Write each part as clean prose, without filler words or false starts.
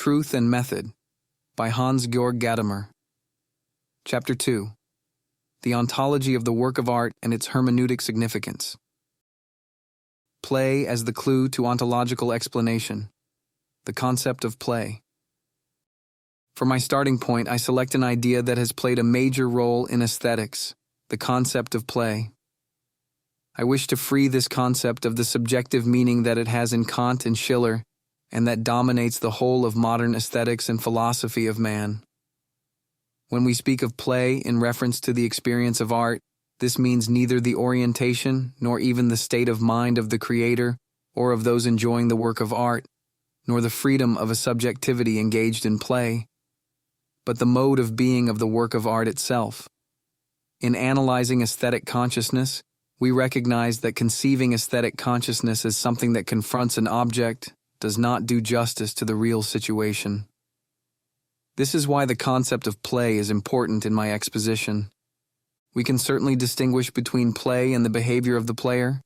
Truth and Method by HANS-GEORG GADAMER. Chapter 2. The Ontology of the Work of Art and its Hermeneutic Significance. Play as the clue to ontological explanation. The concept of play. For my starting point, I select an idea that has played a major role in aesthetics, the concept of play. I wish to free this concept of the subjective meaning that it has in Kant and Schiller, and that dominates the whole of modern aesthetics and philosophy of man. When we speak of play in reference to the experience of art, this means neither the orientation nor even the state of mind of the creator or of those enjoying the work of art, nor the freedom of a subjectivity engaged in play, but the mode of being of the work of art itself. In analyzing aesthetic consciousness, we recognize that conceiving aesthetic consciousness as something that confronts an object does not do justice to the real situation. This is why the concept of play is important in my exposition. We can certainly distinguish between play and the behavior of the player,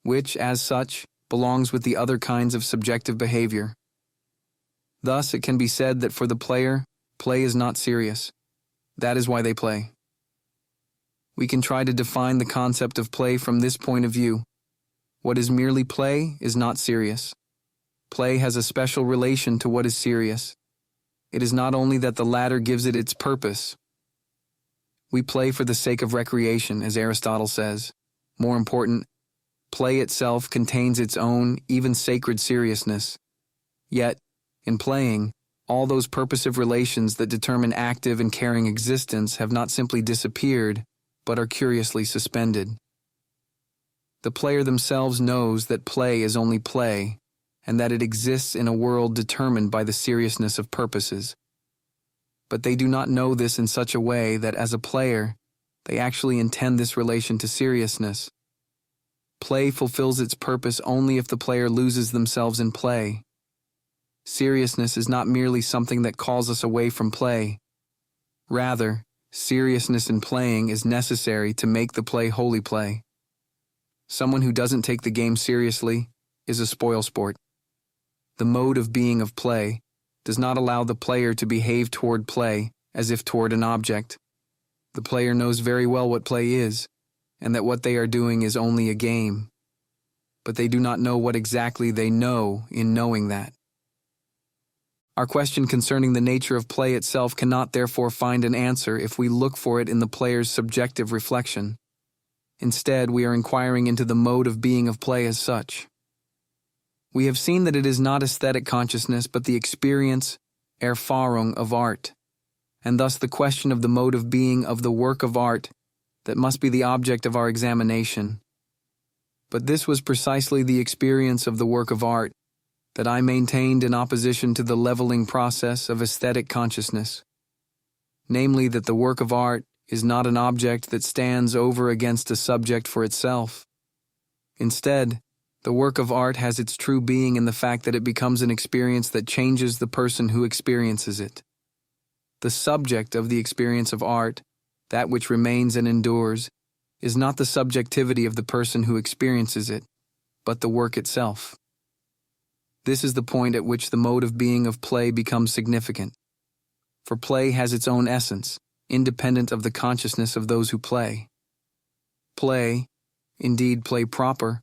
which, as such, belongs with the other kinds of subjective behavior. Thus, it can be said that for the player, play is not serious. That is why they play. We can try to define the concept of play from this point of view. What is merely play is not serious. Play has a special relation to what is serious. It is not only that the latter gives it its purpose. We play for the sake of recreation, as Aristotle says. More important, play itself contains its own, even sacred seriousness. Yet, in playing, all those purposive relations that determine active and caring existence have not simply disappeared, but are curiously suspended. The player themselves knows that play is only play, and that it exists in a world determined by the seriousness of purposes. But they do not know this in such a way that, as a player, they actually intend this relation to seriousness. Play fulfills its purpose only if the player loses themselves in play. Seriousness is not merely something that calls us away from play. Rather, seriousness in playing is necessary to make the play wholly play. Someone who doesn't take the game seriously is a spoilsport. The mode of being of play does not allow the player to behave toward play as if toward an object. The player knows very well what play is, and that what they are doing is only a game. But they do not know what exactly they know in knowing that. Our question concerning the nature of play itself cannot therefore find an answer if we look for it in the player's subjective reflection. Instead, we are inquiring into the mode of being of play as such. We have seen that it is not aesthetic consciousness but the experience, Erfahrung, of art, and thus the question of the mode of being of the work of art that must be the object of our examination. But this was precisely the experience of the work of art that I maintained in opposition to the leveling process of aesthetic consciousness, namely that the work of art is not an object that stands over against a subject for itself. Instead, the work of art has its true being in the fact that it becomes an experience that changes the person who experiences it. The subject of the experience of art, that which remains and endures, is not the subjectivity of the person who experiences it, but the work itself. This is the point at which the mode of being of play becomes significant. For play has its own essence, independent of the consciousness of those who play. Play, indeed play proper,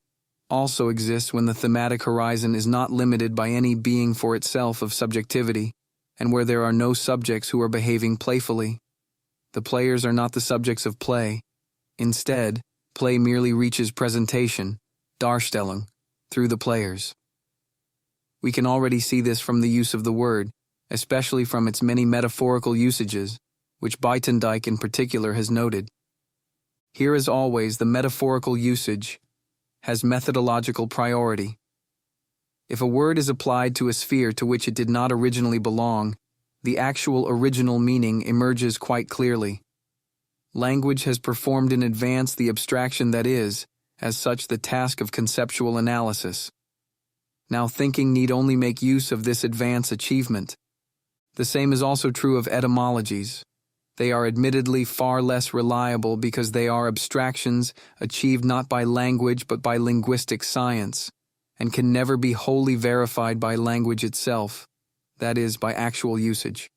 also exists when the thematic horizon is not limited by any being for itself of subjectivity, and where there are no subjects who are behaving playfully. The players are not the subjects of play. Instead, play merely reaches presentation, Darstellung, through the players. We can already see this from the use of the word, especially from its many metaphorical usages, which Buitendijk in particular has noted. Here, as always, the metaphorical usage has methodological priority. If a word is applied to a sphere to which it did not originally belong, the actual original meaning emerges quite clearly. Language has performed in advance the abstraction that is, as such, the task of conceptual analysis. Now thinking need only make use of this advance achievement. The same is also true of etymologies. They are admittedly far less reliable because they are abstractions achieved not by language but by linguistic science, and can never be wholly verified by language itself. that is, by actual usage.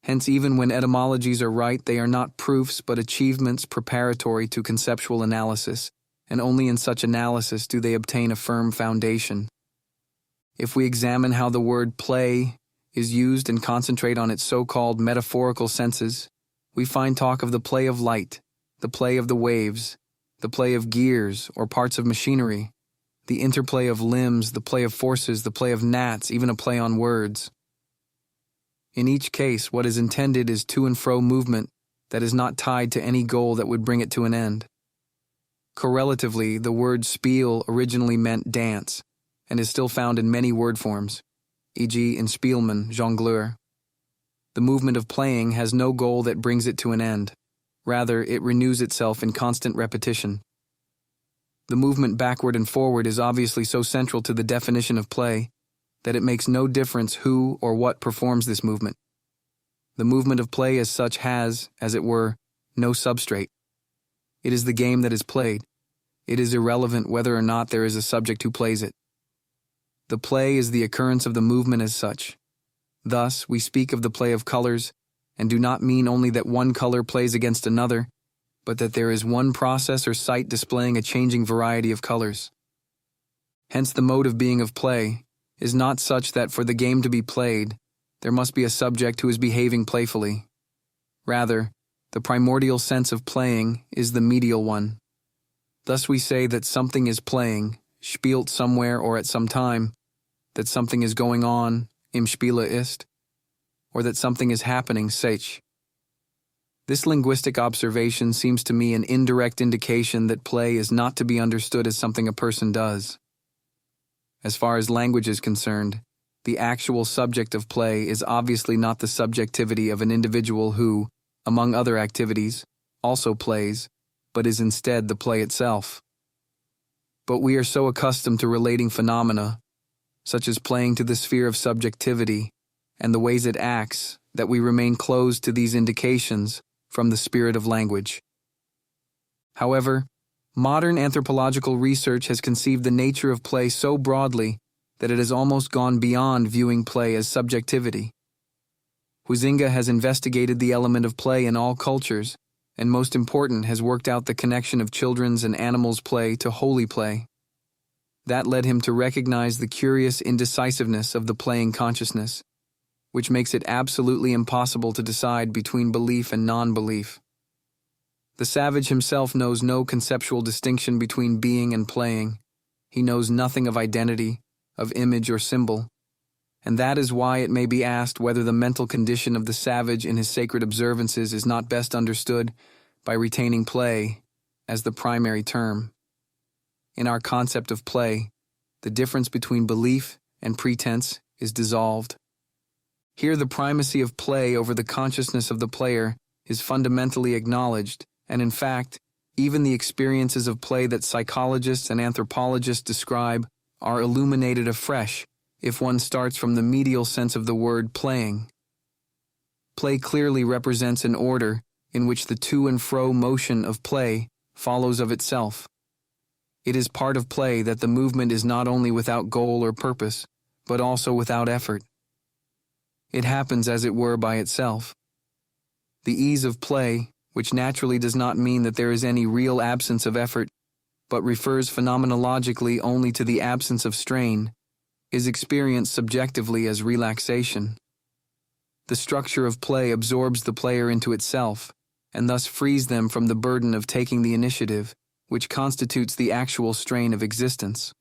Hence, even when etymologies are right, they are not proofs but achievements preparatory to conceptual analysis, and only in such analysis do they obtain a firm foundation. If we examine how the word play is used and concentrate on its so-called metaphorical senses, we find talk of the play of light, the play of the waves, the play of gears or parts of machinery, the interplay of limbs, the play of forces, the play of gnats, even a play on words. In each case, what is intended is to and fro movement that is not tied to any goal that would bring it to an end. Correlatively, the word spiel originally meant dance, and is still found in many word forms, e.g. in spielman, jongleur. The movement of playing has no goal that brings it to an end. Rather, it renews itself in constant repetition. The movement backward and forward is obviously so central to the definition of play that it makes no difference who or what performs this movement. The movement of play as such has, as it were, no substrate. It is the game that is played. It is irrelevant whether or not there is a subject who plays it. The play is the occurrence of the movement as such. Thus, we speak of the play of colors, and do not mean only that one color plays against another, but that there is one process or sight displaying a changing variety of colors. Hence, the mode of being of play is not such that for the game to be played, there must be a subject who is behaving playfully. Rather, the primordial sense of playing is the medial one. Thus we say that something is playing, spielt somewhere or at some time, that something is going on, im Spiele ist, or that something is happening, sich. This linguistic observation seems to me an indirect indication that play is not to be understood as something a person does. As far as language is concerned, the actual subject of play is obviously not the subjectivity of an individual who, among other activities, also plays, but is instead the play itself. But we are so accustomed to relating phenomena, such as playing to the sphere of subjectivity, and the ways it acts, that we remain closed to these indications from the spirit of language. However, modern anthropological research has conceived the nature of play so broadly that it has almost gone beyond viewing play as subjectivity. Huizinga has investigated the element of play in all cultures, and most important, has worked out the connection of children's and animals' play to holy play. That led him to recognize the curious indecisiveness of the playing consciousness, which makes it absolutely impossible to decide between belief and non-belief. The savage himself knows no conceptual distinction between being and playing. He knows nothing of identity, of image or symbol, and that is why it may be asked whether the mental condition of the savage in his sacred observances is not best understood by retaining play as the primary term. In our concept of play, the difference between belief and pretense is dissolved. Here the primacy of play over the consciousness of the player is fundamentally acknowledged, and in fact, even the experiences of play that psychologists and anthropologists describe are illuminated afresh if one starts from the medial sense of the word playing. Play clearly represents an order in which the to and fro motion of play follows of itself. It is part of play that the movement is not only without goal or purpose, but also without effort. It happens as it were by itself. The ease of play, which naturally does not mean that there is any real absence of effort, but refers phenomenologically only to the absence of strain, is experienced subjectively as relaxation. The structure of play absorbs the player into itself, and thus frees them from the burden of taking the initiative, which constitutes the actual strain of existence.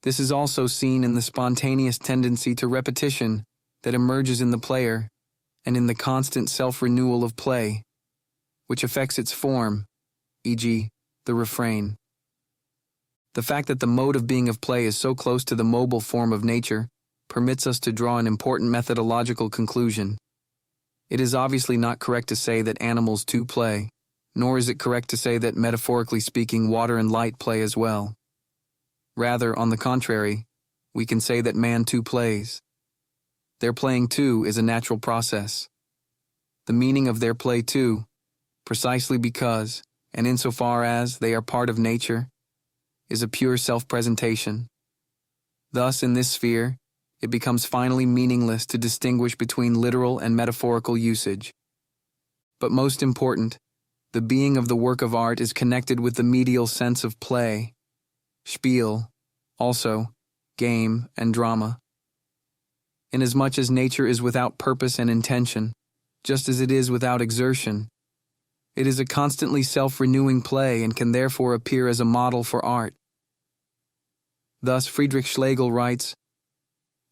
This is also seen in the spontaneous tendency to repetition that emerges in the player, and in the constant self-renewal of play, which affects its form, e.g., the refrain. The fact that the mode of being of play is so close to the mobile form of nature permits us to draw an important methodological conclusion. It is obviously not correct to say that animals too play, nor is it correct to say that, metaphorically speaking, water and light play as well. Rather, on the contrary, we can say that man too plays. Their playing too is a natural process. The meaning of their play too, precisely because, and insofar as they are part of nature, is a pure self-presentation. Thus, in this sphere, it becomes finally meaningless to distinguish between literal and metaphorical usage. But most important, the being of the work of art is connected with the medial sense of play, Spiel, also game and drama. Inasmuch as nature is without purpose and intention, just as it is without exertion, it is a constantly self-renewing play and can therefore appear as a model for art. Thus, Friedrich Schlegel writes,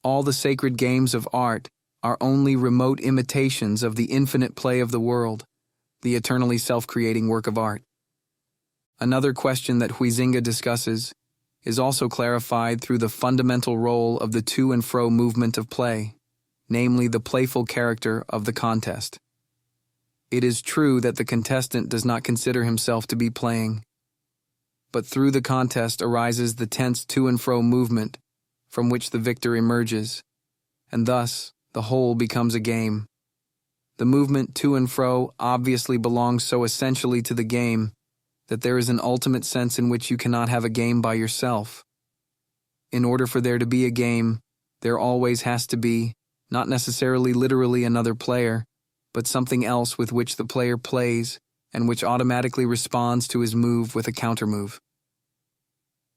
"All the sacred games of art are only remote imitations of the infinite play of the world, the eternally self-creating work of art." Another question that Huizinga discusses is also clarified through the fundamental role of the to and fro movement of play, namely the playful character of the contest. It is true that the contestant does not consider himself to be playing, but through the contest arises the tense to and fro movement from which the victor emerges, and thus the whole becomes a game. The movement to and fro obviously belongs so essentially to the game that there is an ultimate sense in which you cannot have a game by yourself. In order for there to be a game, there always has to be, not necessarily literally another player, but something else with which the player plays and which automatically responds to his move with a countermove.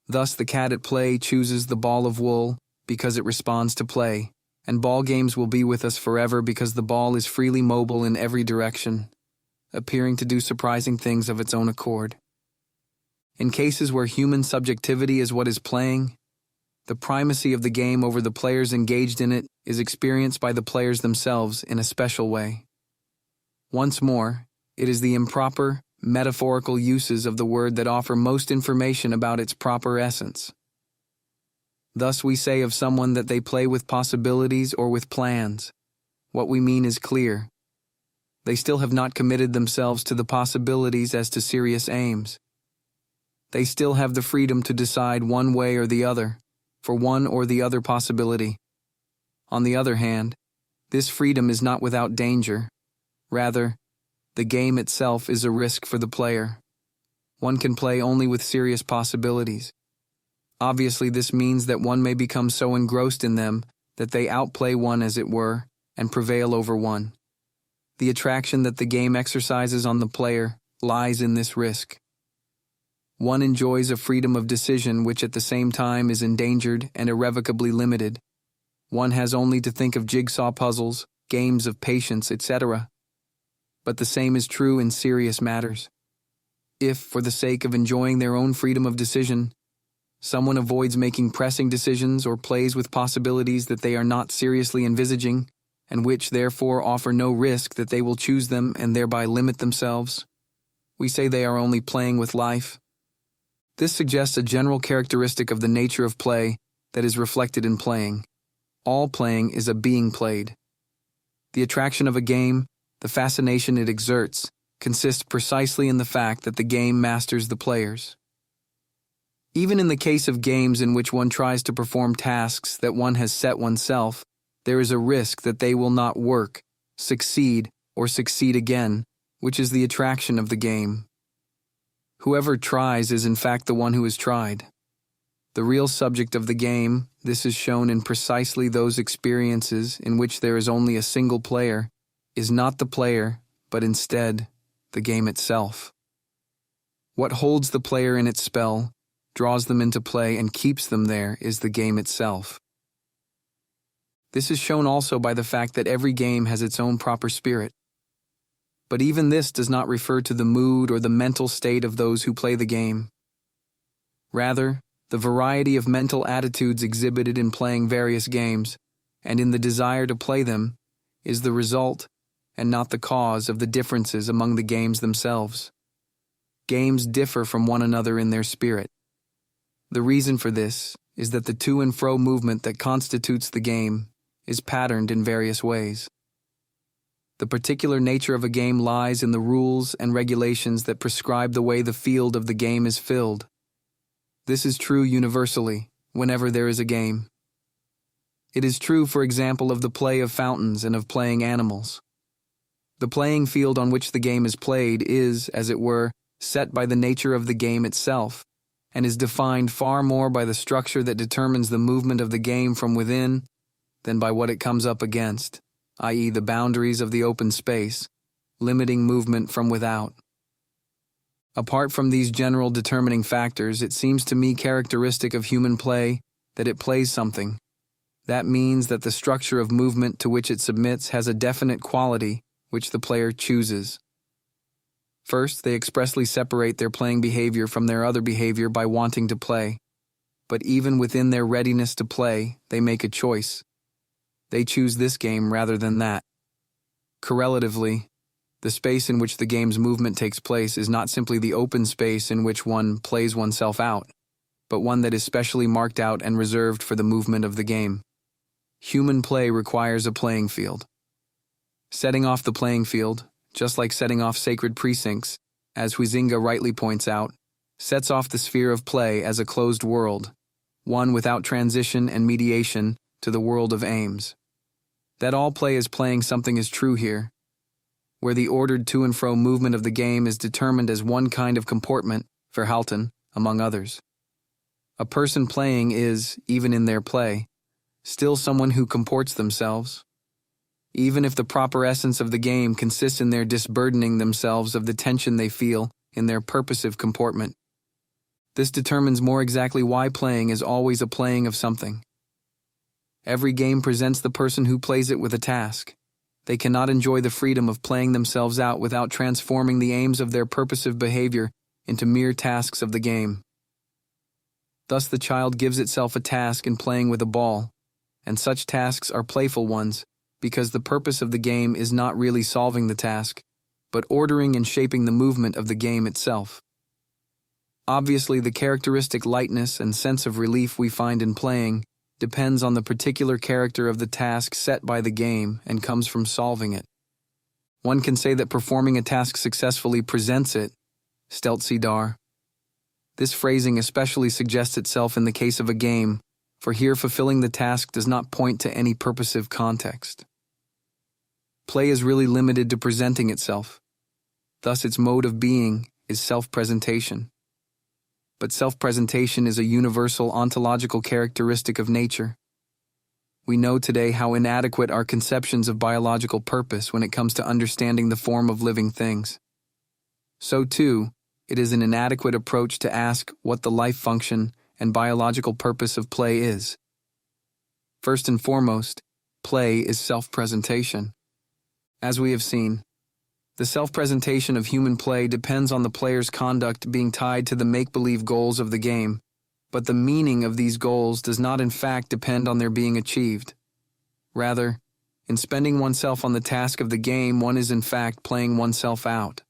Thus the cat at play chooses the ball of wool because it responds to play, and ball games will be with us forever because the ball is freely mobile in every direction, appearing to do surprising things of its own accord. In cases where human subjectivity is what is playing, the primacy of the game over the players engaged in it is experienced by the players themselves in a special way. Once more, it is the improper, metaphorical uses of the word that offer most information about its proper essence. Thus we say of someone that they play with possibilities or with plans. What we mean is clear. They still have not committed themselves to the possibilities as to serious aims. They still have the freedom to decide one way or the other, for one or the other possibility. On the other hand, this freedom is not without danger. Rather, the game itself is a risk for the player. One can play only with serious possibilities. Obviously, this means that one may become so engrossed in them that they outplay one, as it were, and prevail over one. The attraction that the game exercises on the player lies in this risk. One enjoys a freedom of decision which at the same time is endangered and irrevocably limited. One has only to think of jigsaw puzzles, games of patience, etc. But the same is true in serious matters. If, for the sake of enjoying their own freedom of decision, someone avoids making pressing decisions or plays with possibilities that they are not seriously envisaging, and which therefore offer no risk that they will choose them and thereby limit themselves, we say they are only playing with life. This suggests a general characteristic of the nature of play that is reflected in playing. All playing is a being played. The attraction of a game, the fascination it exerts, consists precisely in the fact that the game masters the players. Even in the case of games in which one tries to perform tasks that one has set oneself, there is a risk that they will not work, succeed, or succeed again, which is the attraction of the game. Whoever tries is in fact the one who is tried. The real subject of the game, this is shown in precisely those experiences in which there is only a single player, is not the player, but instead, the game itself. What holds the player in its spell, draws them into play, and keeps them there is the game itself. This is shown also by the fact that every game has its own proper spirit. But even this does not refer to the mood or the mental state of those who play the game. Rather, the variety of mental attitudes exhibited in playing various games, and in the desire to play them, is the result, and not the cause, of the differences among the games themselves. Games differ from one another in their spirit. The reason for this is that the to and fro movement that constitutes the game is patterned in various ways. The particular nature of a game lies in the rules and regulations that prescribe the way the field of the game is filled. This is true universally, whenever there is a game. It is true, for example, of the play of fountains and of playing animals. The playing field on which the game is played is, as it were, set by the nature of the game itself, and is defined far more by the structure that determines the movement of the game from within than by what it comes up against, i.e., the boundaries of the open space, limiting movement from without. Apart from these general determining factors, it seems to me characteristic of human play that it plays something. That means that the structure of movement to which it submits has a definite quality which the player chooses. First, they expressly separate their playing behavior from their other behavior by wanting to play. But even within their readiness to play, they make a choice. They choose this game rather than that. Correlatively, the space in which the game's movement takes place is not simply the open space in which one plays oneself out, but one that is specially marked out and reserved for the movement of the game. Human play requires a playing field. Setting off the playing field, just like setting off sacred precincts, as Huizinga rightly points out, sets off the sphere of play as a closed world, one without transition and mediation to the world of aims. That all play is playing something is true here, where the ordered to and fro movement of the game is determined as one kind of comportment, Verhalten, among others. A person playing is, even in their play, still someone who comports themselves, even if the proper essence of the game consists in their disburdening themselves of the tension they feel in their purposive comportment. This determines more exactly why playing is always a playing of something. Every game presents the person who plays it with a task. They cannot enjoy the freedom of playing themselves out without transforming the aims of their purposive behavior into mere tasks of the game. Thus the child gives itself a task in playing with a ball, and such tasks are playful ones, because the purpose of the game is not really solving the task, but ordering and shaping the movement of the game itself. Obviously, the characteristic lightness and sense of relief we find in playing depends on the particular character of the task set by the game and comes from solving it. One can say that performing a task successfully presents it, stelt sie dar. This phrasing especially suggests itself in the case of a game, for here fulfilling the task does not point to any purposive context. Play is really limited to presenting itself. Thus its mode of being is self-presentation. But self-presentation is a universal ontological characteristic of nature. We know today how inadequate are conceptions of biological purpose when it comes to understanding the form of living things. So too, it is an inadequate approach to ask what the life function and biological purpose of play is. First and foremost, play is self-presentation. As we have seen, the self-presentation of human play depends on the player's conduct being tied to the make-believe goals of the game, but the meaning of these goals does not in fact depend on their being achieved. Rather, in spending oneself on the task of the game, one is in fact playing oneself out.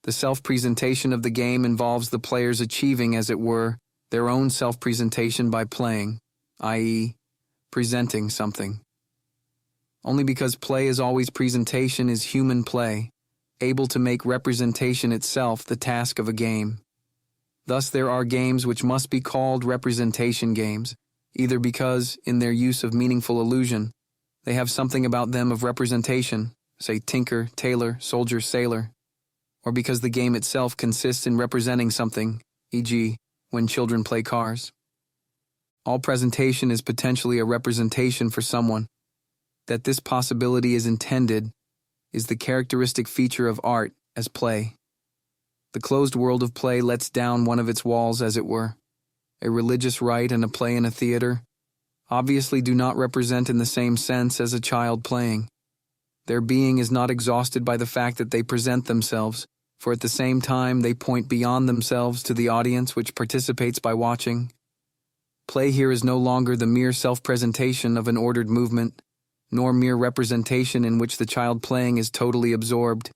The self-presentation of the game involves the players achieving, as it were, their own self-presentation by playing, i.e., presenting something. Only because play is always presentation is human play, able to make representation itself the task of a game. Thus there are games which must be called representation games, either because, in their use of meaningful illusion, they have something about them of representation, say tinker, tailor, soldier, sailor, or because the game itself consists in representing something, e.g., when children play cars. All presentation is potentially a representation for someone. That this possibility is intended is the characteristic feature of art as play. The closed world of play lets down one of its walls, as it were. A religious rite and a play in a theater obviously do not represent in the same sense as a child playing. Their being is not exhausted by the fact that they present themselves, for at the same time they point beyond themselves to the audience which participates by watching. Play here is no longer the mere self-presentation of an ordered movement, nor mere representation in which the child playing is totally absorbed,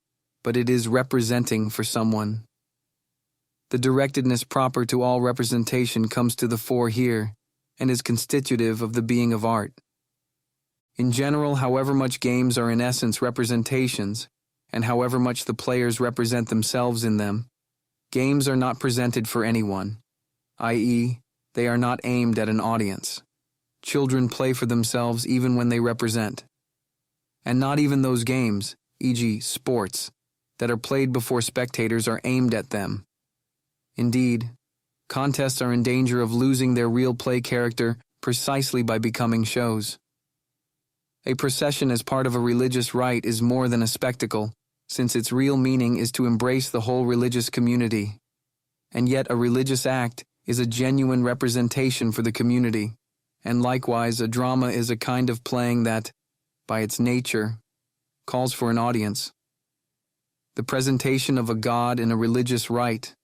but it is representing for someone. The directedness proper to all representation comes to the fore here, and is constitutive of the being of art. In general, however much games are in essence representations, and however much the players represent themselves in them, games are not presented for anyone, i.e., they are not aimed at an audience. Children play for themselves even when they represent. And not even those games, e.g., sports, that are played before spectators are aimed at them. Indeed, contests are in danger of losing their real play character precisely by becoming shows. A procession as part of a religious rite is more than a spectacle, since its real meaning is to embrace the whole religious community. And yet a religious act is a genuine representation for the community, and likewise a drama is a kind of playing that, by its nature, calls for an audience. The presentation of a god in a religious rite,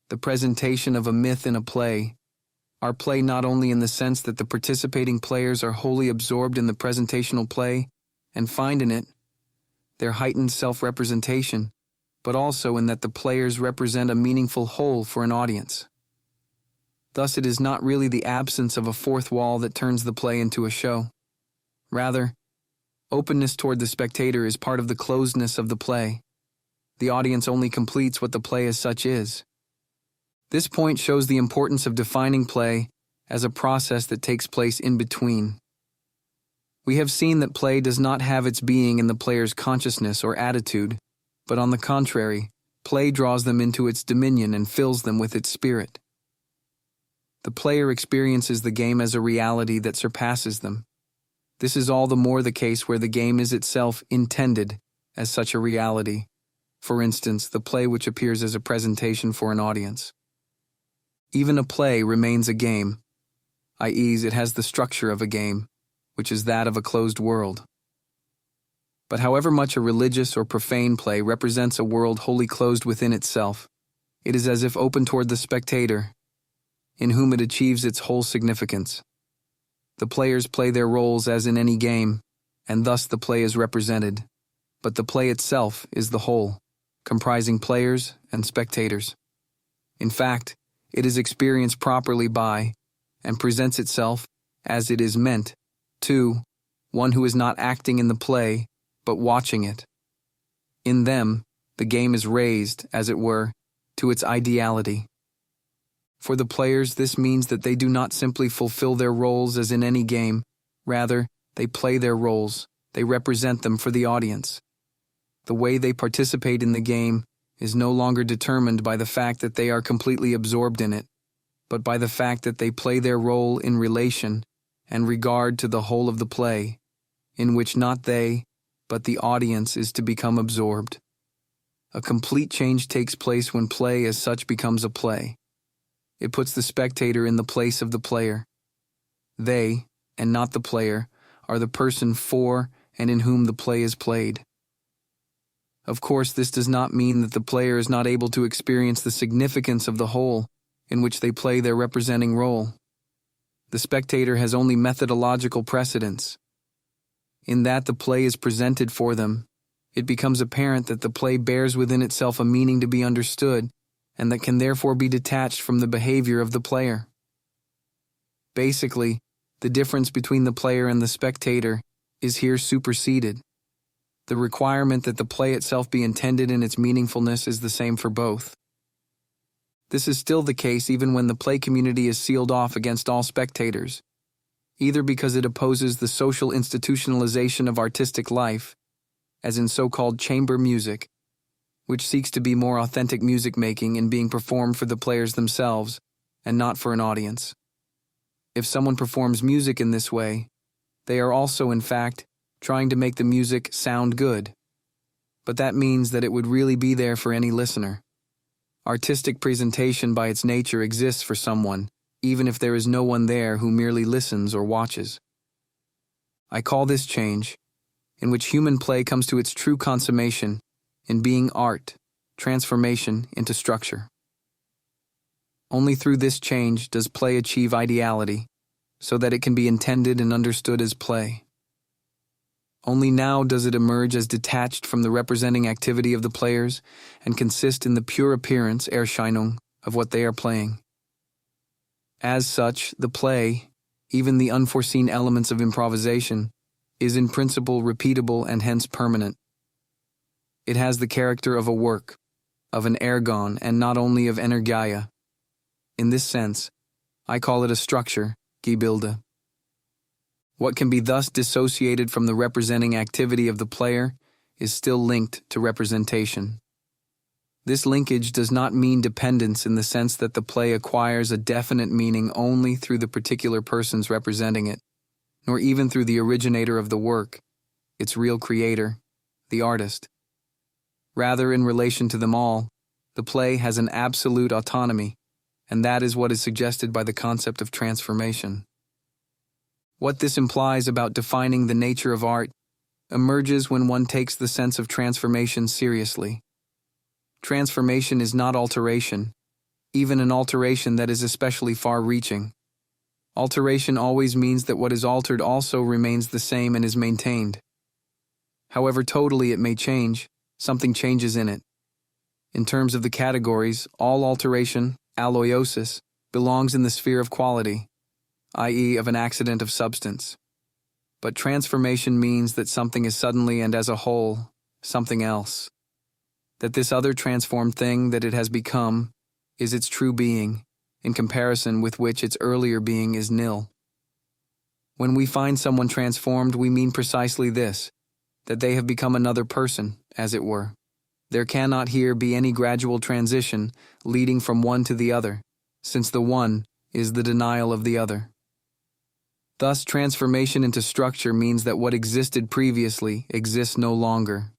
the presentation of a myth in a play, are play not only in the sense that the participating players are wholly absorbed in the presentational play and find in it their heightened self-representation, but also in that the players represent a meaningful whole for an audience. Thus, it is not really the absence of a fourth wall that turns the play into a show. Rather, openness toward the spectator is part of the closedness of the play. The audience only completes what the play as such is. This point shows the importance of defining play as a process that takes place in between. We have seen that play does not have its being in the player's consciousness or attitude, but on the contrary, play draws them into its dominion and fills them with its spirit. The player experiences the game as a reality that surpasses them. This is all the more the case where the game is itself intended as such a reality. For instance, the play which appears as a presentation for an audience. Even a play remains a game, i.e., it has the structure of a game, which is that of a closed world. But however much a religious or profane play represents a world wholly closed within itself, it is as if open toward the spectator, in whom it achieves its whole significance. The players play their roles as in any game, and thus the play is represented, but the play itself is the whole, comprising players and spectators. In fact, it is experienced properly by, and presents itself, as it is meant, to, one who is not acting in the play, but watching it. In them, the game is raised, as it were, to its ideality. For the players, this means that they do not simply fulfill their roles as in any game, rather, they play their roles, they represent them for the audience. The way they participate in the game is no longer determined by the fact that they are completely absorbed in it, but by the fact that they play their role in relation and regard to the whole of the play, in which not they, but the audience is to become absorbed. A complete change takes place when play as such becomes a play. It puts the spectator in the place of the player. They, and not the player, are the person for and in whom the play is played. Of course, this does not mean that the player is not able to experience the significance of the whole in which they play their representing role. The spectator has only methodological precedence. In that the play is presented for them, it becomes apparent that the play bears within itself a meaning to be understood, and that can therefore be detached from the behavior of the player. Basically, the difference between the player and the spectator is here superseded. The requirement that the play itself be intended in its meaningfulness is the same for both. This is still the case even when the play community is sealed off against all spectators, either because it opposes the social institutionalization of artistic life, as in so-called chamber music, which seeks to be more authentic music making and being performed for the players themselves and not for an audience. If someone performs music in this way, they are also, in fact, trying to make the music sound good. But that means that it would really be there for any listener. Artistic presentation by its nature exists for someone, even if there is no one there who merely listens or watches. I call this change, in which human play comes to its true consummation, in being art, transformation into structure. Only through this change does play achieve ideality, so that it can be intended and understood as play. Only now does it emerge as detached from the representing activity of the players and consist in the pure appearance, Erscheinung, of what they are playing. As such, the play, even the unforeseen elements of improvisation, is in principle repeatable and hence permanent. It has the character of a work, of an ergon, and not only of Energia. In this sense, I call it a structure, Gebilde. What can be thus dissociated from the representing activity of the player is still linked to representation. This linkage does not mean dependence in the sense that the play acquires a definite meaning only through the particular persons representing it, nor even through the originator of the work, its real creator, the artist. Rather, in relation to them all, the play has an absolute autonomy, and that is what is suggested by the concept of transformation. What this implies about defining the nature of art emerges when one takes the sense of transformation seriously. Transformation is not alteration, even an alteration that is especially far-reaching. Alteration always means that what is altered also remains the same and is maintained. However totally it may change, something changes in it. In terms of the categories, all alteration, aloiosis, belongs in the sphere of quality, i.e. of an accident of substance. But transformation means that something is suddenly and as a whole, something else. That this other transformed thing that it has become is its true being, in comparison with which its earlier being is nil. When we find someone transformed, we mean precisely this, that they have become another person, as it were. There cannot here be any gradual transition leading from one to the other, since the one is the denial of the other. Thus, transformation into structure means that what existed previously exists no longer,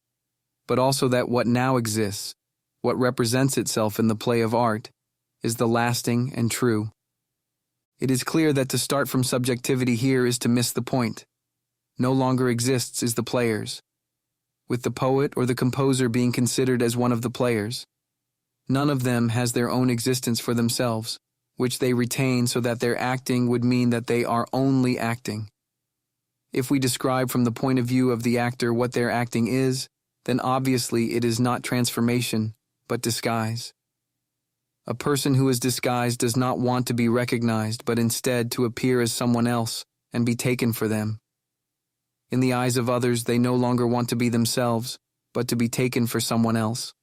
but also that what now exists, what represents itself in the play of art, is the lasting and true. It is clear that to start from subjectivity here is to miss the point. No longer exists is the players, with the poet or the composer being considered as one of the players. None of them has their own existence for themselves, which they retain so that their acting would mean that they are only acting. If we describe from the point of view of the actor what their acting is, then obviously it is not transformation, but disguise. A person who is disguised does not want to be recognized, but instead to appear as someone else and be taken for them. In the eyes of others, they no longer want to be themselves, but to be taken for someone else.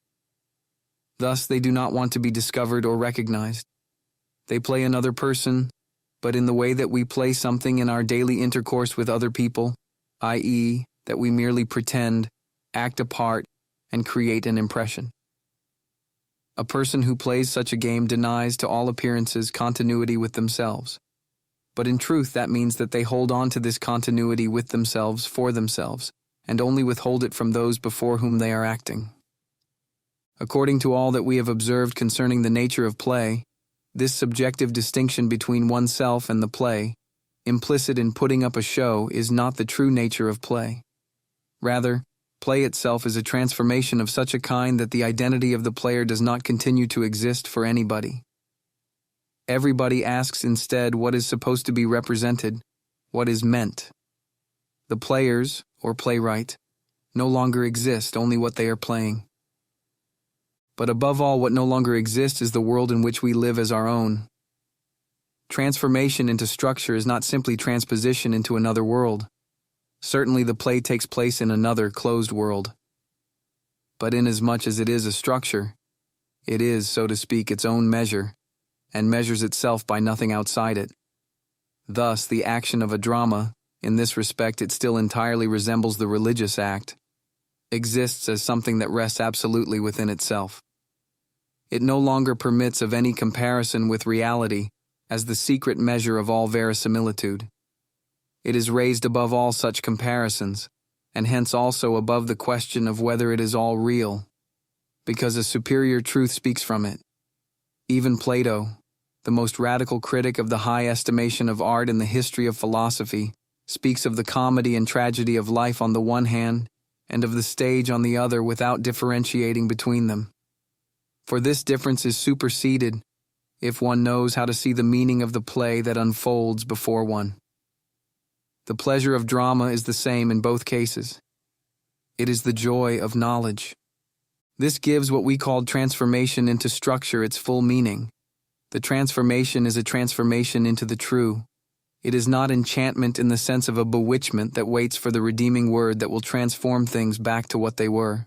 Thus, they do not want to be discovered or recognized. They play another person, but in the way that we play something in our daily intercourse with other people, i.e., that we merely pretend, act a part, and create an impression. A person who plays such a game denies to all appearances continuity with themselves. But in truth, that means that they hold on to this continuity with themselves for themselves, and only withhold it from those before whom they are acting. According to all that we have observed concerning the nature of play, this subjective distinction between oneself and the play, implicit in putting up a show, is not the true nature of play. Rather, play itself is a transformation of such a kind that the identity of the player does not continue to exist for anybody. Everybody asks instead what is supposed to be represented, what is meant. The players, or playwright, no longer exist, only what they are playing. But above all, what no longer exists is the world in which we live as our own. Transformation into structure is not simply transposition into another world. Certainly the play takes place in another closed world. But inasmuch as it is a structure, it is, so to speak, its own measure, and measures itself by nothing outside it. Thus, the action of a drama, in this respect it still entirely resembles the religious act, exists as something that rests absolutely within itself. It no longer permits of any comparison with reality as the secret measure of all verisimilitude. It is raised above all such comparisons, and hence also above the question of whether it is all real, because a superior truth speaks from it. Even Plato, the most radical critic of the high estimation of art in the history of philosophy, speaks of the comedy and tragedy of life on the one hand, and of the stage on the other without differentiating between them. For this difference is superseded if one knows how to see the meaning of the play that unfolds before one. The pleasure of drama is the same in both cases. It is the joy of knowledge. This gives what we call transformation into structure its full meaning. The transformation is a transformation into the true. It is not enchantment in the sense of a bewitchment that waits for the redeeming word that will transform things back to what they were.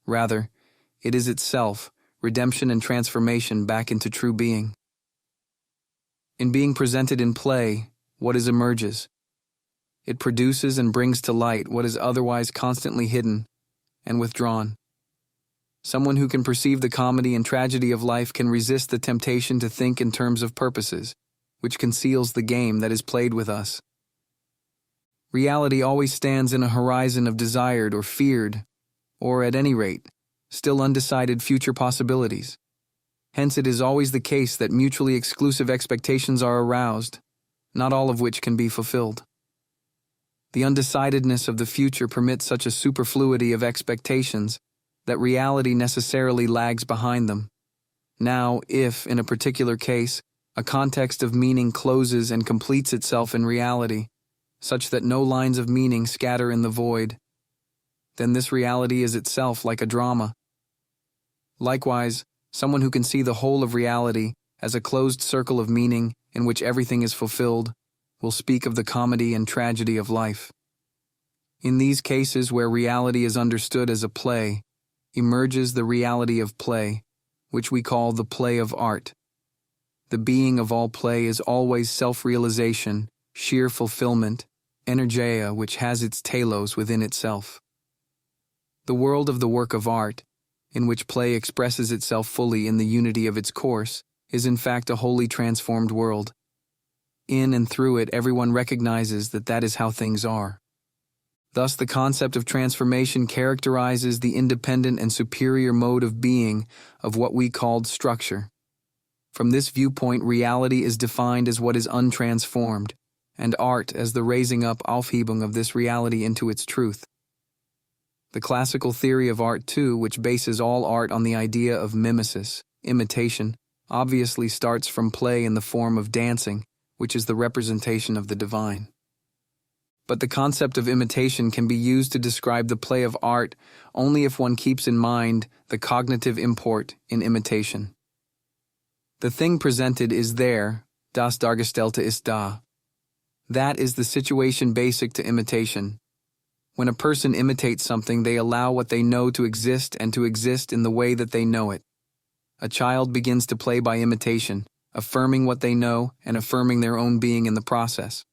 Rather, it is itself, redemption and transformation back into true being. In being presented in play, what is emerges. It produces and brings to light what is otherwise constantly hidden and withdrawn. Someone who can perceive the comedy and tragedy of life can resist the temptation to think in terms of purposes, which conceals the game that is played with us. Reality always stands in a horizon of desired or feared, or at any rate, still undecided future possibilities. Hence it is always the case that mutually exclusive expectations are aroused, not all of which can be fulfilled. The undecidedness of the future permits such a superfluity of expectations that reality necessarily lags behind them. Now, if, in a particular case, a context of meaning closes and completes itself in reality, such that no lines of meaning scatter in the void, then this reality is itself like a drama. Likewise, someone who can see the whole of reality as a closed circle of meaning in which everything is fulfilled will speak of the comedy and tragedy of life. In these cases where reality is understood as a play, emerges the reality of play, which we call the play of art. The being of all play is always self-realization, sheer fulfillment, energeia which has its telos within itself. The world of the work of art, in which play expresses itself fully in the unity of its course, is in fact a wholly transformed world. In and through it, everyone recognizes that that is how things are. Thus, the concept of transformation characterizes the independent and superior mode of being of what we called structure. From this viewpoint, reality is defined as what is untransformed, and art as the raising up Aufhebung of this reality into its truth. The classical theory of art, too, which bases all art on the idea of mimesis, imitation, obviously starts from play in the form of dancing, which is the representation of the divine. But the concept of imitation can be used to describe the play of art only if one keeps in mind the cognitive import in imitation. The thing presented is there, das Dargestellte ist da. That is the situation basic to imitation. When a person imitates something, they allow what they know to exist and to exist in the way that they know it. A child begins to play by imitation, affirming what they know and affirming their own being in the process.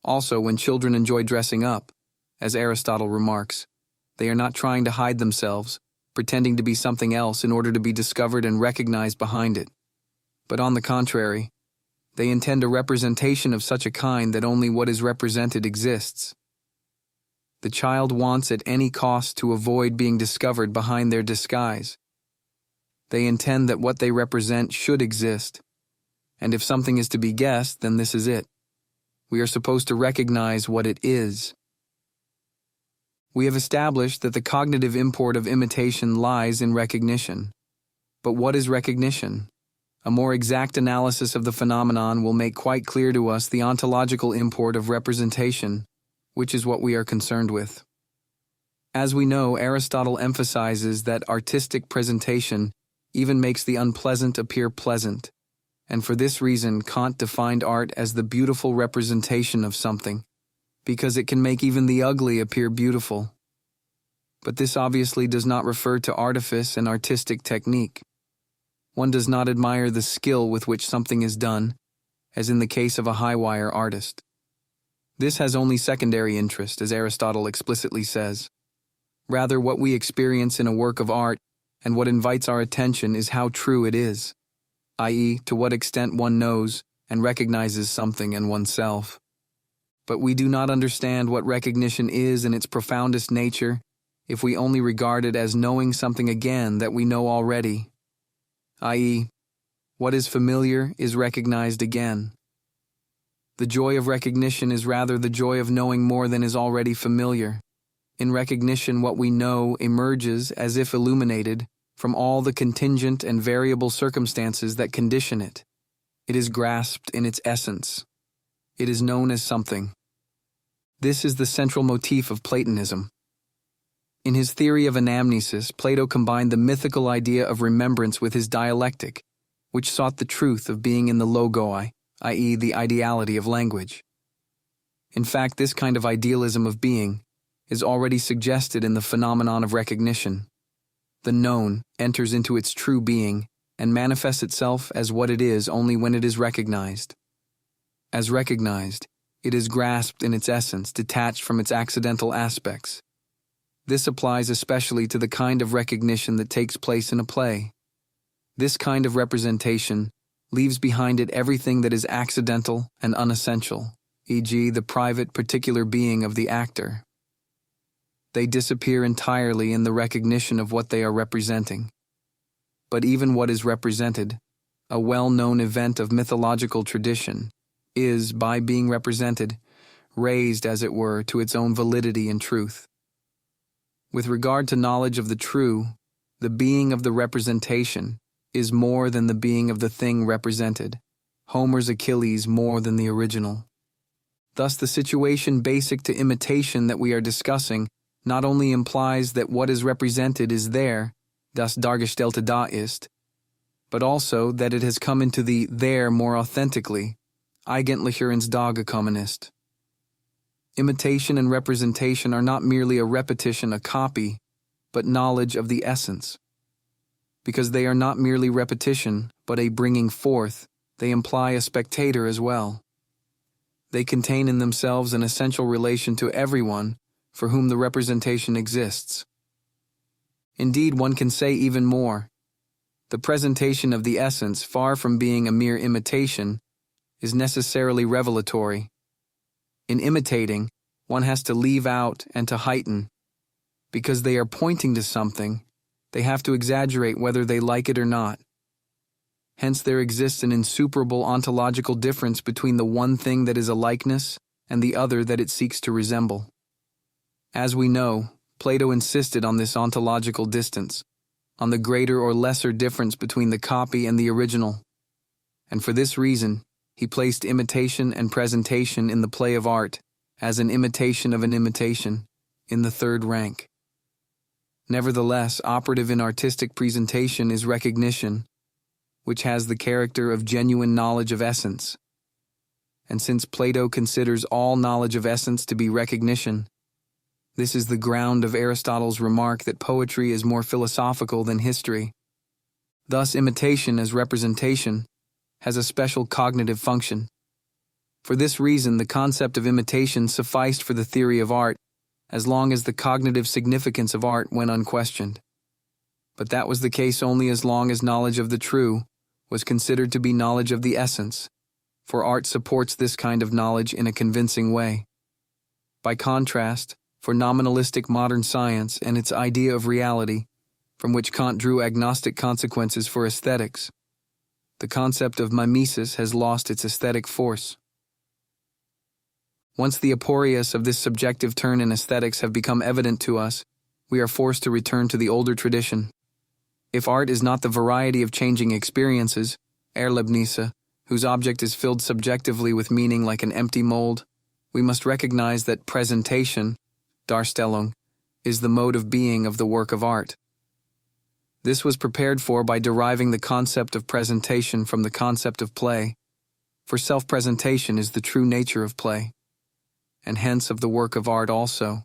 Also, when children enjoy dressing up, as Aristotle remarks, they are not trying to hide themselves, pretending to be something else in order to be discovered and recognized behind it. But on the contrary, they intend a representation of such a kind that only what is represented exists. The child wants at any cost to avoid being discovered behind their disguise. They intend that what they represent should exist, and if something is to be guessed, then this is it. We are supposed to recognize what it is. We have established that the cognitive import of imitation lies in recognition. But what is recognition? A more exact analysis of the phenomenon will make quite clear to us the ontological import of representation, which is what we are concerned with. As we know, Aristotle emphasizes that artistic presentation even makes the unpleasant appear pleasant, and for this reason Kant defined art as the beautiful representation of something, because it can make even the ugly appear beautiful. But this obviously does not refer to artifice and artistic technique. One does not admire the skill with which something is done, as in the case of a high-wire artist. This has only secondary interest, as Aristotle explicitly says. Rather, what we experience in a work of art and what invites our attention is how true it is, i.e., to what extent one knows and recognizes something in oneself. But we do not understand what recognition is in its profoundest nature if we only regard it as knowing something again that we know already, i.e., what is familiar is recognized again. The joy of recognition is rather the joy of knowing more than is already familiar. In recognition, what we know emerges as if illuminated from all the contingent and variable circumstances that condition it. It is grasped in its essence. It is known as something. This is the central motif of Platonism. In his theory of anamnesis, Plato combined the mythical idea of remembrance with his dialectic, which sought the truth of being in the logoi, i.e., the ideality of language. In fact, this kind of idealism of being is already suggested in the phenomenon of recognition. The known enters into its true being and manifests itself as what it is only when it is recognized. As recognized, it is grasped in its essence, detached from its accidental aspects. This applies especially to the kind of recognition that takes place in a play. This kind of representation leaves behind it everything that is accidental and unessential, e.g., the private particular being of the actor. They disappear entirely in the recognition of what they are representing. But even what is represented, a well-known event of mythological tradition, is, by being represented, raised, as it were, to its own validity and truth. With regard to knowledge of the true, the being of the representation is more than the being of the thing represented, Homer's Achilles more than the original. Thus, the situation basic to imitation that we are discussing not only implies that what is represented is there, das Dargestellte da ist, but also that it has come into the there more authentically, eigentlicher ins Da gekommen ist. Imitation and representation are not merely a repetition, a copy, but knowledge of the essence. Because they are not merely repetition, but a bringing forth, they imply a spectator as well. They contain in themselves an essential relation to everyone for whom the representation exists. Indeed, one can say even more. The presentation of the essence, far from being a mere imitation, is necessarily revelatory. In imitating, one has to leave out and to heighten. Because they are pointing to something, they have to exaggerate whether they like it or not. Hence there exists an insuperable ontological difference between the one thing that is a likeness and the other that it seeks to resemble. As we know, Plato insisted on this ontological distance, on the greater or lesser difference between the copy and the original. And for this reason, he placed imitation and presentation in the play of art as an imitation of an imitation in the third rank. Nevertheless, operative in artistic presentation is recognition, which has the character of genuine knowledge of essence. And since Plato considers all knowledge of essence to be recognition, this is the ground of Aristotle's remark that poetry is more philosophical than history. Thus, imitation as representation has a special cognitive function. For this reason, the concept of imitation sufficed for the theory of art as long as the cognitive significance of art went unquestioned. But that was the case only as long as knowledge of the true was considered to be knowledge of the essence, for art supports this kind of knowledge in a convincing way. By contrast, for nominalistic modern science and its idea of reality, from which Kant drew agnostic consequences for aesthetics, the concept of mimesis has lost its aesthetic force. Once the aporias of this subjective turn in aesthetics have become evident to us, we are forced to return to the older tradition. If art is not the variety of changing experiences, Erlebnisse, whose object is filled subjectively with meaning like an empty mold, we must recognize that presentation, Darstellung, is the mode of being of the work of art. This was prepared for by deriving the concept of presentation from the concept of play, for self-presentation is the true nature of play, and hence of the work of art also.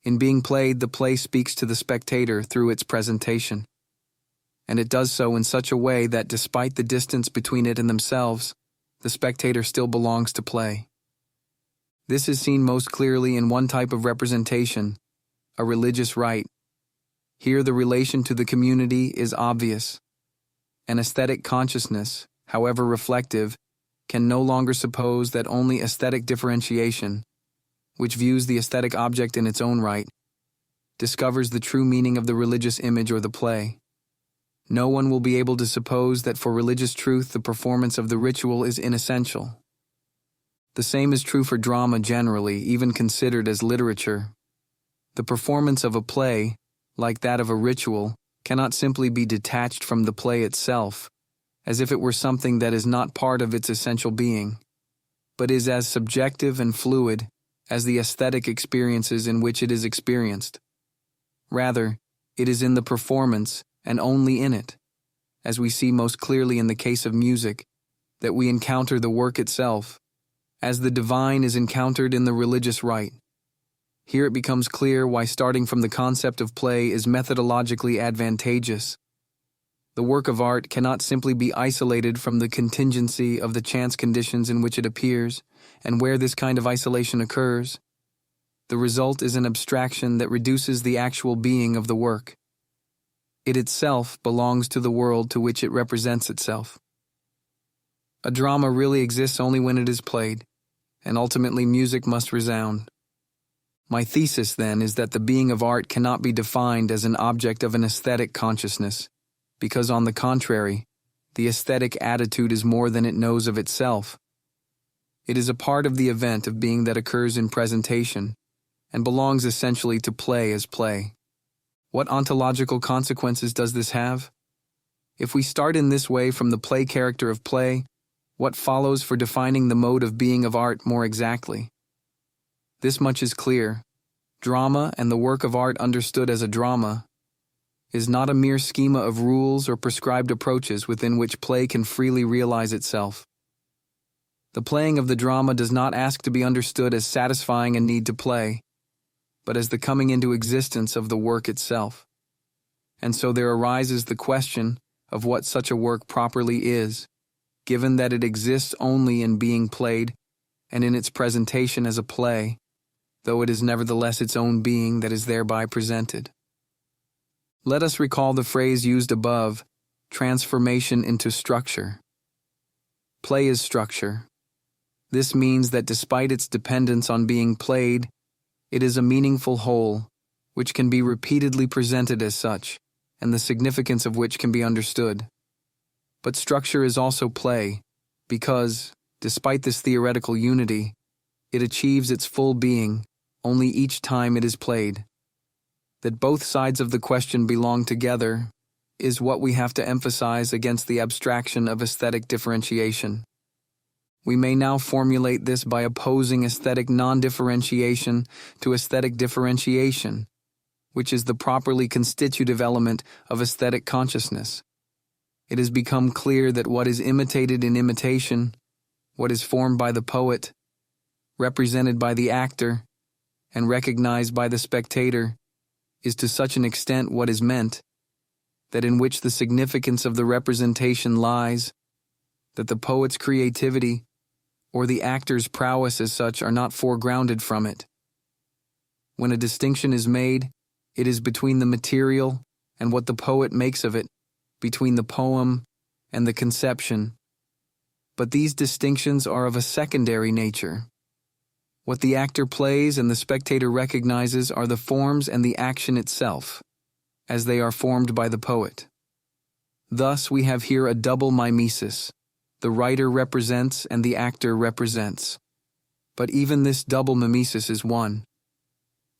In being played, the play speaks to the spectator through its presentation, and it does so in such a way that despite the distance between it and themselves, the spectator still belongs to play. This is seen most clearly in one type of representation, a religious rite. Here the relation to the community is obvious. An aesthetic consciousness, however reflective, can no longer suppose that only aesthetic differentiation, which views the aesthetic object in its own right, discovers the true meaning of the religious image or the play. No one will be able to suppose that for religious truth the performance of the ritual is inessential. The same is true for drama generally, even considered as literature. The performance of a play, like that of a ritual, cannot simply be detached from the play itself, as if it were something that is not part of its essential being, but is as subjective and fluid as the aesthetic experiences in which it is experienced. Rather, it is in the performance, and only in it, as we see most clearly in the case of music, that we encounter the work itself, as the divine is encountered in the religious rite. Here it becomes clear why starting from the concept of play is methodologically advantageous. The work of art cannot simply be isolated from the contingency of the chance conditions in which it appears, and where this kind of isolation occurs. The result is an abstraction that reduces the actual being of the work. It itself belongs to the world to which it represents itself. A drama really exists only when it is played, and ultimately music must resound. My thesis, then, is that the being of art cannot be defined as an object of an aesthetic consciousness, because, on the contrary, the aesthetic attitude is more than it knows of itself. It is a part of the event of being that occurs in presentation, and belongs essentially to play as play. What ontological consequences does this have? If we start in this way from the play character of play, what follows for defining the mode of being of art more exactly? This much is clear. Drama, and the work of art understood as a drama, is not a mere schema of rules or prescribed approaches within which play can freely realize itself. The playing of the drama does not ask to be understood as satisfying a need to play, but as the coming into existence of the work itself. And so there arises the question of what such a work properly is, given that it exists only in being played and in its presentation as a play, though it is nevertheless its own being that is thereby presented. Let us recall the phrase used above, transformation into structure. Play is structure. This means that despite its dependence on being played, it is a meaningful whole, which can be repeatedly presented as such, and the significance of which can be understood. But structure is also play, because, despite this theoretical unity, it achieves its full being only each time it is played. That both sides of the question belong together is what we have to emphasize against the abstraction of aesthetic differentiation. We may now formulate this by opposing aesthetic non-differentiation to aesthetic differentiation, which is the properly constitutive element of aesthetic consciousness. It has become clear that what is imitated in imitation, what is formed by the poet, represented by the actor, and recognized by the spectator, is to such an extent what is meant, that in which the significance of the representation lies, that the poet's creativity or the actor's prowess as such are not foregrounded from it. When a distinction is made, it is between the material and what the poet makes of it, between the poem and the conception. But these distinctions are of a secondary nature. What the actor plays and the spectator recognizes are the forms and the action itself, as they are formed by the poet. Thus we have here a double mimesis. The writer represents and the actor represents. But even this double mimesis is one.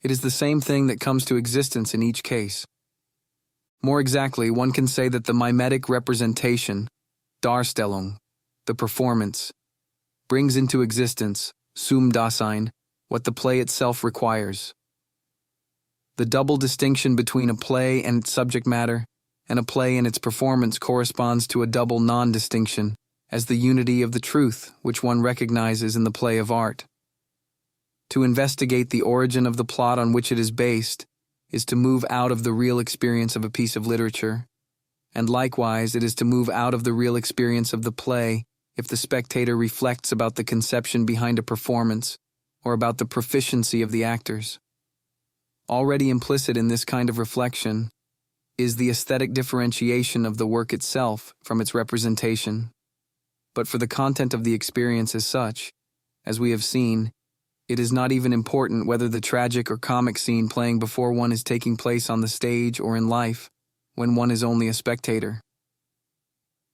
It is the same thing that comes to existence in each case. More exactly, one can say that the mimetic representation, Darstellung, the performance, brings into existence, zum Dasein, what the play itself requires. The double distinction between a play and its subject matter and a play and its performance corresponds to a double non-distinction, as the unity of the truth which one recognizes in the play of art. To investigate the origin of the plot on which it is based is to move out of the real experience of a piece of literature, and likewise it is to move out of the real experience of the play if the spectator reflects about the conception behind a performance or about the proficiency of the actors. Already implicit in this kind of reflection is the aesthetic differentiation of the work itself from its representation. But for the content of the experience as such, as we have seen, it is not even important whether the tragic or comic scene playing before one is taking place on the stage or in life, when one is only a spectator.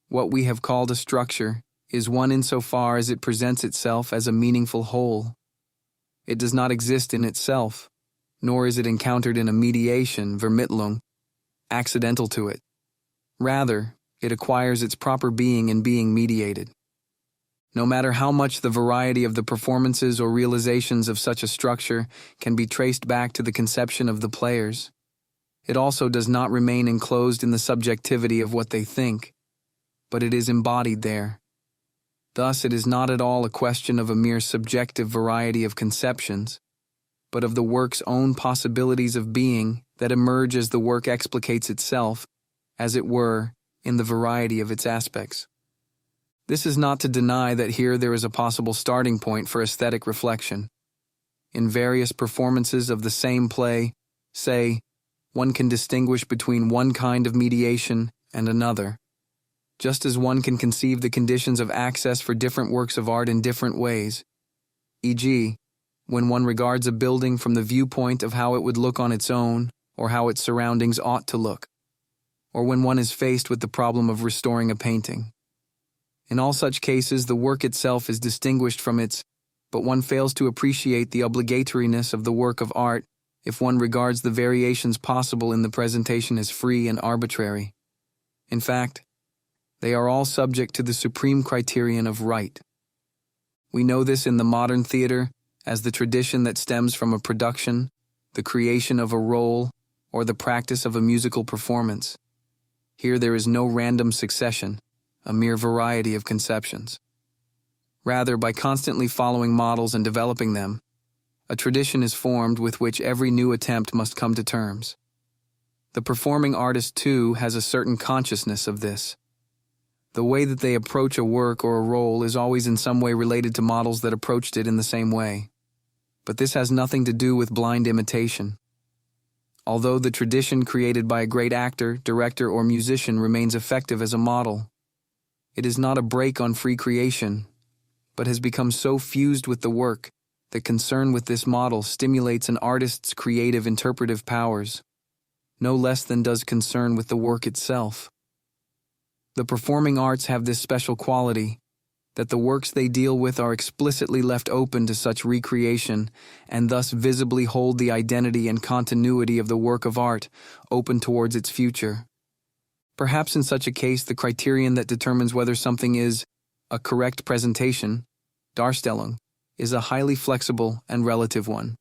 What we have called a structure is one insofar as it presents itself as a meaningful whole. It does not exist in itself, nor is it encountered in a mediation, Vermittlung, accidental to it. Rather, it acquires its proper being in being mediated. No matter how much the variety of the performances or realizations of such a structure can be traced back to the conception of the players, it also does not remain enclosed in the subjectivity of what they think, but it is embodied there. Thus, it is not at all a question of a mere subjective variety of conceptions, but of the work's own possibilities of being that emerge as the work explicates itself, as it were, in the variety of its aspects. This is not to deny that here there is a possible starting point for aesthetic reflection. In various performances of the same play, say, one can distinguish between one kind of mediation and another, just as one can conceive the conditions of access for different works of art in different ways. e.g., when one regards a building from the viewpoint of how it would look on its own or how its surroundings ought to look, or when one is faced with the problem of restoring a painting. In all such cases, the work itself is distinguished from its, but one fails to appreciate the obligatoriness of the work of art if one regards the variations possible in the presentation as free and arbitrary. In fact, they are all subject to the supreme criterion of right. We know this in the modern theater as the tradition that stems from a production, the creation of a role, or the practice of a musical performance. Here there is no random succession, a mere variety of conceptions. Rather, by constantly following models and developing them, a tradition is formed with which every new attempt must come to terms. The performing artist, too, has a certain consciousness of this. The way that they approach a work or a role is always in some way related to models that approached it in the same way. But this has nothing to do with blind imitation. Although the tradition created by a great actor, director, or musician remains effective as a model, it is not a break on free creation, but has become so fused with the work that concern with this model stimulates an artist's creative interpretive powers, no less than does concern with the work itself. The performing arts have this special quality, that the works they deal with are explicitly left open to such recreation and thus visibly hold the identity and continuity of the work of art open towards its future. Perhaps in such a case the criterion that determines whether something is a correct presentation, Darstellung, is a highly flexible and relative one.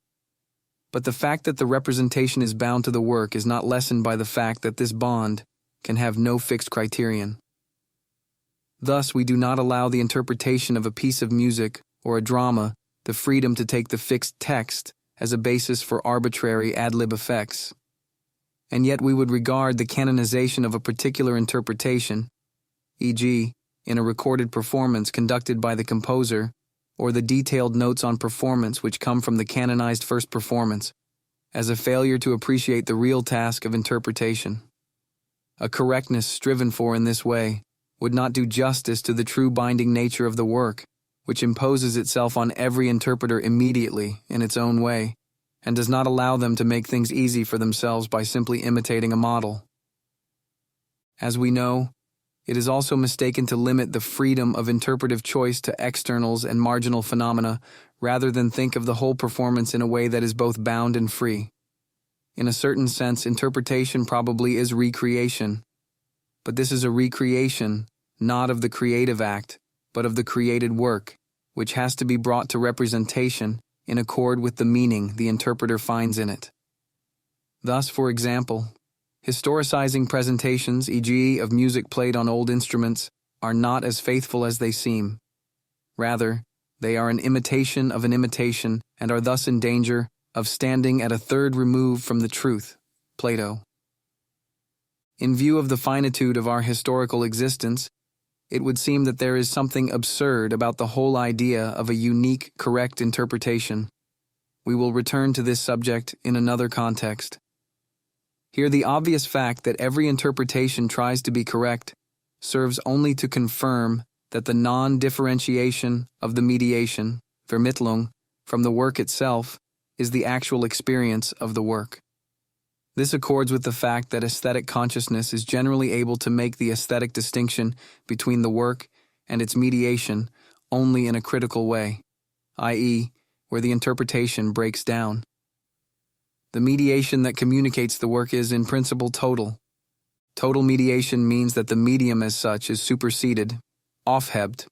But the fact that the representation is bound to the work is not lessened by the fact that this bond can have no fixed criterion. Thus, we do not allow the interpretation of a piece of music or a drama the freedom to take the fixed text as a basis for arbitrary ad lib effects. And yet we would regard the canonization of a particular interpretation, e.g., in a recorded performance conducted by the composer, or the detailed notes on performance which come from the canonized first performance, as a failure to appreciate the real task of interpretation. A correctness striven for in this way would not do justice to the true binding nature of the work, which imposes itself on every interpreter immediately in its own way, and does not allow them to make things easy for themselves by simply imitating a model. As we know, it is also mistaken to limit the freedom of interpretive choice to externals and marginal phenomena rather than think of the whole performance in a way that is both bound and free. In a certain sense, interpretation probably is recreation, but this is a recreation not of the creative act, but of the created work, which has to be brought to representation in accord with the meaning the interpreter finds in it. Thus, for example, historicizing presentations, e.g., of music played on old instruments, are not as faithful as they seem. Rather, they are an imitation of an imitation and are thus in danger of standing at a third remove from the truth, Plato. In view of the finitude of our historical existence, it would seem that there is something absurd about the whole idea of a unique, correct interpretation. We will return to this subject in another context. Here, the obvious fact that every interpretation tries to be correct serves only to confirm that the non-differentiation of the mediation, Vermittlung, from the work itself is the actual experience of the work. This accords with the fact that aesthetic consciousness is generally able to make the aesthetic distinction between the work and its mediation only in a critical way, i.e., where the interpretation breaks down. The mediation that communicates the work is, in principle, total. Total mediation means that the medium as such is superseded, aufhebt.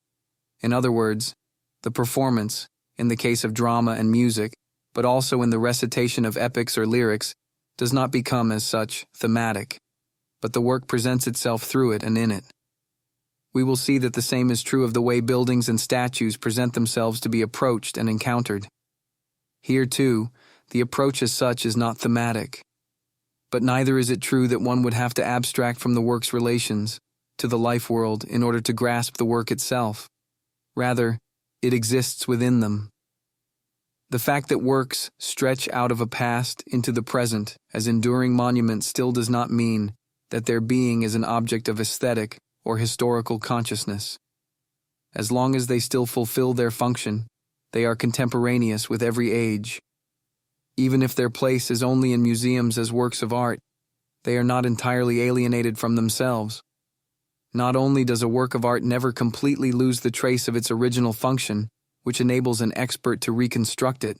In other words, the performance, in the case of drama and music, but also in the recitation of epics or lyrics, does not become as such thematic, but the work presents itself through it and in it. We will see that the same is true of the way buildings and statues present themselves to be approached and encountered. Here, too, the approach as such is not thematic, but neither is it true that one would have to abstract from the work's relations to the life world in order to grasp the work itself. Rather, it exists within them. The fact that works stretch out of a past into the present as enduring monuments still does not mean that their being is an object of aesthetic or historical consciousness. As long as they still fulfill their function, They are contemporaneous with every age. Even if their place is only in museums as works of art, they are not entirely alienated from themselves. Not only does a work of art never completely lose the trace of its original function, which enables an expert to reconstruct it,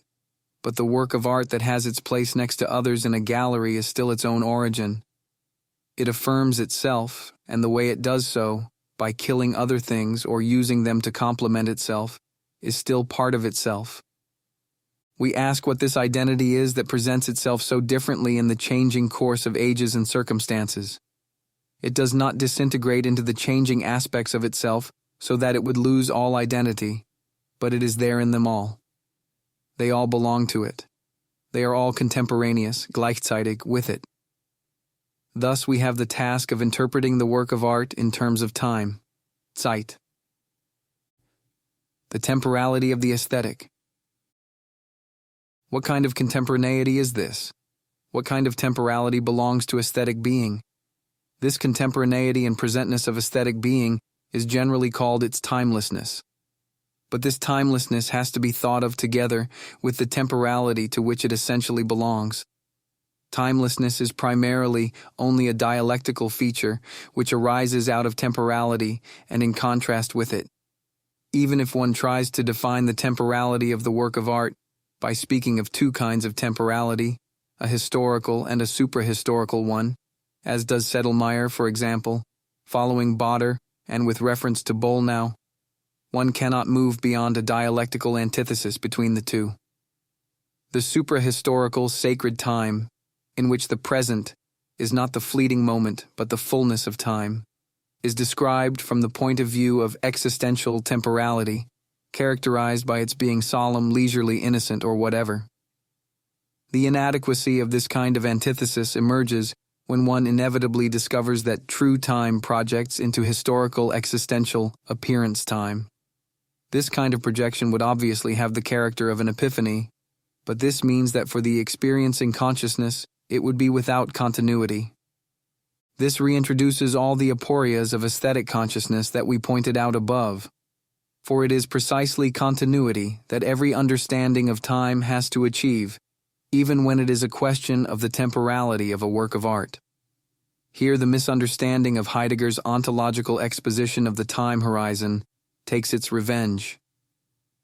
but the work of art that has its place next to others in a gallery is still its own origin. It affirms itself, and the way it does so, by killing other things or using them to complement itself, is still part of itself. We ask what this identity is that presents itself so differently in the changing course of ages and circumstances. It does not disintegrate into the changing aspects of itself so that it would lose all identity, but it is there in them all. They all belong to it. They are all contemporaneous, gleichzeitig, with it. Thus we have the task of interpreting the work of art in terms of time, Zeit. The temporality of the aesthetic. What kind of contemporaneity is this? What kind of temporality belongs to aesthetic being? This contemporaneity and presentness of aesthetic being is generally called its timelessness. But this timelessness has to be thought of together with the temporality to which it essentially belongs. Timelessness is primarily only a dialectical feature which arises out of temporality and in contrast with it. Even if one tries to define the temporality of the work of art by speaking of two kinds of temporality, a historical and a suprahistorical one, as does Sedlmeier, for example, following Botter and with reference to Bollnow, one cannot move beyond a dialectical antithesis between the two. The suprahistorical sacred time, in which the present is not the fleeting moment but the fullness of time, is described from the point of view of existential temporality, characterized by its being solemn, leisurely, innocent, or whatever. The inadequacy of this kind of antithesis emerges when one inevitably discovers that true time projects into historical existential appearance time. This kind of projection would obviously have the character of an epiphany, but this means that for the experiencing consciousness, it would be without continuity. This reintroduces all the aporias of aesthetic consciousness that we pointed out above, for it is precisely continuity that every understanding of time has to achieve, even when it is a question of the temporality of a work of art. Here the misunderstanding of Heidegger's ontological exposition of the time horizon takes its revenge.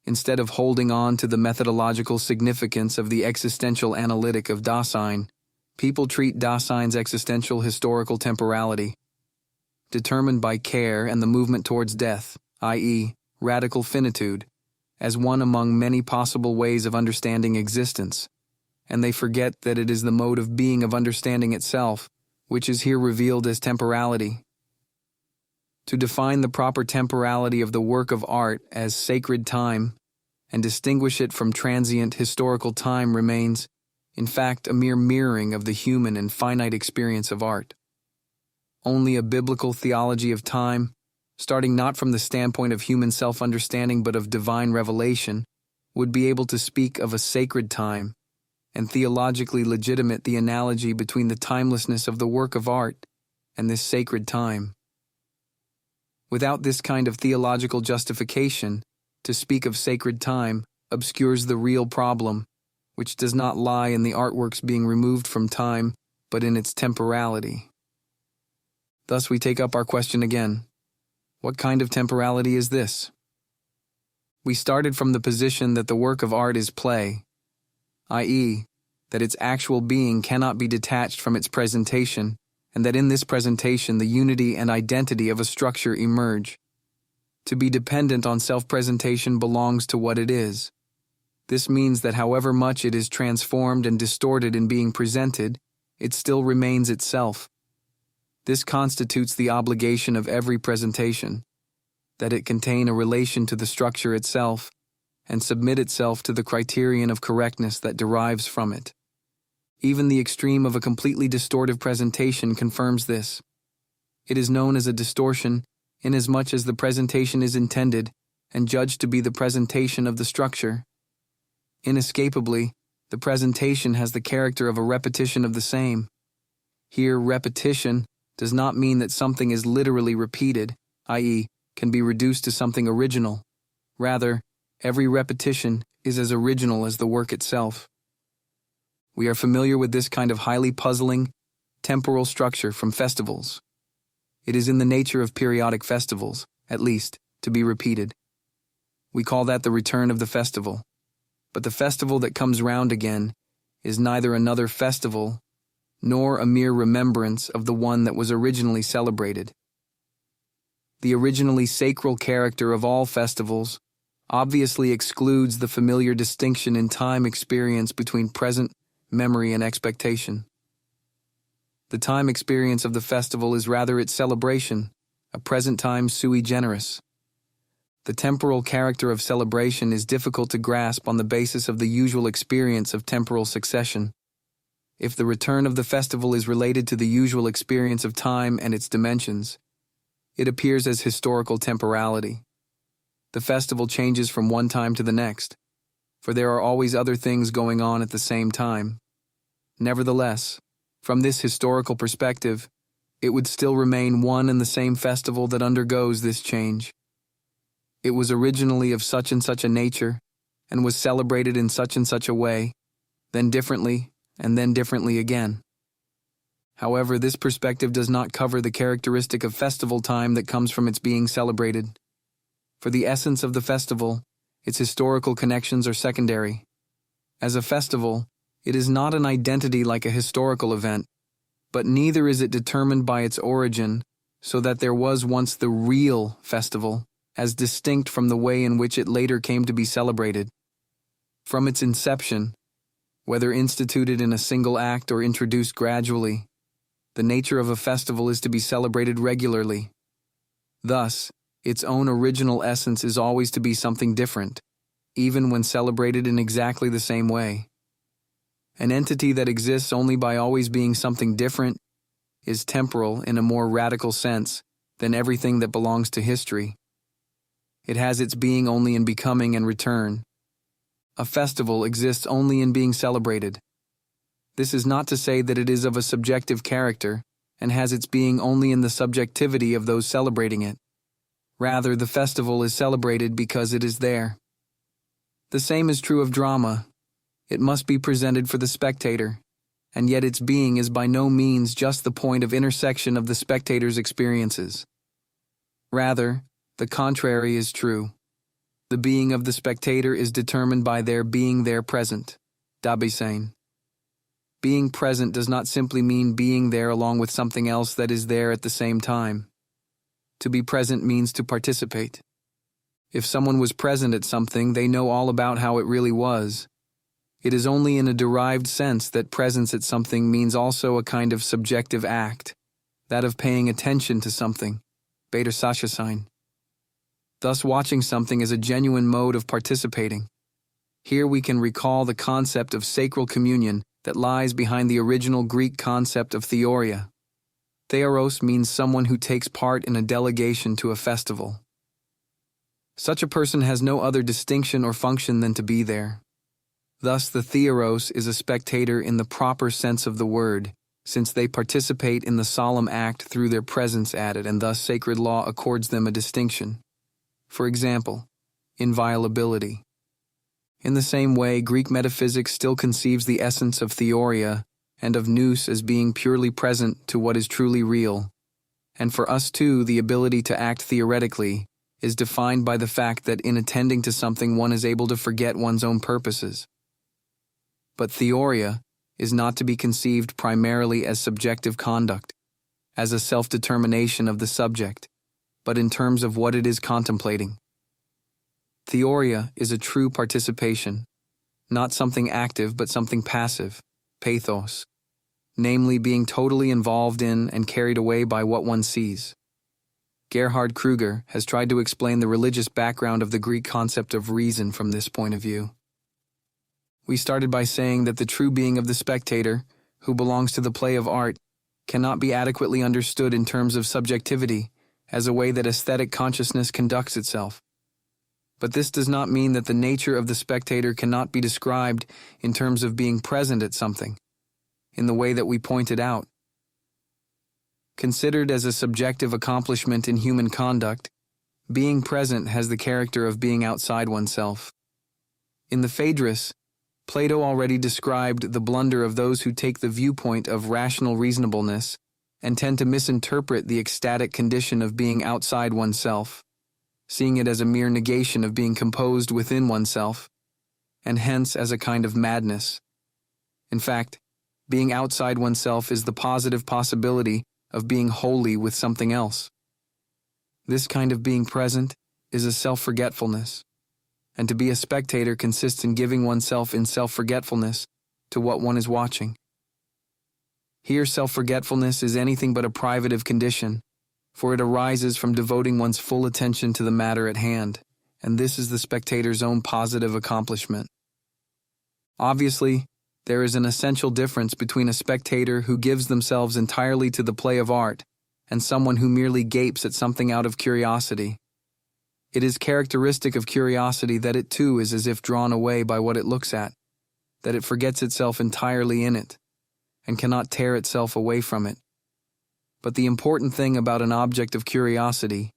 Instead of holding on to the methodological significance of the existential analytic of Dasein, people treat Dasein's existential historical temporality, determined by care and the movement towards death, i.e., radical finitude, as one among many possible ways of understanding existence, and they forget that it is the mode of being of understanding itself, which is here revealed as temporality. To define the proper temporality of the work of art as sacred time and distinguish it from transient historical time remains, in fact, a mere mirroring of the human and finite experience of art. Only a biblical theology of time, starting not from the standpoint of human self-understanding but of divine revelation, would be able to speak of a sacred time and theologically legitimate the analogy between the timelessness of the work of art and this sacred time. Without this kind of theological justification, to speak of sacred time obscures the real problem, which does not lie in the artworks being removed from time, but in its temporality. Thus we take up our question again. What kind of temporality is this? We started from the position that the work of art is play, i.e., that its actual being cannot be detached from its presentation, and that in this presentation the unity and identity of a structure emerge. To be dependent on self-presentation belongs to what it is. This means that however much it is transformed and distorted in being presented, it still remains itself. This constitutes the obligation of every presentation, that it contain a relation to the structure itself and submit itself to the criterion of correctness that derives from it. Even the extreme of a completely distortive presentation confirms this. It is known as a distortion inasmuch as the presentation is intended and judged to be the presentation of the structure. Inescapably, the presentation has the character of a repetition of the same. Here, repetition does not mean that something is literally repeated, i.e., can be reduced to something original. Rather, Every repetition is as original as the work itself. We are familiar with this kind of highly puzzling, temporal structure from festivals. It is in the nature of periodic festivals, at least, to be repeated. We call that the return of the festival. But the festival that comes round again is neither another festival nor a mere remembrance of the one that was originally celebrated. The originally sacral character of all festivals obviously excludes the familiar distinction in time experience between present, memory, and expectation. The time experience of the festival is rather its celebration, a present time sui generis. The temporal character of celebration is difficult to grasp on the basis of the usual experience of temporal succession. If the return of the festival is related to the usual experience of time and its dimensions, it appears as historical temporality. The festival changes from one time to the next, for there are always other things going on at the same time. Nevertheless, from this historical perspective, it would still remain one and the same festival that undergoes this change. It was originally of such and such a nature, and was celebrated in such and such a way, then differently, and then differently again. However, this perspective does not cover the characteristic of festival time that comes from its being celebrated. For the essence of the festival, its historical connections are secondary. As a festival, it is not an identity like a historical event, but neither is it determined by its origin, so that there was once the real festival, as distinct from the way in which it later came to be celebrated. From its inception, whether instituted in a single act or introduced gradually, the nature of a festival is to be celebrated regularly. Thus, its own original essence is always to be something different, even when celebrated in exactly the same way. An entity that exists only by always being something different is temporal in a more radical sense than everything that belongs to history. It has its being only in becoming and return. A festival exists only in being celebrated. This is not to say that it is of a subjective character and has its being only in the subjectivity of those celebrating it. Rather, the festival is celebrated because it is there. The same is true of drama. It must be presented for the spectator, and yet its being is by no means just the point of intersection of the spectator's experiences. Rather, the contrary is true. The being of the spectator is determined by their being there present. Dabesein. Being present does not simply mean being there along with something else that is there at the same time. To be present means to participate. If someone was present at something, they know all about how it really was. It is only in a derived sense that presence at something means also a kind of subjective act, that of paying attention to something. Beta Sasha. Thus, watching something is a genuine mode of participating. Here we can recall the concept of sacral communion that lies behind the original Greek concept of theoria. Theoros means someone who takes part in a delegation to a festival. Such a person has no other distinction or function than to be there. Thus, the theoros is a spectator in the proper sense of the word, since they participate in the solemn act through their presence at it, and thus sacred law accords them a distinction. For example, inviolability. In the same way, Greek metaphysics still conceives the essence of theoria and of nous as being purely present to what is truly real. And for us too, the ability to act theoretically is defined by the fact that in attending to something one is able to forget one's own purposes. But theoria is not to be conceived primarily as subjective conduct, as a self-determination of the subject, but in terms of what it is contemplating. Theoria is a true participation, not something active but something passive, pathos, namely being totally involved in and carried away by what one sees. Gerhard Kruger has tried to explain the religious background of the Greek concept of reason from this point of view. We started by saying that the true being of the spectator, who belongs to the play of art, cannot be adequately understood in terms of subjectivity, as a way that aesthetic consciousness conducts itself. But this does not mean that the nature of the spectator cannot be described in terms of being present at something, in the way that we pointed out. Considered as a subjective accomplishment in human conduct, Being present has the character of being outside oneself. In the Phaedrus, Plato already described the blunder of those who take the viewpoint of rational reasonableness and tend to misinterpret the ecstatic condition of being outside oneself, seeing it as a mere negation of being composed within oneself, and hence as a kind of madness. In fact, being outside oneself is the positive possibility of being wholly with something else. This kind of being present is a self-forgetfulness, and to be a spectator consists in giving oneself in self-forgetfulness to what one is watching. Here, self-forgetfulness is anything but a privative condition, for it arises from devoting one's full attention to the matter at hand, and this is the spectator's own positive accomplishment. Obviously, there is an essential difference between a spectator who gives themselves entirely to the play of art and someone who merely gapes at something out of curiosity. It is characteristic of curiosity that it too is as if drawn away by what it looks at, that it forgets itself entirely in it, and cannot tear itself away from it. But the important thing about an object of curiosity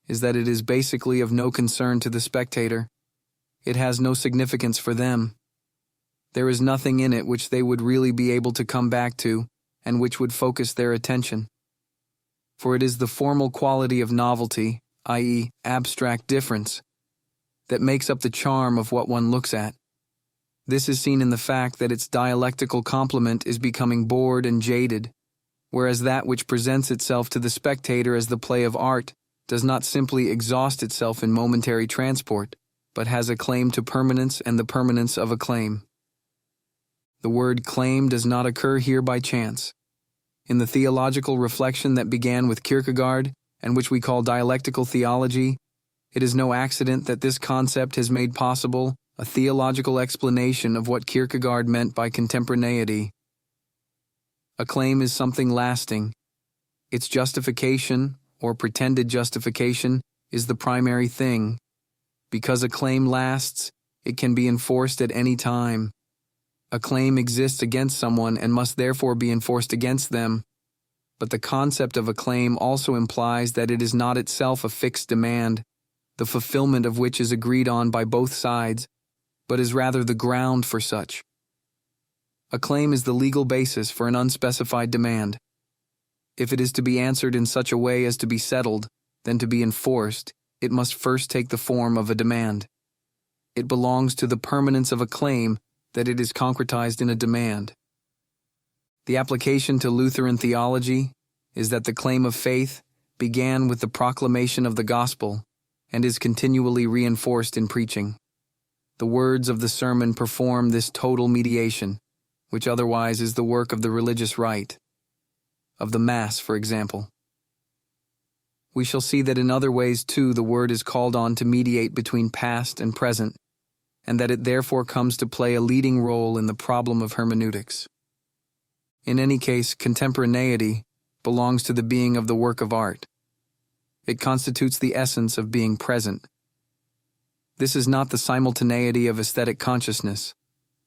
is that it is basically of no concern to the spectator. It has no significance for them. There is nothing in it which they would really be able to come back to and which would focus their attention. For it is the formal quality of novelty, i.e., abstract difference, that makes up the charm of what one looks at. This is seen in the fact that its dialectical complement is becoming bored and jaded, whereas that which presents itself to the spectator as the play of art does not simply exhaust itself in momentary transport, but has a claim to permanence and the permanence of a claim. The word claim does not occur here by chance. In the theological reflection that began with Kierkegaard, and which we call dialectical theology, it is no accident that this concept has made possible a theological explanation of what Kierkegaard meant by contemporaneity. A claim is something lasting. Its justification, or pretended justification, is the primary thing. Because a claim lasts, it can be enforced at any time. A claim exists against someone and must therefore be enforced against them. But the concept of a claim also implies that it is not itself a fixed demand, the fulfillment of which is agreed on by both sides, but is rather the ground for such. A claim is the legal basis for an unspecified demand. If it is to be answered in such a way as to be settled, then to be enforced, it must first take the form of a demand. It belongs to the permanence of a claim that it is concretized in a demand. The application to Lutheran theology is that the claim of faith began with the proclamation of the gospel and is continually reinforced in preaching. The words of the sermon perform this total mediation, which otherwise is the work of the religious rite, of the Mass, for example. We shall see that in other ways, too, the word is called on to mediate between past and present, and that it therefore comes to play a leading role in the problem of hermeneutics. In any case, contemporaneity belongs to the being of the work of art. It constitutes the essence of being present. This is not the simultaneity of aesthetic consciousness,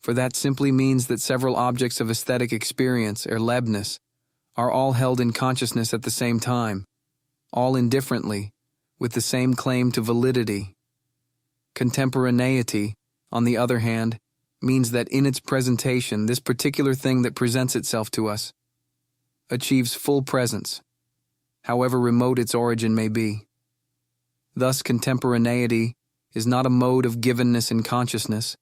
for that simply means that several objects of aesthetic experience, Erlebnis, are all held in consciousness at the same time, all indifferently, with the same claim to validity. Contemporaneity, on the other hand, means that in its presentation, this particular thing that presents itself to us achieves full presence, however remote its origin may be. Thus, contemporaneity is not a mode of givenness in consciousness,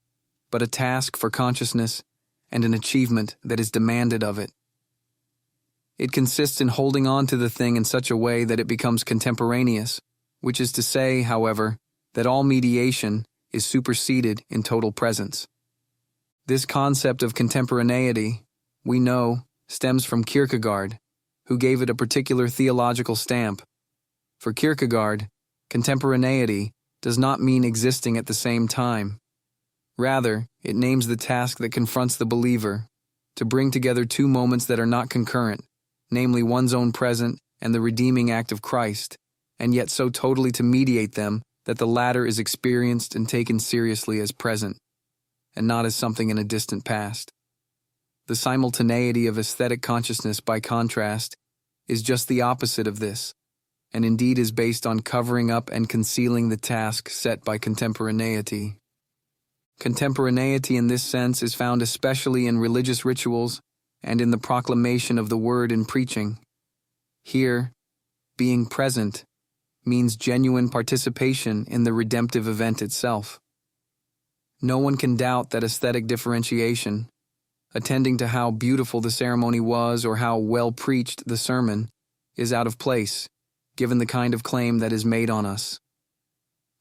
but a task for consciousness and an achievement that is demanded of it. It consists in holding on to the thing in such a way that it becomes contemporaneous, which is to say, however, that all mediation is superseded in total presence. This concept of contemporaneity, we know, stems from Kierkegaard, who gave it a particular theological stamp. For Kierkegaard, contemporaneity does not mean existing at the same time. Rather, it names the task that confronts the believer, to bring together two moments that are not concurrent, namely one's own present and the redeeming act of Christ, and yet so totally to mediate them that the latter is experienced and taken seriously as present, and not as something in a distant past. The simultaneity of aesthetic consciousness, by contrast, is just the opposite of this, and indeed is based on covering up and concealing the task set by contemporaneity. Contemporaneity in this sense is found especially in religious rituals and in the proclamation of the word in preaching. Here, being present means genuine participation in the redemptive event itself. No one can doubt that aesthetic differentiation, attending to how beautiful the ceremony was or how well preached the sermon, is out of place, given the kind of claim that is made on us.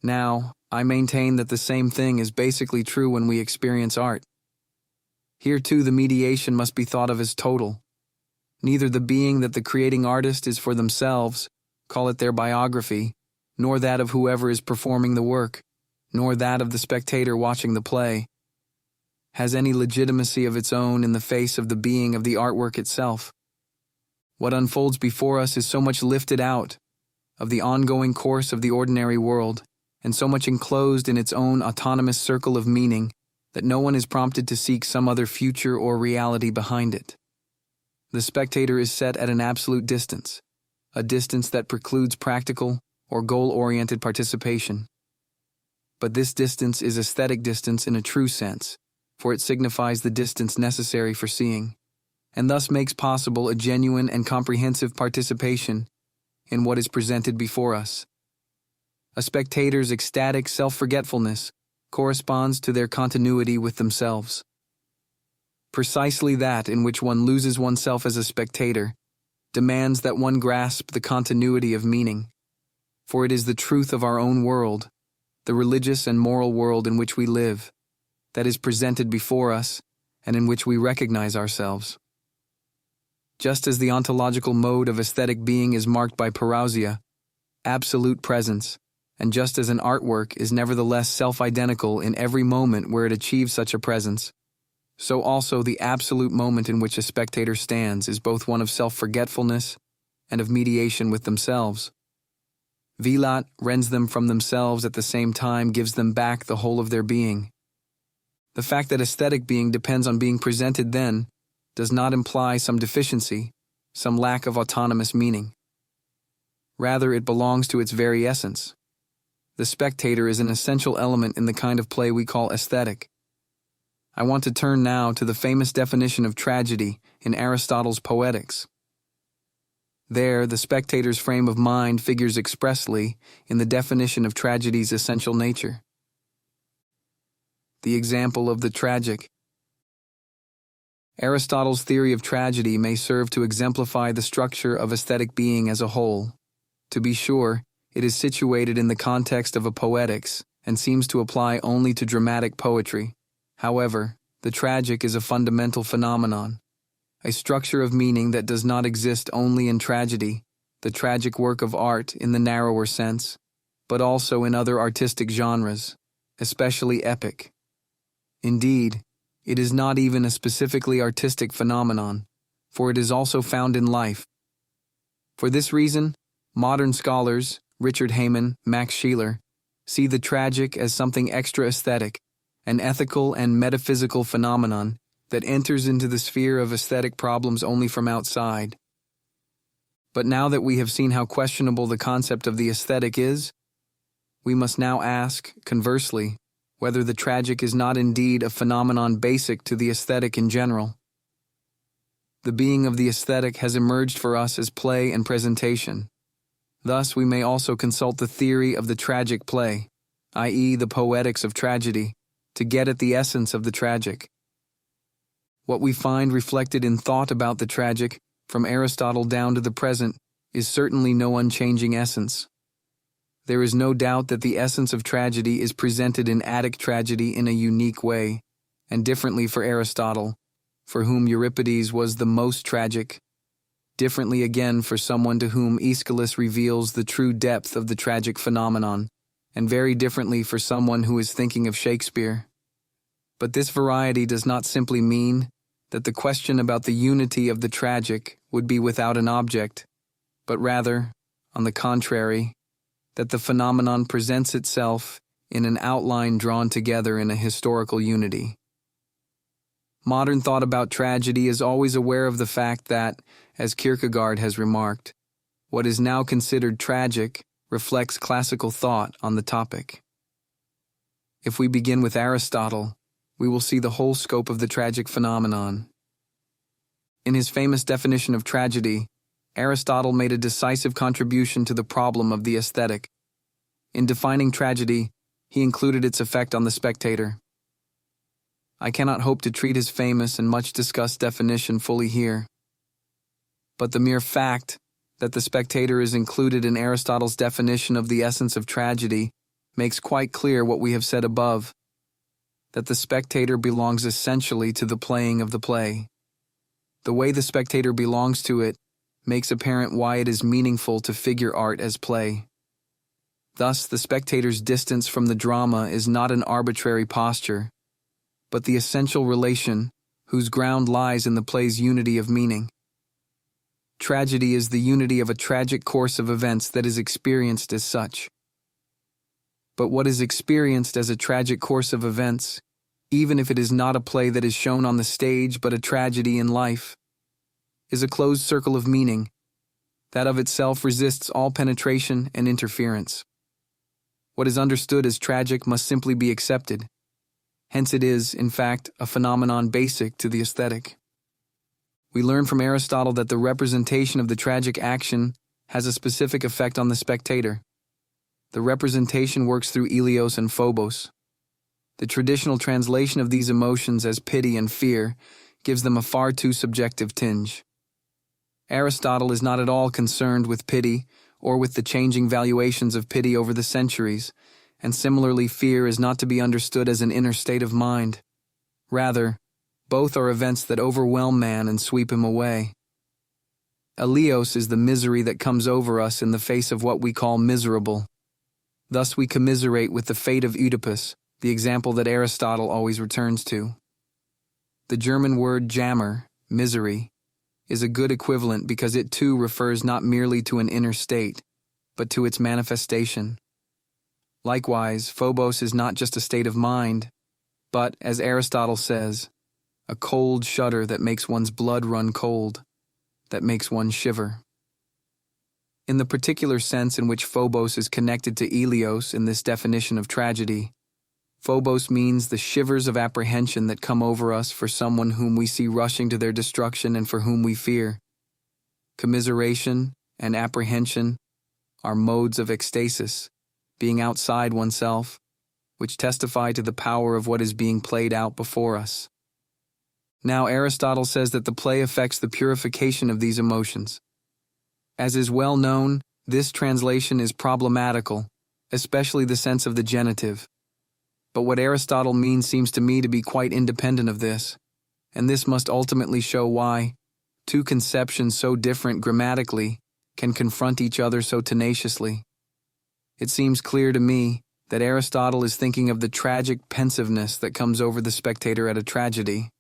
Now, I maintain that the same thing is basically true when we experience art. Here too the mediation must be thought of as total. Neither the being that the creating artist is for themselves, call it their biography, nor that of whoever is performing the work, nor that of the spectator watching the play, has any legitimacy of its own in the face of the being of the artwork itself. What unfolds before us is so much lifted out of the ongoing course of the ordinary world, and so much enclosed in its own autonomous circle of meaning that no one is prompted to seek some other future or reality behind it. The spectator is set at an absolute distance, a distance that precludes practical or goal-oriented participation. But this distance is aesthetic distance in a true sense, for it signifies the distance necessary for seeing, and thus makes possible a genuine and comprehensive participation in what is presented before us. A spectator's ecstatic self-forgetfulness corresponds to their continuity with themselves. Precisely that in which one loses oneself as a spectator demands that one grasp the continuity of meaning, for it is the truth of our own world, the religious and moral world in which we live, that is presented before us and in which we recognize ourselves. Just as the ontological mode of aesthetic being is marked by parousia, absolute presence, and just as an artwork is nevertheless self-identical in every moment where it achieves such a presence, so also the absolute moment in which a spectator stands is both one of self-forgetfulness and of mediation with themselves. Vilat rends them from themselves at the same time gives them back the whole of their being. The fact that aesthetic being depends on being presented then does not imply some deficiency, some lack of autonomous meaning. Rather, it belongs to its very essence. The spectator is an essential element in the kind of play we call aesthetic. I want to turn now to the famous definition of tragedy in Aristotle's Poetics. There, the spectator's frame of mind figures expressly in the definition of tragedy's essential nature. The example of the tragic. Aristotle's theory of tragedy may serve to exemplify the structure of aesthetic being as a whole. To be sure, it is situated in the context of a poetics and seems to apply only to dramatic poetry. However, the tragic is a fundamental phenomenon, a structure of meaning that does not exist only in tragedy, the tragic work of art in the narrower sense, but also in other artistic genres, especially epic. Indeed, it is not even a specifically artistic phenomenon, for it is also found in life. For this reason, modern scholars, Richard Heyman, Max Scheler, see the tragic as something extra-aesthetic, an ethical and metaphysical phenomenon that enters into the sphere of aesthetic problems only from outside. But now that we have seen how questionable the concept of the aesthetic is, we must now ask, conversely, whether the tragic is not indeed a phenomenon basic to the aesthetic in general. The being of the aesthetic has emerged for us as play and presentation. Thus, we may also consult the theory of the tragic play, i.e., the poetics of tragedy, to get at the essence of the tragic. What we find reflected in thought about the tragic, from Aristotle down to the present, is certainly no unchanging essence. There is no doubt that the essence of tragedy is presented in Attic tragedy in a unique way, and differently for Aristotle, for whom Euripides was the most tragic, differently again for someone to whom Aeschylus reveals the true depth of the tragic phenomenon, and very differently for someone who is thinking of Shakespeare. But this variety does not simply mean that the question about the unity of the tragic would be without an object, but rather, on the contrary, that the phenomenon presents itself in an outline drawn together in a historical unity. Modern thought about tragedy is always aware of the fact that, as Kierkegaard has remarked, what is now considered tragic reflects classical thought on the topic. If we begin with Aristotle, we will see the whole scope of the tragic phenomenon. In his famous definition of tragedy, Aristotle made a decisive contribution to the problem of the aesthetic. In defining tragedy, he included its effect on the spectator. I cannot hope to treat his famous and much discussed definition fully here. But the mere fact that the spectator is included in Aristotle's definition of the essence of tragedy makes quite clear what we have said above, that the spectator belongs essentially to the playing of the play. The way the spectator belongs to it makes apparent why it is meaningful to figure art as play. Thus, the spectator's distance from the drama is not an arbitrary posture, but the essential relation whose ground lies in the play's unity of meaning. Tragedy is the unity of a tragic course of events that is experienced as such. But what is experienced as a tragic course of events, even if it is not a play that is shown on the stage but a tragedy in life, is a closed circle of meaning that of itself resists all penetration and interference. What is understood as tragic must simply be accepted. Hence it is, in fact, a phenomenon basic to the aesthetic. We learn from Aristotle that the representation of the tragic action has a specific effect on the spectator. The representation works through Ilios and Phobos. The traditional translation of these emotions as pity and fear gives them a far too subjective tinge. Aristotle is not at all concerned with pity or with the changing valuations of pity over the centuries, and similarly fear is not to be understood as an inner state of mind. Rather, both are events that overwhelm man and sweep him away. Ilios is the misery that comes over us in the face of what we call miserable. Thus we commiserate with the fate of Oedipus, the example that Aristotle always returns to. The German word Jammer, misery, is a good equivalent because it too refers not merely to an inner state, but to its manifestation. Likewise, Phobos is not just a state of mind, but, as Aristotle says, a cold shudder that makes one's blood run cold, that makes one shiver. In the particular sense in which Phobos is connected to Ilios in this definition of tragedy, Phobos means the shivers of apprehension that come over us for someone whom we see rushing to their destruction and for whom we fear. Commiseration and apprehension are modes of ecstasis, being outside oneself, which testify to the power of what is being played out before us. Now, Aristotle says that the play affects the purification of these emotions. As is well known, this translation is problematical, especially the sense of the genitive. But what Aristotle means seems to me to be quite independent of this, and this must ultimately show why two conceptions so different grammatically can confront each other so tenaciously. It seems clear to me that Aristotle is thinking of the tragic pensiveness that comes over the spectator at a tragedy.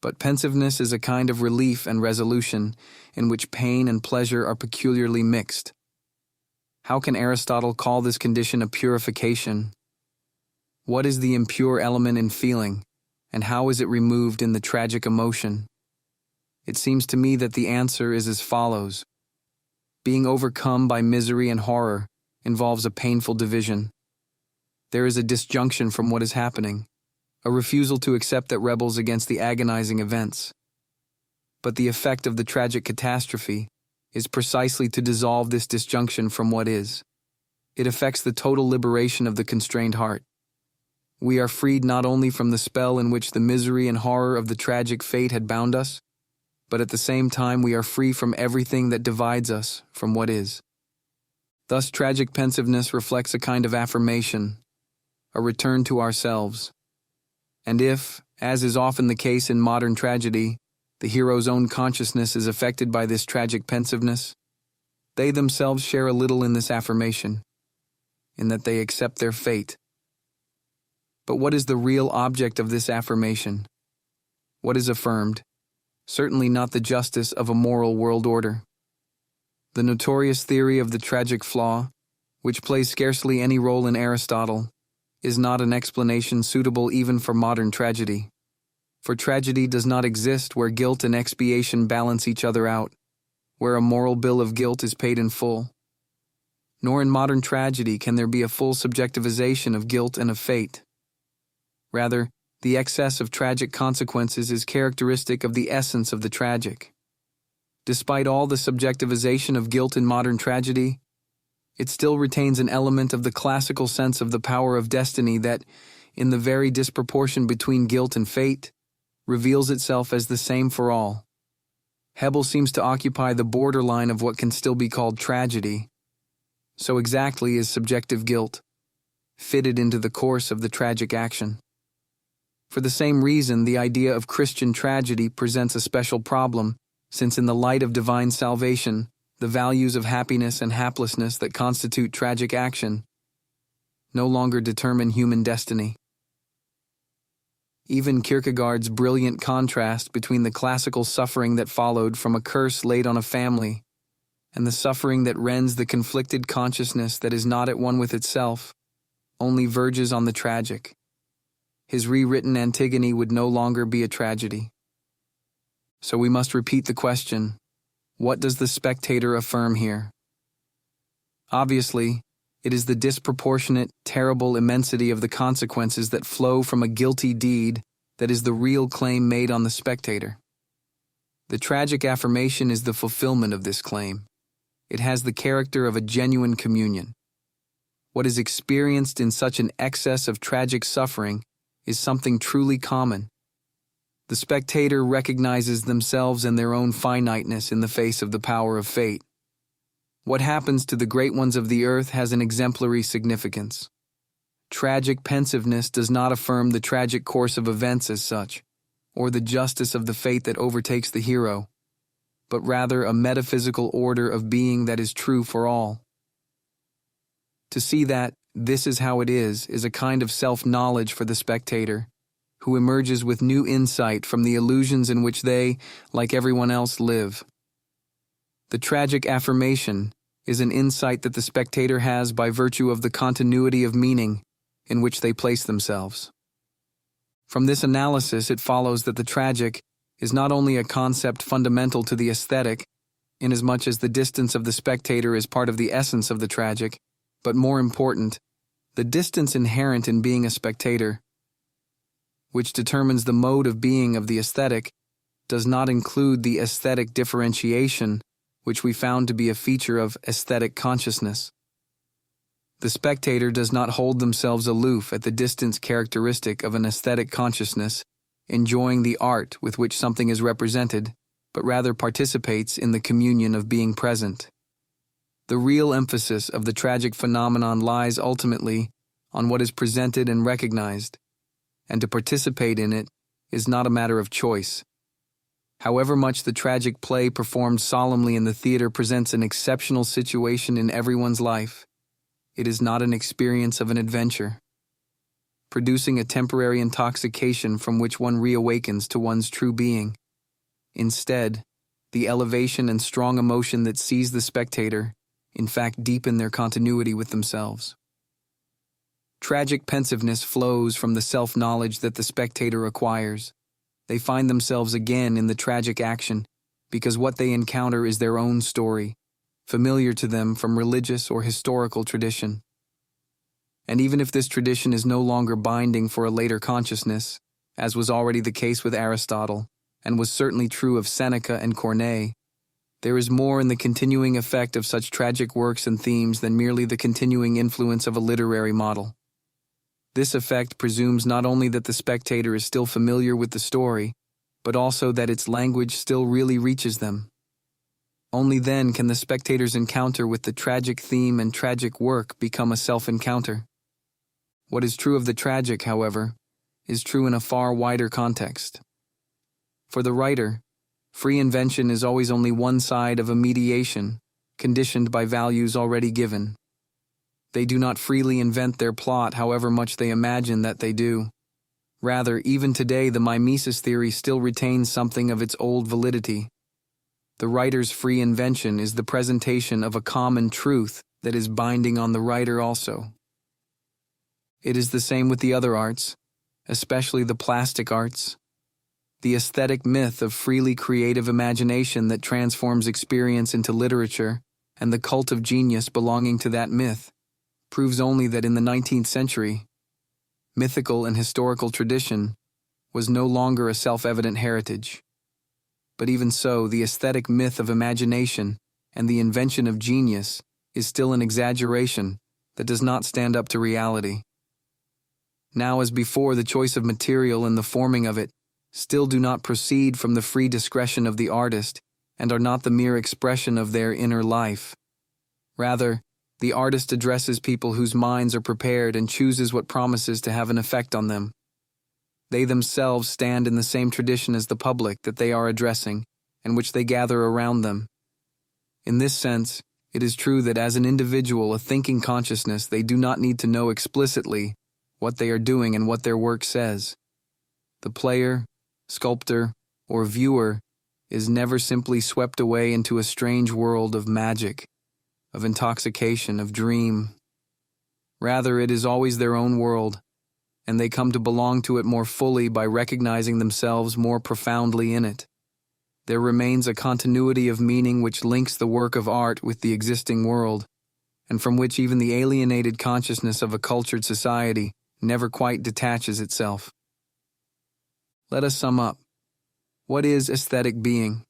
But pensiveness is a kind of relief and resolution in which pain and pleasure are peculiarly mixed. How can Aristotle call this condition a purification? What is the impure element in feeling, and how is it removed in the tragic emotion? It seems to me that the answer is as follows. Being overcome by misery and horror involves a painful division. There is a disjunction from what is happening, a refusal to accept that rebels against the agonizing events. But the effect of the tragic catastrophe is precisely to dissolve this disjunction from what is. It affects the total liberation of the constrained heart. We are freed not only from the spell in which the misery and horror of the tragic fate had bound us, but at the same time we are free from everything that divides us from what is. Thus, tragic pensiveness reflects a kind of affirmation, a return to ourselves. And if, as is often the case in modern tragedy, the hero's own consciousness is affected by this tragic pensiveness, they themselves share a little in this affirmation, in that they accept their fate. But what is the real object of this affirmation? What is affirmed? Certainly not the justice of a moral world order. The notorious theory of the tragic flaw, which plays scarcely any role in Aristotle, is not an explanation suitable even for modern tragedy. For tragedy does not exist where guilt and expiation balance each other out, where a moral bill of guilt is paid in full. Nor in modern tragedy can there be a full subjectivization of guilt and of fate. Rather, the excess of tragic consequences is characteristic of the essence of the tragic. Despite all the subjectivization of guilt in modern tragedy, it still retains an element of the classical sense of the power of destiny that, in the very disproportion between guilt and fate, reveals itself as the same for all. Hebel seems to occupy the borderline of what can still be called tragedy. So exactly is subjective guilt, fitted into the course of the tragic action. For the same reason, the idea of Christian tragedy presents a special problem, since in the light of divine salvation, the values of happiness and haplessness that constitute tragic action no longer determine human destiny. Even Kierkegaard's brilliant contrast between the classical suffering that followed from a curse laid on a family and the suffering that rends the conflicted consciousness that is not at one with itself only verges on the tragic. His rewritten Antigone would no longer be a tragedy. So we must repeat the question, what does the spectator affirm here? Obviously, it is the disproportionate, terrible immensity of the consequences that flow from a guilty deed that is the real claim made on the spectator. The tragic affirmation is the fulfillment of this claim. It has the character of a genuine communion. What is experienced in such an excess of tragic suffering is something truly common. The spectator recognizes themselves and their own finiteness in the face of the power of fate. What happens to the great ones of the earth has an exemplary significance. Tragic pensiveness does not affirm the tragic course of events as such, or the justice of the fate that overtakes the hero, but rather a metaphysical order of being that is true for all. To see that this is how it is a kind of self-knowledge for the spectator, who emerges with new insight from the illusions in which they, like everyone else, live. The tragic affirmation is an insight that the spectator has by virtue of the continuity of meaning in which they place themselves. From this analysis, it follows that the tragic is not only a concept fundamental to the aesthetic, inasmuch as the distance of the spectator is part of the essence of the tragic, but more important, the distance inherent in being a spectator, which determines the mode of being of the aesthetic, does not include the aesthetic differentiation, which we found to be a feature of aesthetic consciousness. The spectator does not hold themselves aloof at the distance characteristic of an aesthetic consciousness, enjoying the art with which something is represented, but rather participates in the communion of being present. The real emphasis of the tragic phenomenon lies ultimately on what is presented and recognized, and to participate in it is not a matter of choice. However much the tragic play performed solemnly in the theater presents an exceptional situation in everyone's life, it is not an experience of an adventure, producing a temporary intoxication from which one reawakens to one's true being. Instead, the elevation and strong emotion that seize the spectator, in fact, deepen their continuity with themselves. Tragic pensiveness flows from the self-knowledge that the spectator acquires. They find themselves again in the tragic action because what they encounter is their own story, familiar to them from religious or historical tradition. And even if this tradition is no longer binding for a later consciousness, as was already the case with Aristotle, and was certainly true of Seneca and Corneille, there is more in the continuing effect of such tragic works and themes than merely the continuing influence of a literary model. This effect presumes not only that the spectator is still familiar with the story, but also that its language still really reaches them. Only then can the spectator's encounter with the tragic theme and tragic work become a self-encounter. What is true of the tragic, however, is true in a far wider context. For the writer, free invention is always only one side of a mediation, conditioned by values already given. They do not freely invent their plot however much they imagine that they do. Rather, even today the mimesis theory still retains something of its old validity. The writer's free invention is the presentation of a common truth that is binding on the writer also. It is the same with the other arts, especially the plastic arts. the aesthetic myth of freely creative imagination that transforms experience into literature, and the cult of genius belonging to that myth, proves only that in the 19th century, mythical and historical tradition was no longer a self-evident heritage. But even so, the aesthetic myth of imagination and the invention of genius is still an exaggeration that does not stand up to reality. Now as before, the choice of material and the forming of it still do not proceed from the free discretion of the artist and are not the mere expression of their inner life. Rather, the artist addresses people whose minds are prepared and chooses what promises to have an effect on them. They themselves stand in the same tradition as the public that they are addressing and which they gather around them. In this sense, it is true that as an individual, a thinking consciousness, they do not need to know explicitly what they are doing and what their work says. The player, sculptor, or viewer is never simply swept away into a strange world of magic, of intoxication, of dream. Rather, it is always their own world, and they come to belong to it more fully by recognizing themselves more profoundly in it. There remains a continuity of meaning which links the work of art with the existing world, and from which even the alienated consciousness of a cultured society never quite detaches itself. Let us sum up. What is aesthetic being?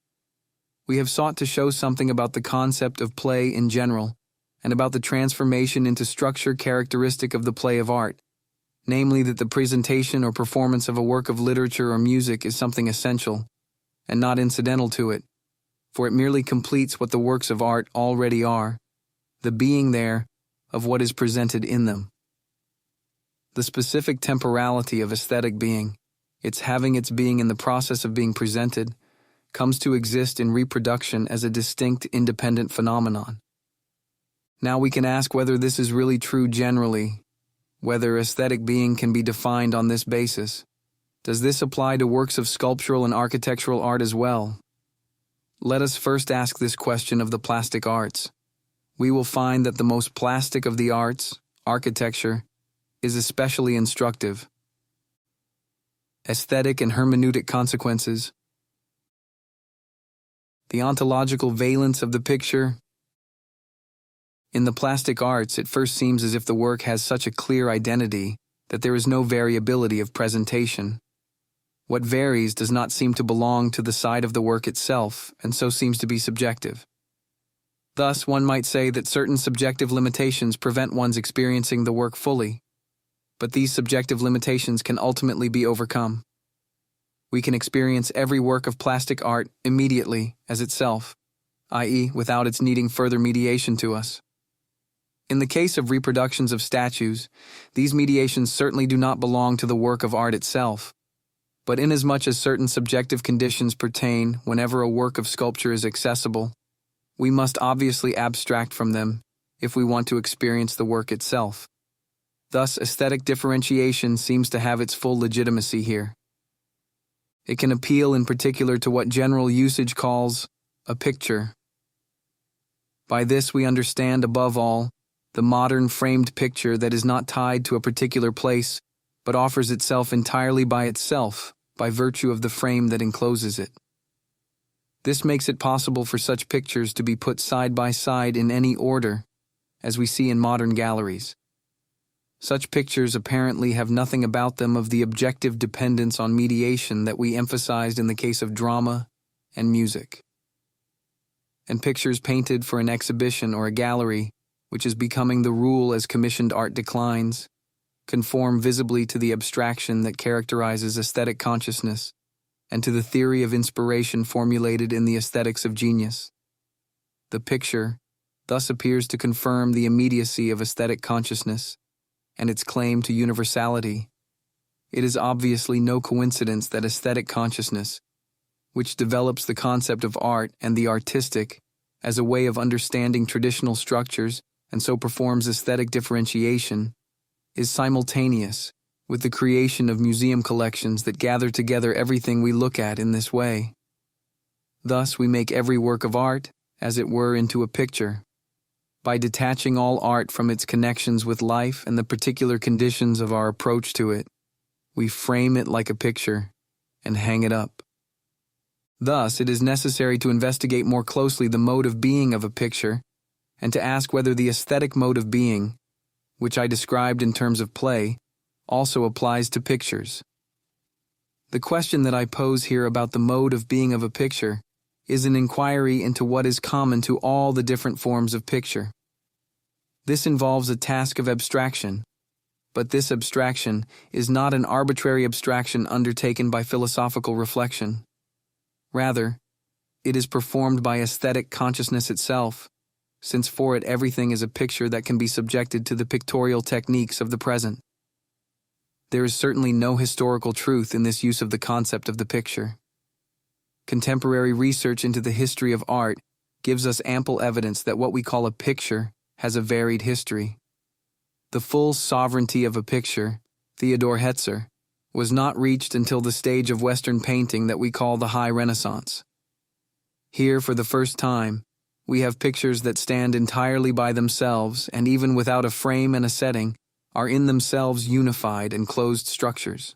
We have sought to show something about the concept of play in general, and about the transformation into structure characteristic of the play of art, namely that the presentation or performance of a work of literature or music is something essential, and not incidental to it, for it merely completes what the works of art already are, the being there of what is presented in them. The specific temporality of aesthetic being, its having its being in the process of being presented, comes to exist in reproduction as a distinct, independent phenomenon. Now we can ask whether this is really true generally, whether aesthetic being can be defined on this basis. Does this apply to works of sculptural and architectural art as well? Let us first ask this question of the plastic arts. We will find that the most plastic of the arts, architecture, is especially instructive. Aesthetic and hermeneutic consequences. The ontological valence of the picture. In the plastic arts, it first seems as if the work has such a clear identity that there is no variability of presentation. What varies does not seem to belong to the side of the work itself, and so seems to be subjective. Thus, one might say that certain subjective limitations prevent one's experiencing the work fully, but these subjective limitations can ultimately be overcome. We can experience every work of plastic art immediately as itself, i.e., without its needing further mediation to us. In the case of reproductions of statues, these mediations certainly do not belong to the work of art itself, but inasmuch as certain subjective conditions pertain whenever a work of sculpture is accessible, we must obviously abstract from them if we want to experience the work itself. Thus, aesthetic differentiation seems to have its full legitimacy here. It can appeal in particular to what general usage calls a picture. By this we understand, above all, the modern framed picture that is not tied to a particular place, but offers itself entirely by itself, by virtue of the frame that encloses it. This makes it possible for such pictures to be put side by side in any order, as we see in modern galleries. Such pictures apparently have nothing about them of the objective dependence on mediation that we emphasized in the case of drama and music. And pictures painted for an exhibition or a gallery, which is becoming the rule as commissioned art declines, conform visibly to the abstraction that characterizes aesthetic consciousness and to the theory of inspiration formulated in the aesthetics of genius. The picture thus appears to confirm the immediacy of aesthetic consciousness and its claim to universality. It is obviously no coincidence that aesthetic consciousness, which develops the concept of art and the artistic as a way of understanding traditional structures and so performs aesthetic differentiation, is simultaneous with the creation of museum collections that gather together everything we look at in this way. Thus, we make every work of art, as it were, into a picture. By detaching all art from its connections with life and the particular conditions of our approach to it, we frame it like a picture and hang it up. Thus, it is necessary to investigate more closely the mode of being of a picture and to ask whether the aesthetic mode of being, which I described in terms of play, also applies to pictures. The question that I pose here about the mode of being of a picture is an inquiry into what is common to all the different forms of picture. This involves a task of abstraction, but this abstraction is not an arbitrary abstraction undertaken by philosophical reflection. Rather, it is performed by aesthetic consciousness itself, since for it everything is a picture that can be subjected to the pictorial techniques of the present. There is certainly no historical truth in this use of the concept of the picture. Contemporary research into the history of art gives us ample evidence that what we call a picture has a varied history. The full sovereignty of a picture, Theodor Hetzer, was not reached until the stage of Western painting that we call the High Renaissance. Here, for the first time, we have pictures that stand entirely by themselves and even without a frame and a setting, are in themselves unified and closed structures.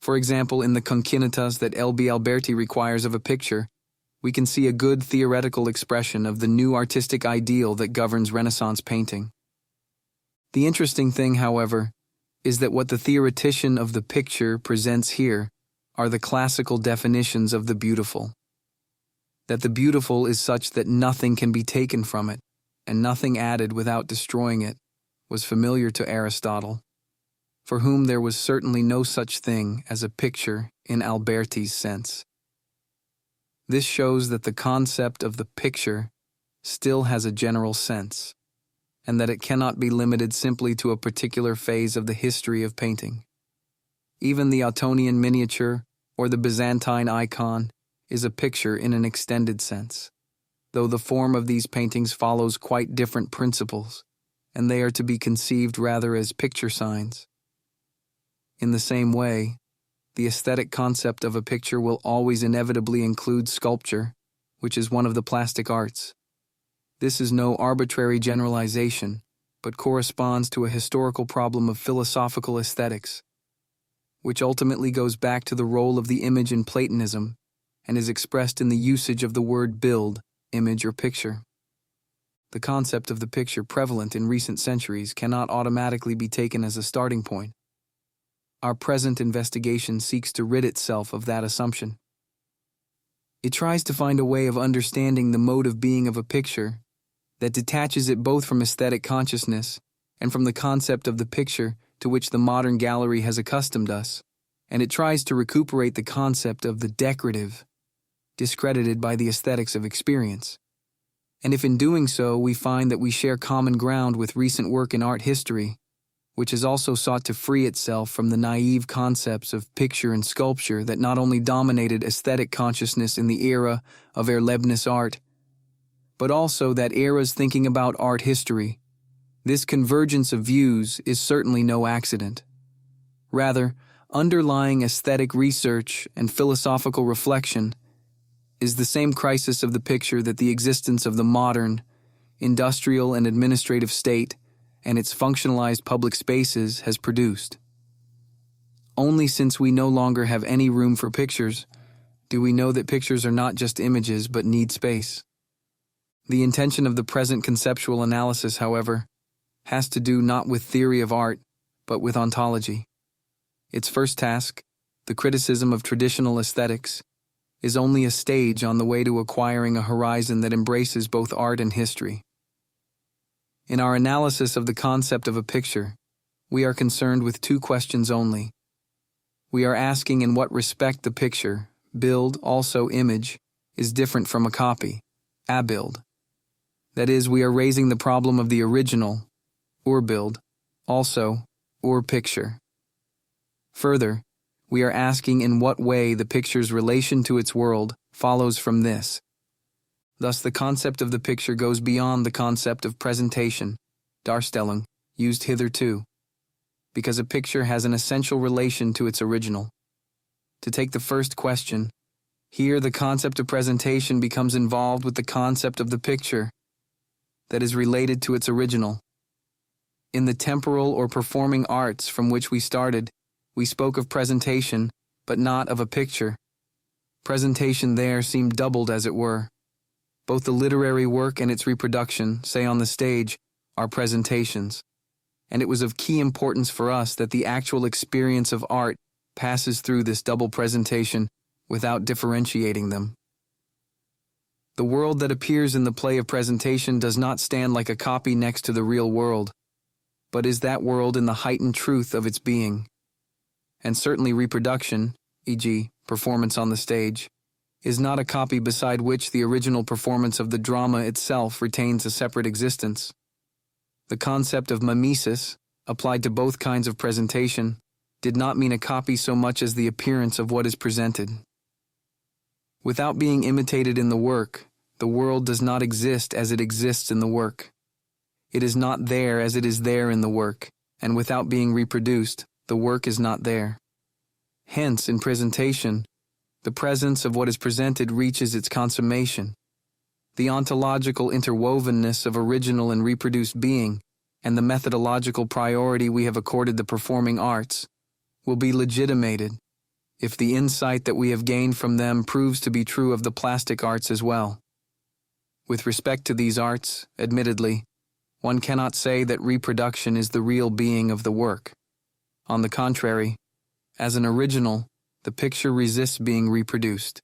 For example, in the concinitas that L.B. Alberti requires of a picture, we can see a good theoretical expression of the new artistic ideal that governs Renaissance painting. The interesting thing, however, is that what the theoretician of the picture presents here are the classical definitions of the beautiful. That the beautiful is such that nothing can be taken from it, and nothing added without destroying it, was familiar to Aristotle, for whom there was certainly no such thing as a picture in Alberti's sense. This shows that the concept of the picture still has a general sense, and that it cannot be limited simply to a particular phase of the history of painting. Even the Ottonian miniature or the Byzantine icon is a picture in an extended sense, though the form of these paintings follows quite different principles, and they are to be conceived rather as picture signs. In the same way, the aesthetic concept of a picture will always inevitably include sculpture, which is one of the plastic arts. This is no arbitrary generalization, but corresponds to a historical problem of philosophical aesthetics, which ultimately goes back to the role of the image in Platonism and is expressed in the usage of the word build, image or picture. The concept of the picture prevalent in recent centuries cannot automatically be taken as a starting point. Our present investigation seeks to rid itself of that assumption. It tries to find a way of understanding the mode of being of a picture that detaches it both from aesthetic consciousness and from the concept of the picture to which the modern gallery has accustomed us, and it tries to recuperate the concept of the decorative, discredited by the aesthetics of experience. And if in doing so we find that we share common ground with recent work in art history, which has also sought to free itself from the naive concepts of picture and sculpture that not only dominated aesthetic consciousness in the era of Erlebnis art, but also that era's thinking about art history, this convergence of views is certainly no accident. Rather, underlying aesthetic research and philosophical reflection is the same crisis of the picture that the existence of the modern, industrial and administrative state and its functionalized public spaces has produced. Only since we no longer have any room for pictures do we know that pictures are not just images but need space. The intention of the present conceptual analysis, however, has to do not with theory of art, but with ontology. Its first task, the criticism of traditional aesthetics, is only a stage on the way to acquiring a horizon that embraces both art and history. In our analysis of the concept of a picture, we are concerned with two questions only. We are asking in what respect the picture, build, also image, is different from a copy, abild. That is, we are raising the problem of the original, urbild, also, picture. Further, we are asking in what way the picture's relation to its world follows from this. Thus, the concept of the picture goes beyond the concept of presentation, darstelling, used hitherto, because a picture has an essential relation to its original. To take the first question, here the concept of presentation becomes involved with the concept of the picture that is related to its original. In the temporal or performing arts from which we started, we spoke of presentation, but not of a picture. Presentation there seemed doubled, as it were. Both the literary work and its reproduction, say on the stage, are presentations. And it was of key importance for us that the actual experience of art passes through this double presentation without differentiating them. The world that appears in the play of presentation does not stand like a copy next to the real world, but is that world in the heightened truth of its being. And certainly reproduction, e.g., performance on the stage, is not a copy beside which the original performance of the drama itself retains a separate existence. The concept of mimesis, applied to both kinds of presentation, did not mean a copy so much as the appearance of what is presented. Without being imitated in the work, the world does not exist as it exists in the work. It is not there as it is there in the work, and without being reproduced, the work is not there. Hence, in presentation, the presence of what is presented reaches its consummation. The ontological interwovenness of original and reproduced being, and the methodological priority we have accorded the performing arts, will be legitimated if the insight that we have gained from them proves to be true of the plastic arts as well. With respect to these arts, admittedly, one cannot say that reproduction is the real being of the work. On the contrary, as an original, the picture resists being reproduced.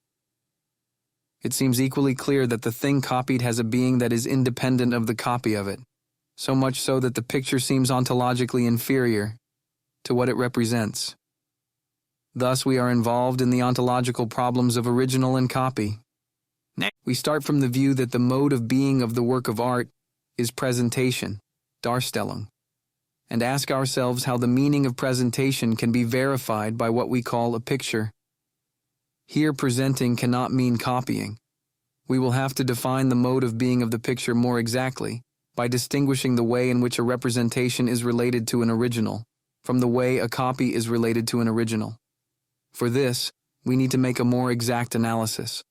It seems equally clear that the thing copied has a being that is independent of the copy of it, so much so that the picture seems ontologically inferior to what it represents. Thus, we are involved in the ontological problems of original and copy. We start from the view that the mode of being of the work of art is presentation, darstellung, and ask ourselves how the meaning of presentation can be verified by what we call a picture. Here, presenting cannot mean copying. We will have to define the mode of being of the picture more exactly by distinguishing the way in which a representation is related to an original from the way a copy is related to an original. For this, we need to make a more exact analysis,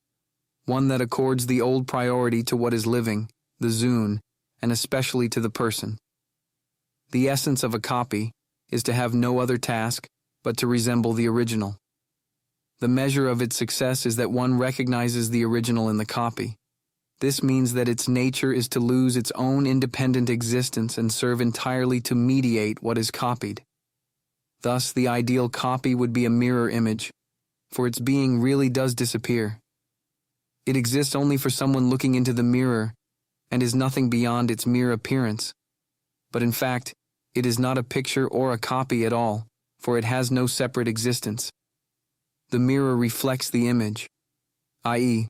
one that accords the old priority to what is living, the zoon, and especially to the person. The essence of a copy is to have no other task but to resemble the original. The measure of its success is that one recognizes the original in the copy. This means that its nature is to lose its own independent existence and serve entirely to mediate what is copied. Thus, the ideal copy would be a mirror image, for its being really does disappear. It exists only for someone looking into the mirror and is nothing beyond its mere appearance. But in fact, it is not a picture or a copy at all, for it has no separate existence. The mirror reflects the image, i.e.,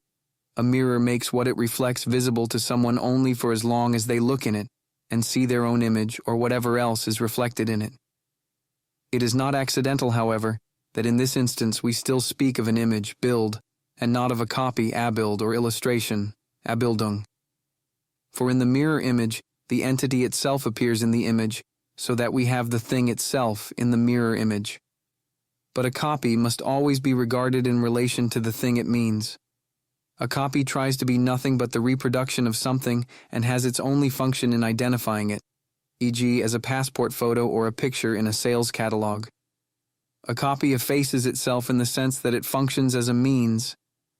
a mirror makes what it reflects visible to someone only for as long as they look in it and see their own image or whatever else is reflected in it. It is not accidental, however, that in this instance we still speak of an image, Bild, and not of a copy, Abbild, or illustration, Abbildung. For in the mirror image, the entity itself appears in the image, so that we have the thing itself in the mirror image. But a copy must always be regarded in relation to the thing it means. A copy tries to be nothing but the reproduction of something and has its only function in identifying it, e.g. as a passport photo or a picture in a sales catalog. A copy effaces itself in the sense that it functions as a means,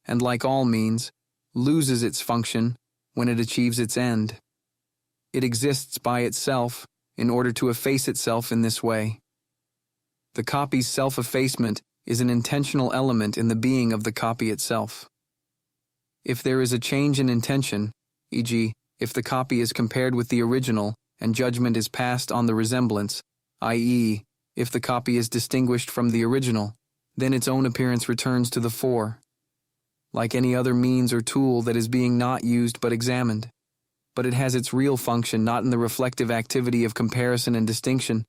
and like all means, loses its function when it achieves its end. It exists by itself in order to efface itself in this way. The copy's self-effacement is an intentional element in the being of the copy itself. If there is a change in intention, e.g., if the copy is compared with the original and judgment is passed on the resemblance, i.e., if the copy is distinguished from the original, then its own appearance returns to the fore, like any other means or tool that is being not used but examined. But it has its real function not in the reflective activity of comparison and distinction,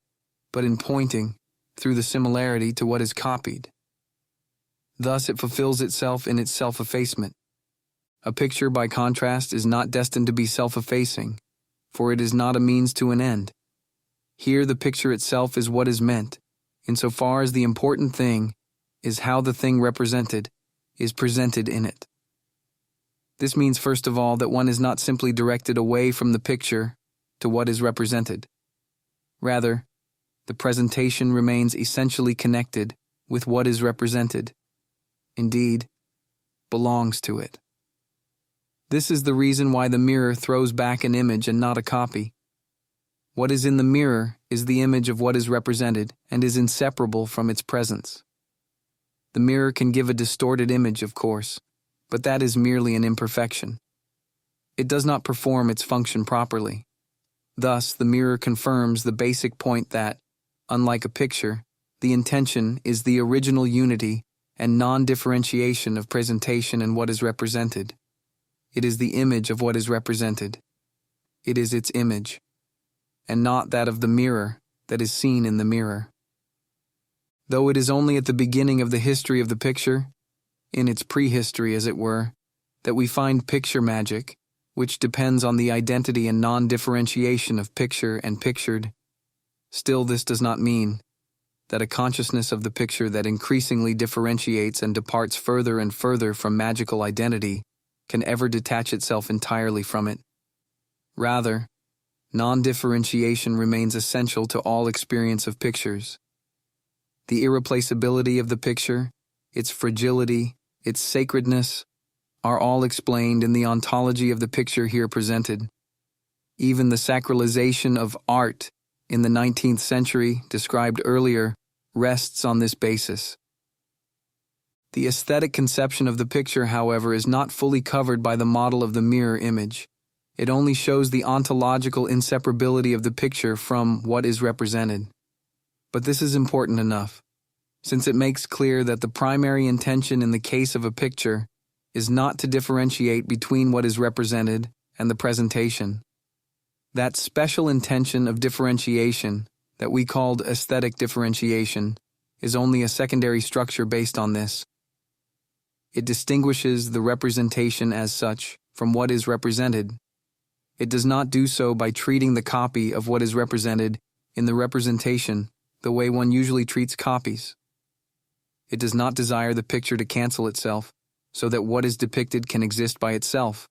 but in pointing, through the similarity, to what is copied. Thus it fulfills itself in its self-effacement. A picture, by contrast, is not destined to be self-effacing, for it is not a means to an end. Here the picture itself is what is meant, insofar as the important thing is how the thing represented is presented in it. This means, first of all, that one is not simply directed away from the picture to what is represented. Rather, the presentation remains essentially connected with what is represented. Indeed, belongs to it. This is the reason why the mirror throws back an image and not a copy. What is in the mirror is the image of what is represented and is inseparable from its presence. The mirror can give a distorted image, of course, but that is merely an imperfection. It does not perform its function properly. Thus, the mirror confirms the basic point that, unlike a picture, the intention is the original unity and non-differentiation of presentation and what is represented. It is the image of what is represented. It is its image, and not that of the mirror that is seen in the mirror. Though it is only at the beginning of the history of the picture, in its prehistory as it were, that we find picture magic, which depends on the identity and non-differentiation of picture and pictured. Still, this does not mean that a consciousness of the picture that increasingly differentiates and departs further and further from magical identity can ever detach itself entirely from it. Rather, non-differentiation remains essential to all experience of pictures. The irreplaceability of the picture, its fragility, its sacredness, are all explained in the ontology of the picture here presented. Even the sacralization of art in the 19th century, described earlier, rests on this basis. The aesthetic conception of the picture, however, is not fully covered by the model of the mirror image. It only shows the ontological inseparability of the picture from what is represented. But this is important enough, since it makes clear that the primary intention in the case of a picture is not to differentiate between what is represented and the presentation. That special intention of differentiation that we called aesthetic differentiation is only a secondary structure based on this. It distinguishes the representation as such from what is represented. It does not do so by treating the copy of what is represented in the representation the way one usually treats copies. It does not desire the picture to cancel itself so that what is depicted can exist by itself.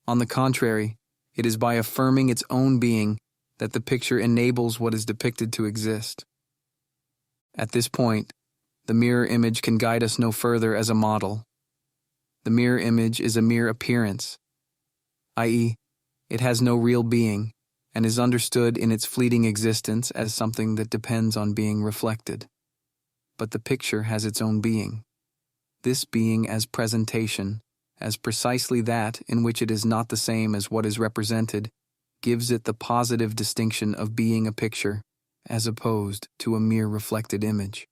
On the contrary, it is by affirming its own being that the picture enables what is depicted to exist. At this point, the mirror image can guide us no further as a model. The mirror image is a mere appearance, i.e., it has no real being and is understood in its fleeting existence as something that depends on being reflected. But the picture has its own being. This being as presentation, as precisely that in which it is not the same as what is represented, gives it the positive distinction of being a picture, as opposed to a mere reflected image.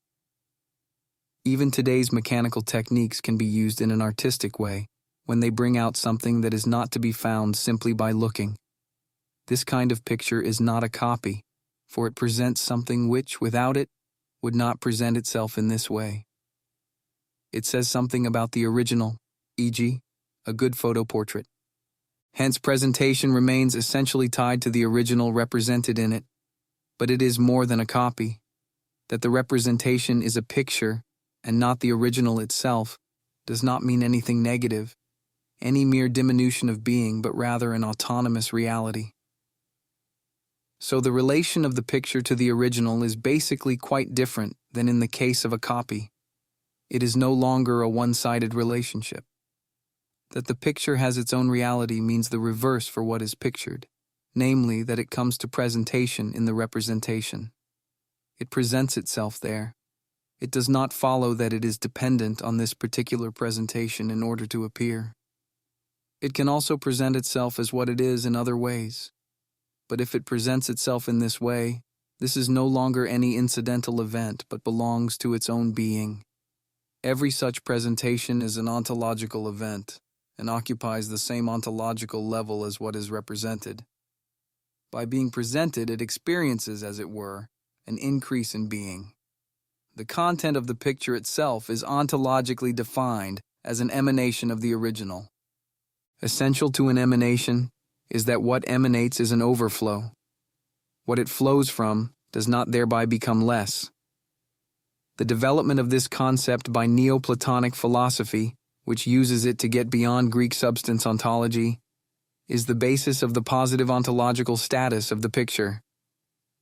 Even today's mechanical techniques can be used in an artistic way, when they bring out something that is not to be found simply by looking. This kind of picture is not a copy, for it presents something which, without it, would not present itself in this way. It says something about the original, e.g., a good photo portrait. Hence, presentation remains essentially tied to the original represented in it, but it is more than a copy. That the representation is a picture and not the original itself does not mean anything negative, any mere diminution of being, but rather an autonomous reality. So the relation of the picture to the original is basically quite different than in the case of a copy. It is no longer a one-sided relationship. That the picture has its own reality means the reverse for what is pictured, namely that it comes to presentation in the representation. It presents itself there. It does not follow that it is dependent on this particular presentation in order to appear. It can also present itself as what it is in other ways. But if it presents itself in this way, this is no longer any incidental event but belongs to its own being. Every such presentation is an ontological event and occupies the same ontological level as what is represented. By being presented, it experiences, as it were, an increase in being. The content of the picture itself is ontologically defined as an emanation of the original. Essential to an emanation is that what emanates is an overflow. What it flows from does not thereby become less. The development of this concept by Neoplatonic philosophy, which uses it to get beyond Greek substance ontology, is the basis of the positive ontological status of the picture.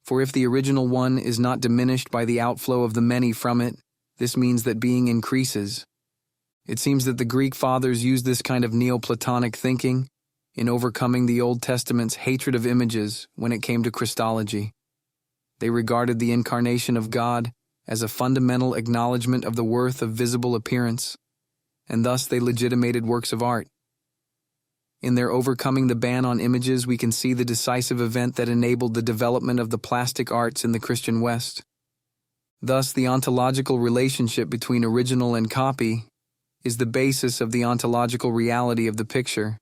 For if the original one is not diminished by the outflow of the many from it, this means that being increases. It seems that the Greek fathers used this kind of Neoplatonic thinking in overcoming the Old Testament's hatred of images when it came to Christology. They regarded the incarnation of God as a fundamental acknowledgement of the worth of visible appearance, and thus they legitimated works of art. In their overcoming the ban on images, we can see the decisive event that enabled the development of the plastic arts in the Christian West. Thus, the ontological relationship between original and copy is the basis of the ontological reality of the picture.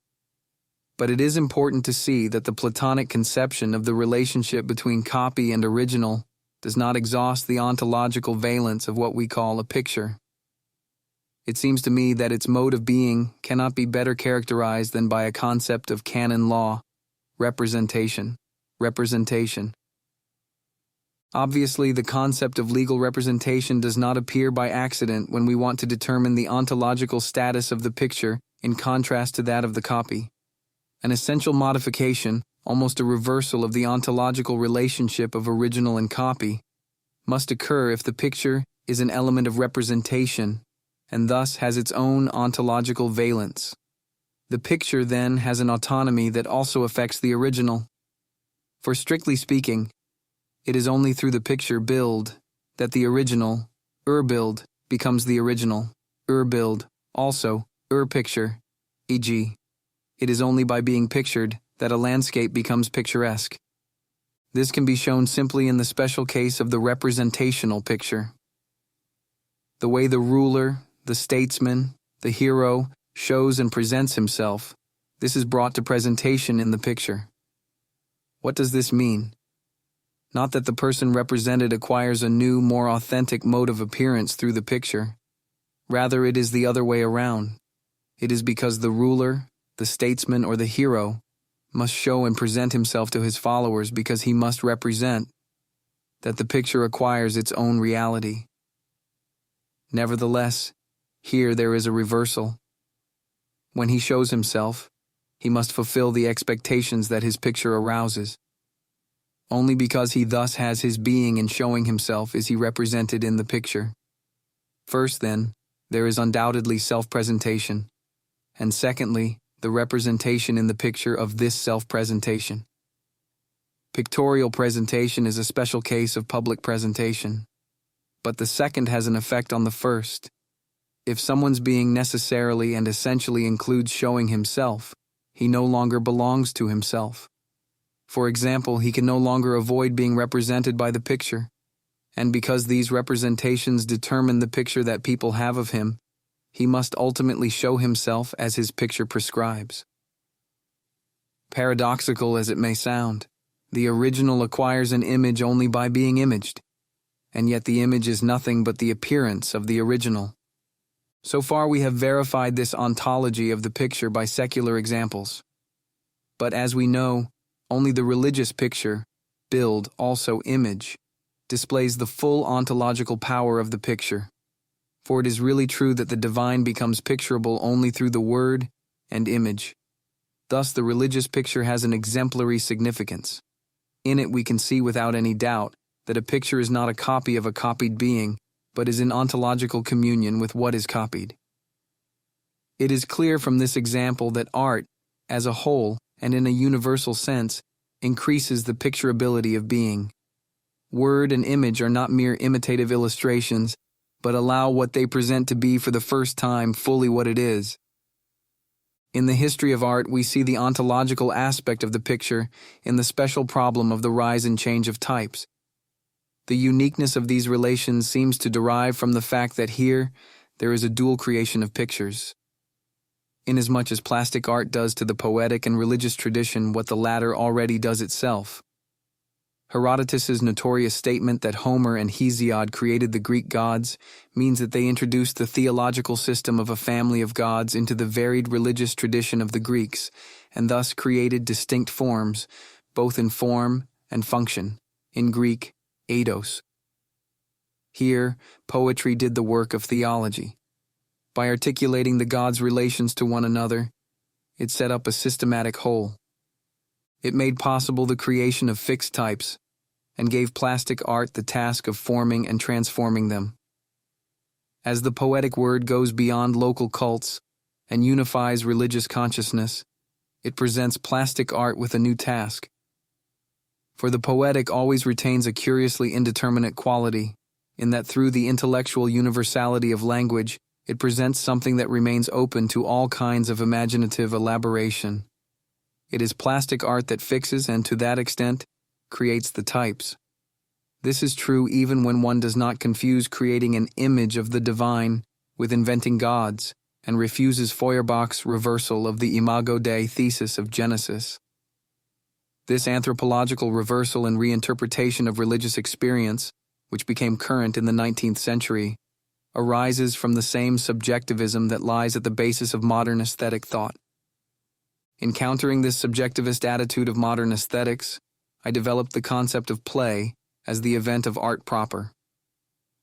But it is important to see that the Platonic conception of the relationship between copy and original does not exhaust the ontological valence of what we call a picture. It seems to me that its mode of being cannot be better characterized than by a concept of canon law, representation. Obviously, the concept of legal representation does not appear by accident when we want to determine the ontological status of the picture in contrast to that of the copy. An essential modification, almost a reversal of the ontological relationship of original and copy, must occur if the picture is an element of representation and thus has its own ontological valence. The picture, then, has an autonomy that also affects the original. For strictly speaking, it is only through the picture build that the original, build, becomes the original, build, also, picture, e.g., it is only by being pictured that a landscape becomes picturesque. This can be shown simply in the special case of the representational picture. The way the ruler, the statesman, the hero, shows and presents himself, this is brought to presentation in the picture. What does this mean? Not that the person represented acquires a new, more authentic mode of appearance through the picture. Rather, it is the other way around. It is because the ruler, the statesman, or the hero must show and present himself to his followers because he must represent, that the picture acquires its own reality. Nevertheless, here there is a reversal. When he shows himself, he must fulfill the expectations that his picture arouses. Only because he thus has his being in showing himself is he represented in the picture. First, then, there is undoubtedly self-presentation, and secondly, the representation in the picture of this self-presentation. Pictorial presentation is a special case of public presentation, but the second has an effect on the first. If someone's being necessarily and essentially includes showing himself, he no longer belongs to himself. For example, he can no longer avoid being represented by the picture, and because these representations determine the picture that people have of him, he must ultimately show himself as his picture prescribes. Paradoxical as it may sound, the original acquires an image only by being imaged, and yet the image is nothing but the appearance of the original. So far we have verified this ontology of the picture by secular examples. But as we know, only the religious picture, build, also image, displays the full ontological power of the picture. For it is really true that the divine becomes picturable only through the word and image. Thus the religious picture has an exemplary significance. In it we can see without any doubt that a picture is not a copy of a copied being, but is in ontological communion with what is copied. It is clear from this example that art, as a whole, and in a universal sense, increases the picturability of being. Word and image are not mere imitative illustrations, but allow what they present to be for the first time fully what it is. In the history of art, we see the ontological aspect of the picture in the special problem of the rise and change of types. The uniqueness of these relations seems to derive from the fact that here there is a dual creation of pictures. Inasmuch as plastic art does to the poetic and religious tradition what the latter already does itself. Herodotus's notorious statement that Homer and Hesiod created the Greek gods means that they introduced the theological system of a family of gods into the varied religious tradition of the Greeks, and thus created distinct forms, both in form and function, in Greek, eidos. Here, poetry did the work of theology. By articulating the gods' relations to one another, it set up a systematic whole. It made possible the creation of fixed types, and gave plastic art the task of forming and transforming them. As the poetic word goes beyond local cults and unifies religious consciousness, it presents plastic art with a new task. For the poetic always retains a curiously indeterminate quality, in that through the intellectual universality of language, it presents something that remains open to all kinds of imaginative elaboration. It is plastic art that fixes and, to that extent, creates the types. This is true even when one does not confuse creating an image of the divine with inventing gods, and refuses Feuerbach's reversal of the Imago Dei thesis of Genesis. This anthropological reversal and reinterpretation of religious experience, which became current in the 19th century, arises from the same subjectivism that lies at the basis of modern aesthetic thought. In countering this subjectivist attitude of modern aesthetics, I developed the concept of play as the event of art proper.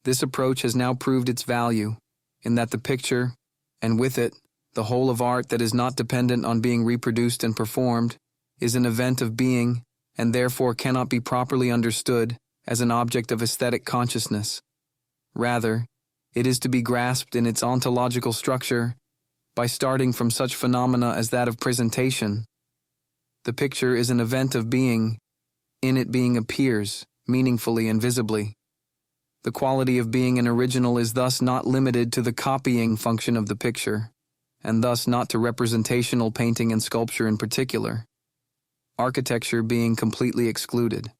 This approach has now proved its value, in that the picture, and with it, the whole of art that is not dependent on being reproduced and performed, is an event of being, and therefore cannot be properly understood as an object of aesthetic consciousness. Rather, it is to be grasped in its ontological structure by starting from such phenomena as that of presentation. The picture is an event of being. In it being appears, meaningfully and visibly. The quality of being an original is thus not limited to the copying function of the picture, and thus not to representational painting and sculpture in particular, architecture being completely excluded.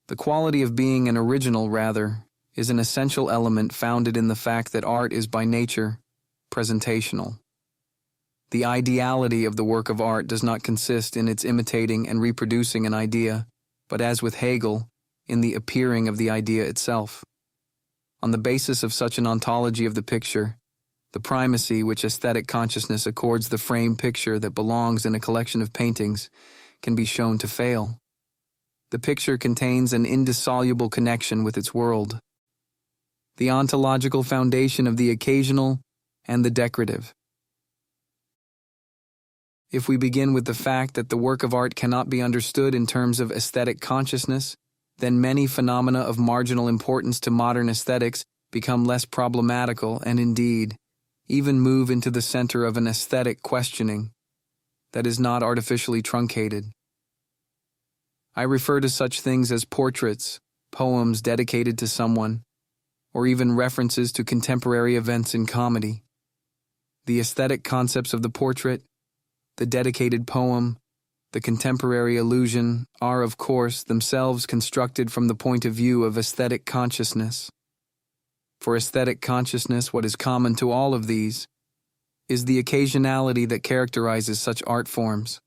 The quality of being an original, rather, is an essential element founded in the fact that art is by nature presentational. The ideality of the work of art does not consist in its imitating and reproducing an idea, but as with Hegel, in the appearing of the idea itself. On the basis of such an ontology of the picture, the primacy which aesthetic consciousness accords the frame picture that belongs in a collection of paintings can be shown to fail. The picture contains an indissoluble connection with its world, the ontological foundation of the occasional and the decorative. If we begin with the fact that the work of art cannot be understood in terms of aesthetic consciousness, then many phenomena of marginal importance to modern aesthetics become less problematical and indeed, even move into the center of an aesthetic questioning that is not artificially truncated. I refer to such things as portraits, poems dedicated to someone, or even references to contemporary events in comedy. The aesthetic concepts of the portrait, the dedicated poem, the contemporary allusion are, of course, themselves constructed from the point of view of aesthetic consciousness. For aesthetic consciousness, what is common to all of these is the occasionality that characterizes such art forms.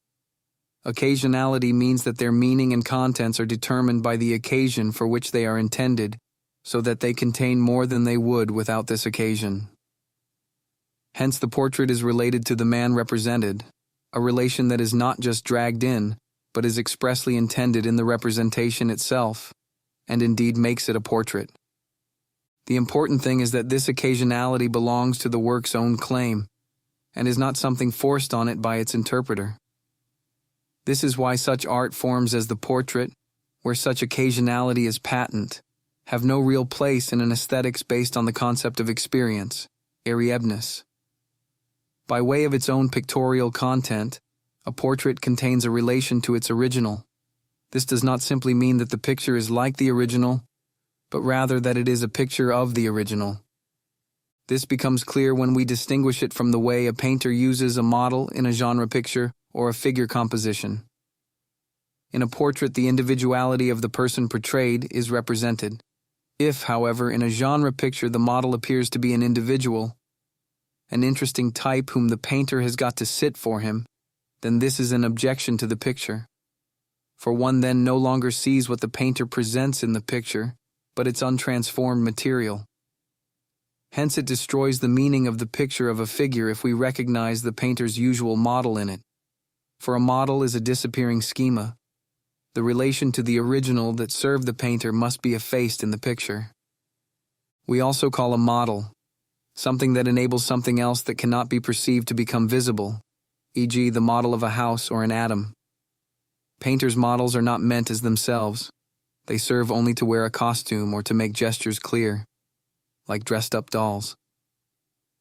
Occasionality means that their meaning and contents are determined by the occasion for which they are intended, so that they contain more than they would without this occasion. Hence, the portrait is related to the man represented, a relation that is not just dragged in, but is expressly intended in the representation itself, and indeed makes it a portrait. The important thing is that this occasionality belongs to the work's own claim, and is not something forced on it by its interpreter. This is why such art forms as the portrait, where such occasionality is patent, have no real place in an aesthetics based on the concept of experience, eriebnis. By way of its own pictorial content, a portrait contains a relation to its original. This does not simply mean that the picture is like the original, but rather that it is a picture of the original. This becomes clear when we distinguish it from the way a painter uses a model in a genre picture or a figure composition. In a portrait, the individuality of the person portrayed is represented. If, however, in a genre picture the model appears to be an individual, an interesting type whom the painter has got to sit for him, then this is an objection to the picture. For one then no longer sees what the painter presents in the picture, but its untransformed material. Hence it destroys the meaning of the picture of a figure if we recognize the painter's usual model in it. For a model is a disappearing schema. The relation to the original that served the painter must be effaced in the picture. We also call a model something that enables something else that cannot be perceived to become visible, e.g. the model of a house or an atom. Painters' models are not meant as themselves. They serve only to wear a costume or to make gestures clear. like dressed-up dolls.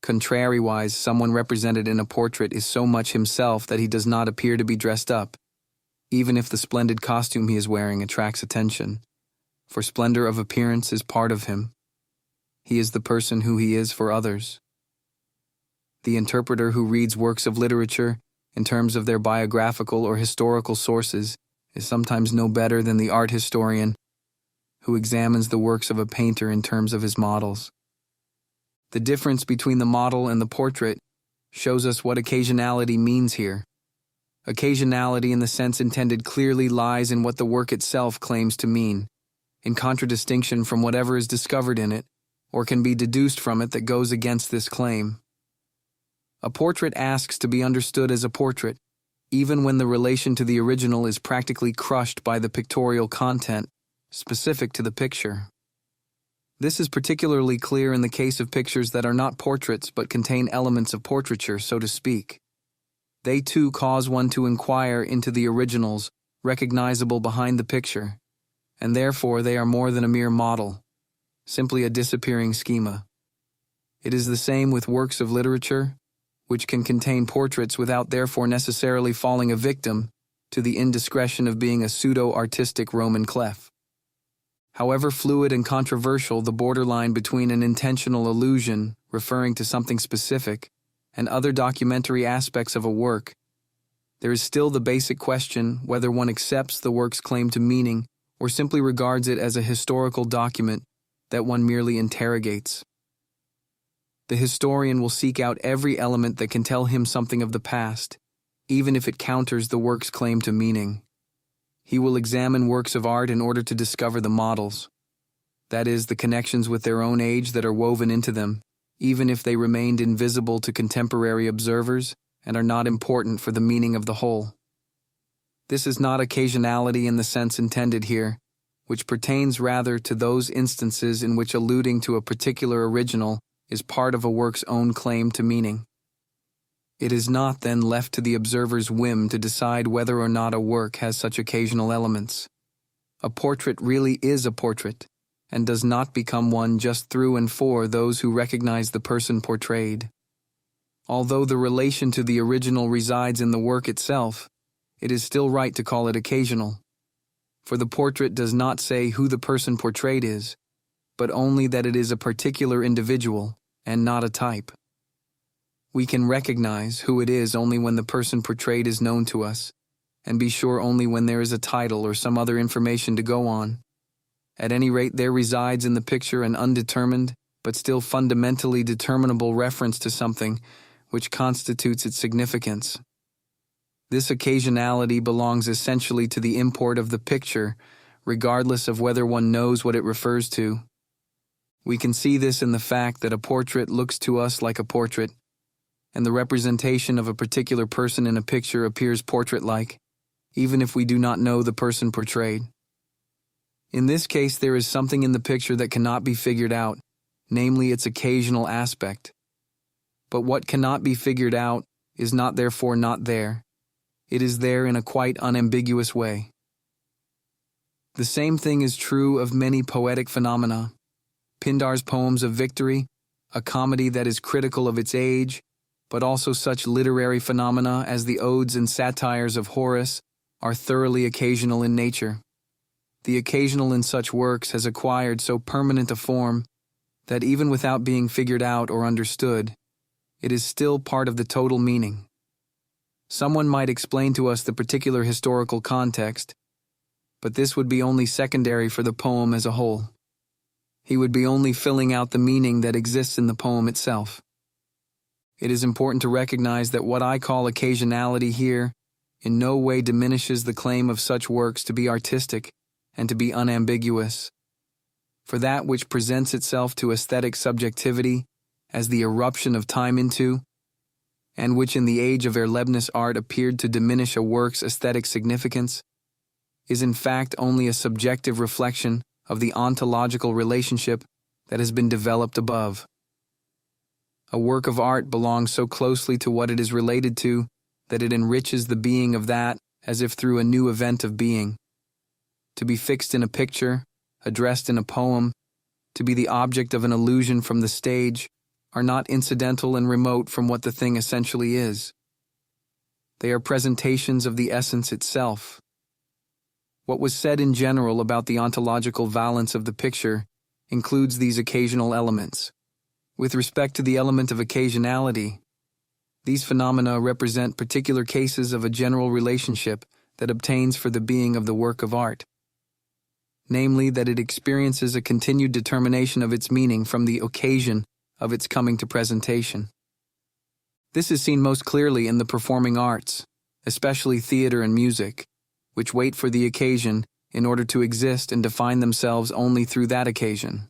Contrariwise, someone represented in a portrait is so much himself that he does not appear to be dressed up, even if the splendid costume he is wearing attracts attention, for splendor of appearance is part of him. He is the person who he is for others. The interpreter who reads works of literature in terms of their biographical or historical sources is sometimes no better than the art historian who examines the works of a painter in terms of his models. The difference between the model and the portrait shows us what occasionality means here. Occasionality in the sense intended clearly lies in what the work itself claims to mean, in contradistinction from whatever is discovered in it, or can be deduced from it that goes against this claim. A portrait asks to be understood as a portrait, even when the relation to the original is practically crushed by the pictorial content specific to the picture. This is particularly clear in the case of pictures that are not portraits but contain elements of portraiture, so to speak. They too cause one to inquire into the originals recognizable behind the picture, and therefore they are more than a mere model, simply a disappearing schema. It is the same with works of literature, which can contain portraits without therefore necessarily falling a victim to the indiscretion of being a pseudo-artistic Roman clef. However fluid and controversial the borderline between an intentional allusion referring to something specific and other documentary aspects of a work, there is still the basic question whether one accepts the work's claim to meaning or simply regards it as a historical document that one merely interrogates. The historian will seek out every element that can tell him something of the past, even if it counters the work's claim to meaning. He will examine works of art in order to discover the models, that is, the connections with their own age that are woven into them, even if they remained invisible to contemporary observers and are not important for the meaning of the whole. This is not occasionality in the sense intended here, which pertains rather to those instances in which alluding to a particular original is part of a work's own claim to meaning. It is not then left to the observer's whim to decide whether or not a work has such occasional elements. A portrait really is a portrait, and does not become one just through and for those who recognize the person portrayed. Although the relation to the original resides in the work itself, it is still right to call it occasional. For the portrait does not say who the person portrayed is, but only that it is a particular individual and not a type. We can recognize who it is only when the person portrayed is known to us, and be sure only when there is a title or some other information to go on. At any rate, there resides in the picture an undetermined, but still fundamentally determinable reference to something which constitutes its significance. This occasionality belongs essentially to the import of the picture, regardless of whether one knows what it refers to. We can see this in the fact that a portrait looks to us like a portrait, and the representation of a particular person in a picture appears portrait-like, even if we do not know the person portrayed. In this case, there is something in the picture that cannot be figured out, namely its occasional aspect. But what cannot be figured out is not therefore not there. It is there in a quite unambiguous way. The same thing is true of many poetic phenomena. Pindar's poems of victory, a comedy that is critical of its age, but also such literary phenomena as the odes and satires of Horace are thoroughly occasional in nature. The occasional in such works has acquired so permanent a form that even without being figured out or understood, it is still part of the total meaning. Someone might explain to us the particular historical context, but this would be only secondary for the poem as a whole. He would be only filling out the meaning that exists in the poem itself. It is important to recognize that what I call occasionality here in no way diminishes the claim of such works to be artistic and to be unambiguous. For that which presents itself to aesthetic subjectivity as the eruption of time into, and which in the age of Erlebnis art appeared to diminish a work's aesthetic significance, is in fact only a subjective reflection of the ontological relationship that has been developed above. A work of art belongs so closely to what it is related to that it enriches the being of that as if through a new event of being. To be fixed in a picture, addressed in a poem, to be the object of an illusion from the stage, are not incidental and remote from what the thing essentially is. They are presentations of the essence itself. What was said in general about the ontological valence of the picture includes these occasional elements. With respect to the element of occasionality, these phenomena represent particular cases of a general relationship that obtains for the being of the work of art, namely that it experiences a continued determination of its meaning from the occasion of its coming to presentation. This is seen most clearly in the performing arts, especially theater and music, which wait for the occasion in order to exist and define themselves only through that occasion.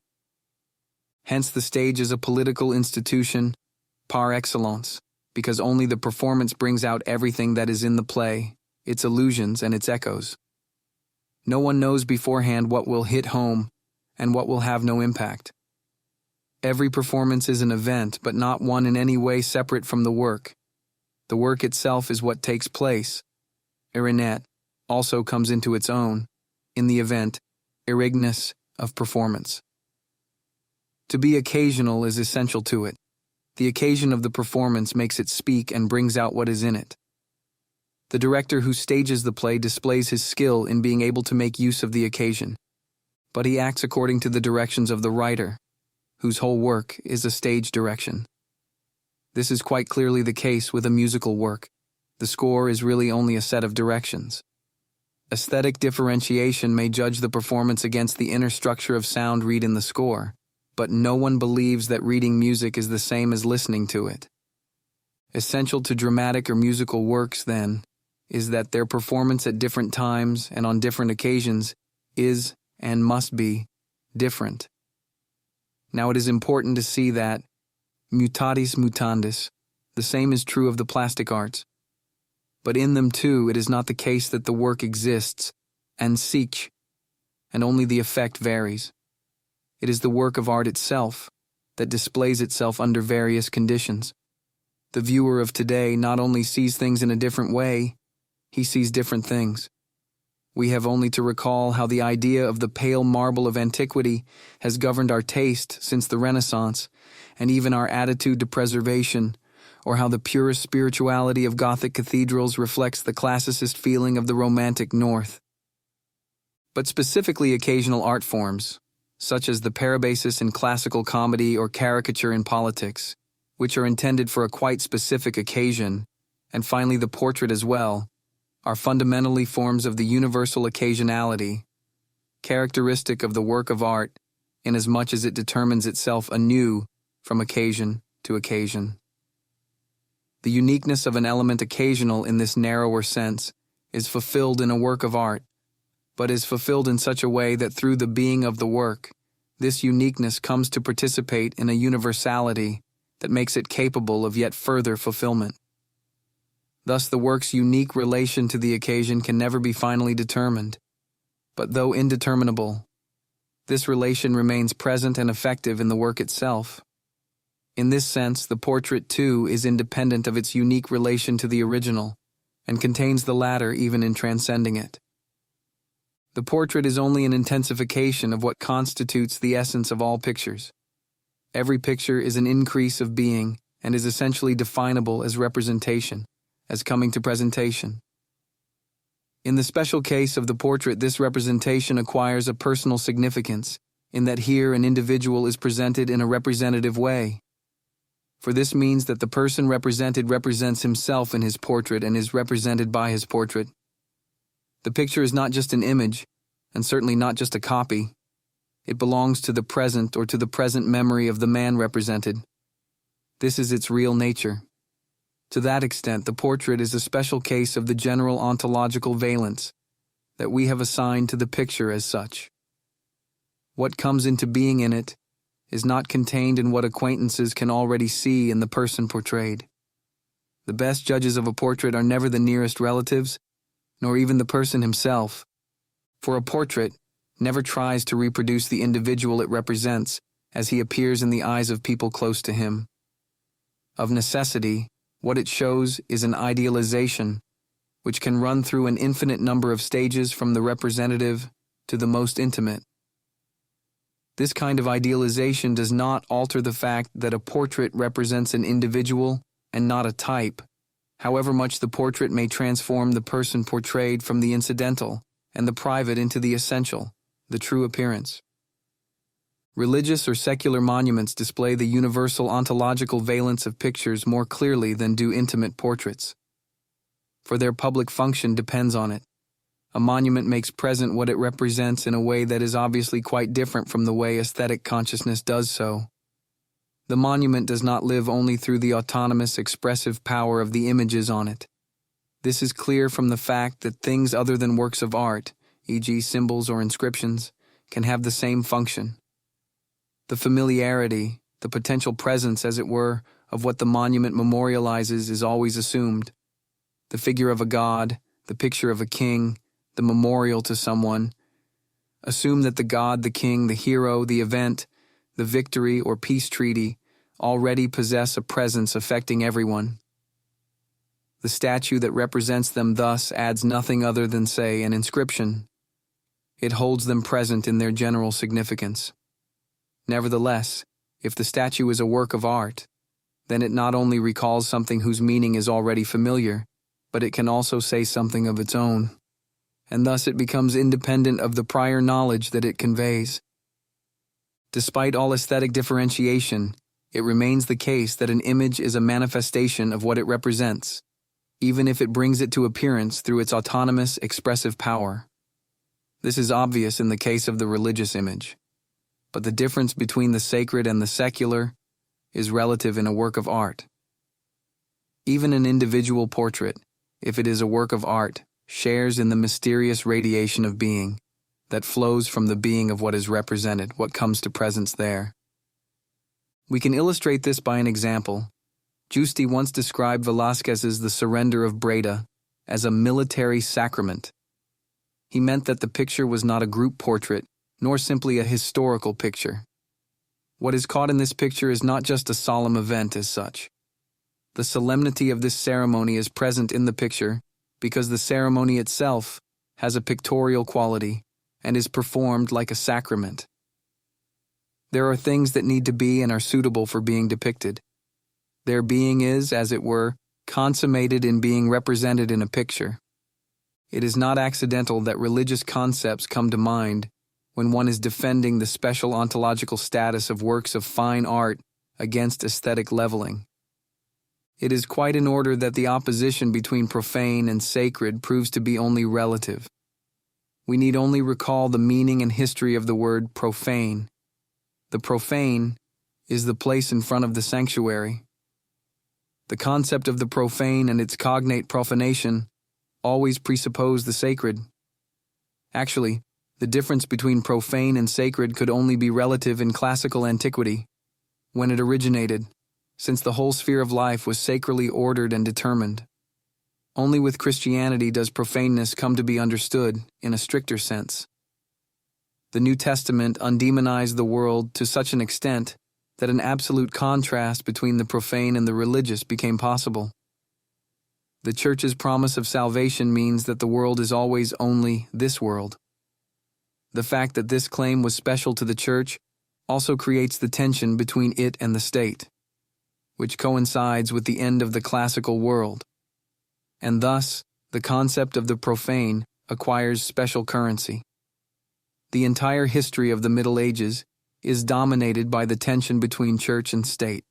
Hence the stage is a political institution par excellence, because only the performance brings out everything that is in the play, its illusions and its echoes. No one knows beforehand what will hit home and what will have no impact. Every performance is an event, but not one in any way separate from the work. The work itself is what takes place. Hermeneutic also comes into its own, in the event, irregularness of performance. To be occasional is essential to it. The occasion of the performance makes it speak and brings out what is in it. The director who stages the play displays his skill in being able to make use of the occasion, but he acts according to the directions of the writer, whose whole work is a stage direction. This is quite clearly the case with a musical work. The score is really only a set of directions. Aesthetic differentiation may judge the performance against the inner structure of sound read in the score, but no one believes that reading music is the same as listening to it. Essential to dramatic or musical works, then, is that their performance at different times and on different occasions is, and must be, different. Now it is important to see that, mutatis mutandis, the same is true of the plastic arts. But in them too it is not the case that the work exists, and seek, and only the effect varies. It is the work of art itself that displays itself under various conditions. The viewer of today not only sees things in a different way, he sees different things. We have only to recall how the idea of the pale marble of antiquity has governed our taste since the Renaissance, and even our attitude to preservation, or how the purest spirituality of Gothic cathedrals reflects the classicist feeling of the Romantic North. But specifically occasional art forms, such as the parabasis in classical comedy or caricature in politics, which are intended for a quite specific occasion, and finally the portrait as well, are fundamentally forms of the universal occasionality, characteristic of the work of art, inasmuch as it determines itself anew from occasion to occasion. The uniqueness of an element occasional in this narrower sense is fulfilled in a work of art, but is fulfilled in such a way that through the being of the work, this uniqueness comes to participate in a universality that makes it capable of yet further fulfillment. Thus the work's unique relation to the occasion can never be finally determined, but though indeterminable, this relation remains present and effective in the work itself. In this sense, the portrait, too, is independent of its unique relation to the original, and contains the latter even in transcending it. The portrait is only an intensification of what constitutes the essence of all pictures. Every picture is an increase of being and is essentially definable as representation, as coming to presentation. In the special case of the portrait, this representation acquires a personal significance, in that here an individual is presented in a representative way. For this means that the person represented represents himself in his portrait and is represented by his portrait. The picture is not just an image, and certainly not just a copy. It belongs to the present or to the present memory of the man represented. This is its real nature. To that extent, the portrait is a special case of the general ontological valence that we have assigned to the picture as such. What comes into being in it is not contained in what acquaintances can already see in the person portrayed. The best judges of a portrait are never the nearest relatives, nor even the person himself, for a portrait never tries to reproduce the individual it represents as he appears in the eyes of people close to him. Of necessity, what it shows is an idealization, which can run through an infinite number of stages from the representative to the most intimate. This kind of idealization does not alter the fact that a portrait represents an individual and not a type, however much the portrait may transform the person portrayed from the incidental and the private into the essential, the true appearance. Religious or secular monuments display the universal ontological valence of pictures more clearly than do intimate portraits. For their public function depends on it. A monument makes present what it represents in a way that is obviously quite different from the way aesthetic consciousness does so. The monument does not live only through the autonomous expressive power of the images on it. This is clear from the fact that things other than works of art, e.g. symbols or inscriptions, can have the same function. The familiarity, the potential presence, as it were, of what the monument memorializes is always assumed. The figure of a god, the picture of a king, the memorial to someone. Assume that the god, the king, the hero, the event, the victory or peace treaty already possess a presence affecting everyone. The statue that represents them thus adds nothing other than, say, an inscription. It holds them present in their general significance. Nevertheless, if the statue is a work of art, then it not only recalls something whose meaning is already familiar, but it can also say something of its own, and thus it becomes independent of the prior knowledge that it conveys. Despite all aesthetic differentiation, it remains the case that an image is a manifestation of what it represents, even if it brings it to appearance through its autonomous, expressive power. This is obvious in the case of the religious image. But the difference between the sacred and the secular is relative in a work of art. Even an individual portrait, if it is a work of art, shares in the mysterious radiation of being that flows from the being of what is represented, what comes to presence there. We can illustrate this by an example. Giusti once described Velázquez's The Surrender of Breda as a military sacrament. He meant that the picture was not a group portrait, nor simply a historical picture. What is caught in this picture is not just a solemn event as such. The solemnity of this ceremony is present in the picture because the ceremony itself has a pictorial quality and is performed like a sacrament. There are things that need to be and are suitable for being depicted. Their being is, as it were, consummated in being represented in a picture. It is not accidental that religious concepts come to mind when one is defending the special ontological status of works of fine art against aesthetic leveling. It is quite in order that the opposition between profane and sacred proves to be only relative. We need only recall the meaning and history of the word profane. The profane is the place in front of the sanctuary. The concept of the profane and its cognate profanation always presuppose the sacred. Actually, the difference between profane and sacred could only be relative in classical antiquity, when it originated, since the whole sphere of life was sacrally ordered and determined. Only with Christianity does profaneness come to be understood in a stricter sense. The New Testament undemonized the world to such an extent that an absolute contrast between the profane and the religious became possible. The Church's promise of salvation means that the world is always only this world. The fact that this claim was special to the Church also creates the tension between it and the state, which coincides with the end of the classical world, and thus the concept of the profane acquires special currency. The entire history of the Middle Ages is dominated by the tension between church and state.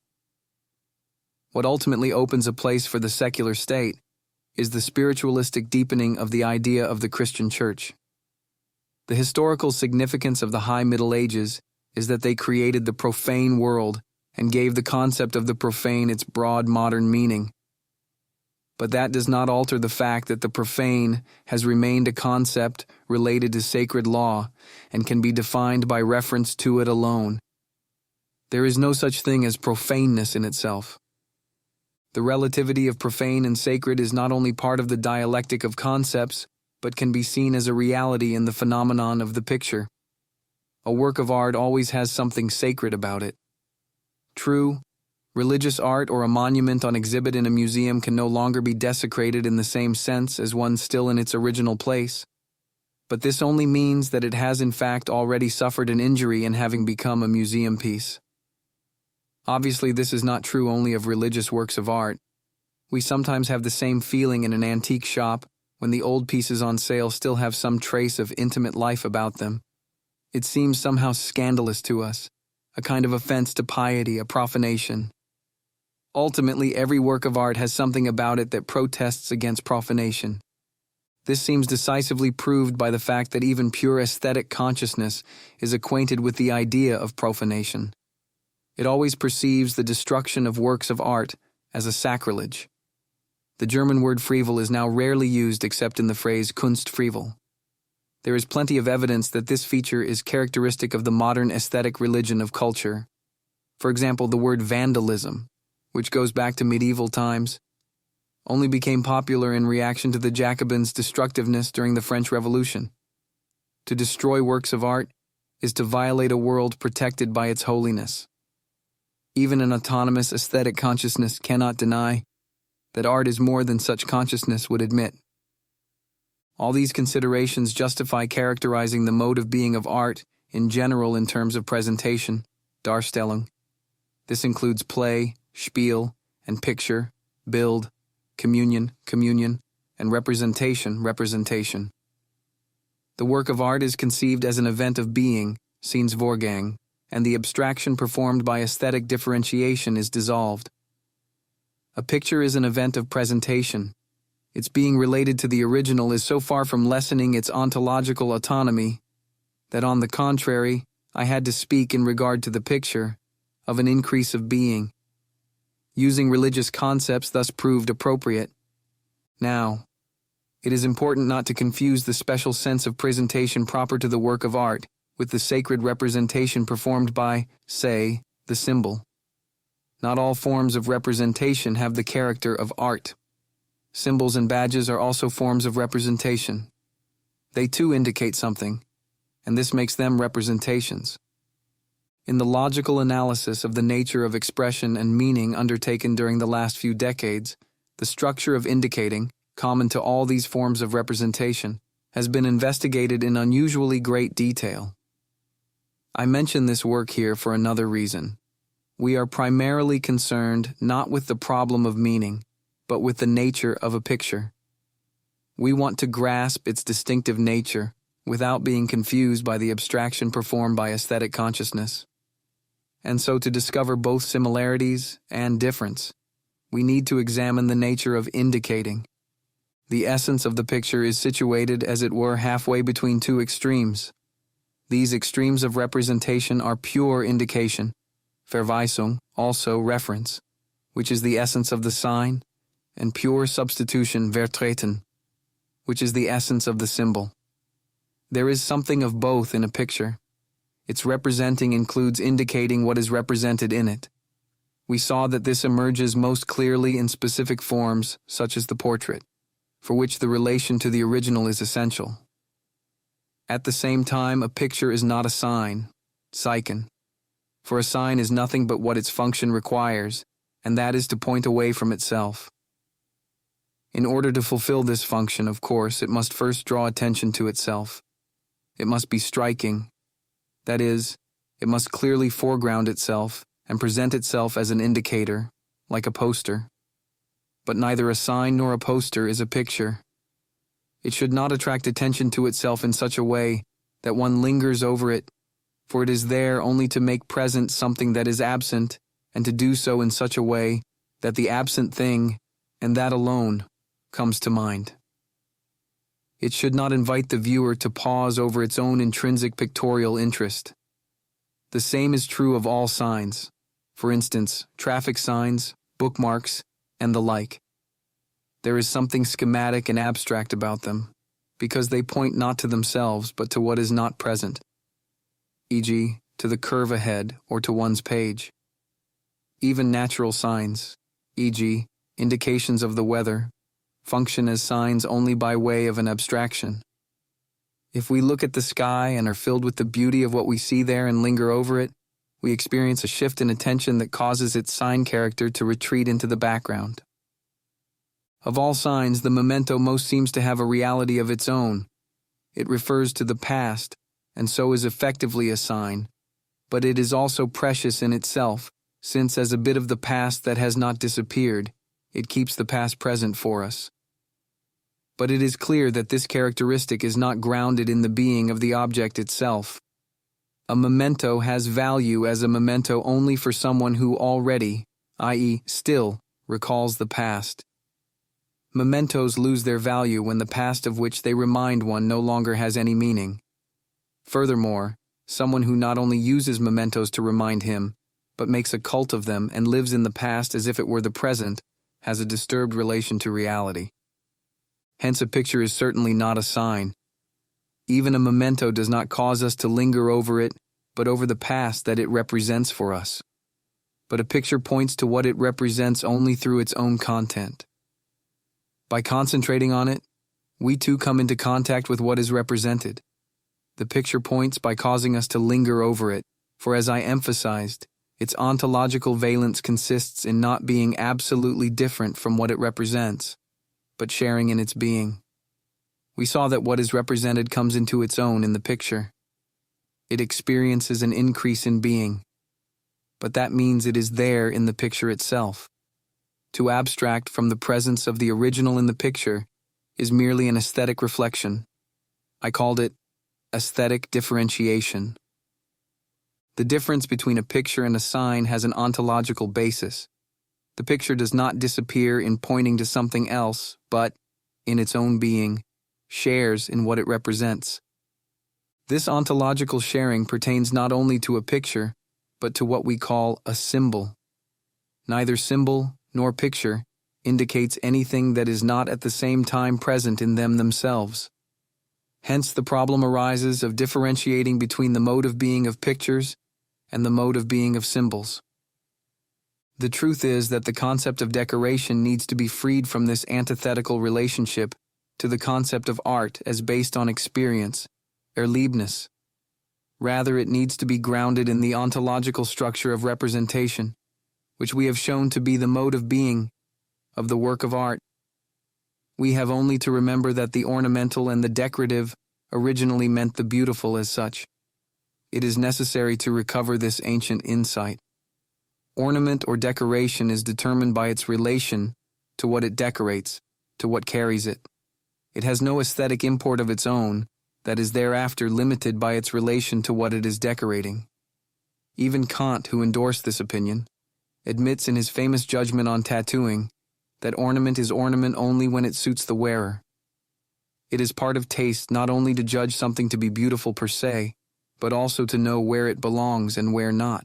What ultimately opens a place for the secular state is the spiritualistic deepening of the idea of the Christian Church. The historical significance of the High Middle Ages is that they created the profane world and gave the concept of the profane its broad modern meaning. But that does not alter the fact that the profane has remained a concept related to sacred law and can be defined by reference to it alone. There is no such thing as profaneness in itself. The relativity of profane and sacred is not only part of the dialectic of concepts, but can be seen as a reality in the phenomenon of the picture. A work of art always has something sacred about it. True, religious art or a monument on exhibit in a museum can no longer be desecrated in the same sense as one still in its original place. but this only means that it has in fact already suffered an injury in having become a museum piece. Obviously, this is not true only of religious works of art. We sometimes have the same feeling in an antique shop when the old pieces on sale still have some trace of intimate life about them. It seems somehow scandalous to us, a kind of offense to piety, a profanation. Ultimately, every work of art has something about it that protests against profanation. This seems decisively proved by the fact that even pure aesthetic consciousness is acquainted with the idea of profanation. It always perceives the destruction of works of art as a sacrilege. The German word Frevel is now rarely used except in the phrase Kunstfrevel. There is plenty of evidence that this feature is characteristic of the modern aesthetic religion of culture. For example, the word vandalism, which goes back to medieval times, only became popular in reaction to the Jacobins' destructiveness during the French Revolution. To destroy works of art is to violate a world protected by its holiness. Even an autonomous aesthetic consciousness cannot deny that art is more than such consciousness would admit. All these considerations justify characterizing the mode of being of art in general in terms of presentation, Darstellung. This includes play, Spiel, and picture, Bild, communion, and representation. The work of art is conceived as an event of being, Sinnesvorgang, and the abstraction performed by aesthetic differentiation is dissolved. A picture is an event of presentation. Its being related to the original is so far from lessening its ontological autonomy that, on the contrary, I had to speak in regard to the picture of an increase of being. Using religious concepts thus proved appropriate. Now, it is important not to confuse the special sense of presentation proper to the work of art with the sacred representation performed by, say, the symbol. Not all forms of representation have the character of art. Symbols and badges are also forms of representation. They too indicate something, and this makes them representations. In the logical analysis of the nature of expression and meaning undertaken during the last few decades, the structure of indicating, common to all these forms of representation, has been investigated in unusually great detail. I mention this work here for another reason. We are primarily concerned not with the problem of meaning, but with the nature of a picture. We want to grasp its distinctive nature without being confused by the abstraction performed by aesthetic consciousness. And so to discover both similarities and difference, we need to examine the nature of indicating. The essence of the picture is situated, as it were, halfway between two extremes. These extremes of representation are pure indication, Verweisung, also reference, which is the essence of the sign, and pure substitution, Vertreten, which is the essence of the symbol. There is something of both in a picture. Its representing includes indicating what is represented in it. We saw that this emerges most clearly in specific forms, such as the portrait, for which the relation to the original is essential. At the same time, a picture is not a sign, Zeichen, for a sign is nothing but what its function requires, and that is to point away from itself. In order to fulfill this function, of course, it must first draw attention to itself. It must be striking. That is, it must clearly foreground itself and present itself as an indicator, like a poster. But neither a sign nor a poster is a picture. It should not attract attention to itself in such a way that one lingers over it, for it is there only to make present something that is absent, and to do so in such a way that the absent thing, and that alone, comes to mind. It should not invite the viewer to pause over its own intrinsic pictorial interest. The same is true of all signs, for instance, traffic signs, bookmarks, and the like. There is something schematic and abstract about them, because they point not to themselves but to what is not present, e.g., to the curve ahead or to one's page. Even natural signs, e.g., indications of the weather, function as signs only by way of an abstraction. If we look at the sky and are filled with the beauty of what we see there and linger over it, we experience a shift in attention that causes its sign character to retreat into the background. Of all signs, the memento most seems to have a reality of its own. It refers to the past, and so is effectively a sign, but it is also precious in itself, since as a bit of the past that has not disappeared, it keeps the past present for us. But it is clear that this characteristic is not grounded in the being of the object itself. A memento has value as a memento only for someone who already, i.e., still, recalls the past. Mementos lose their value when the past of which they remind one no longer has any meaning. Furthermore, someone who not only uses mementos to remind him, but makes a cult of them and lives in the past as if it were the present, has a disturbed relation to reality. Hence, a picture is certainly not a sign. Even a memento does not cause us to linger over it, but over the past that it represents for us. But a picture points to what it represents only through its own content. By concentrating on it, we too come into contact with what is represented. The picture points by causing us to linger over it, for as I emphasized, its ontological valence consists in not being absolutely different from what it represents, but sharing in its being. We saw that what is represented comes into its own in the picture. It experiences an increase in being, but that means it is there in the picture itself. To abstract from the presence of the original in the picture is merely an aesthetic reflection. I called it aesthetic differentiation. The difference between a picture and a sign has an ontological basis. The picture does not disappear in pointing to something else, but, in its own being, shares in what it represents. This ontological sharing pertains not only to a picture, but to what we call a symbol. Neither symbol nor picture indicates anything that is not at the same time present in them themselves. Hence the problem arises of differentiating between the mode of being of pictures and the mode of being of symbols. The truth is that the concept of decoration needs to be freed from this antithetical relationship to the concept of art as based on experience, Erlebnis. Rather, it needs to be grounded in the ontological structure of representation, which we have shown to be the mode of being of the work of art. We have only to remember that the ornamental and the decorative originally meant the beautiful as such. It is necessary to recover this ancient insight. Ornament or decoration is determined by its relation to what it decorates, to what carries it. It has no aesthetic import of its own that is thereafter limited by its relation to what it is decorating. Even Kant, who endorsed this opinion, admits in his famous judgment on tattooing that ornament is ornament only when it suits the wearer. It is part of taste not only to judge something to be beautiful per se, but also to know where it belongs and where not.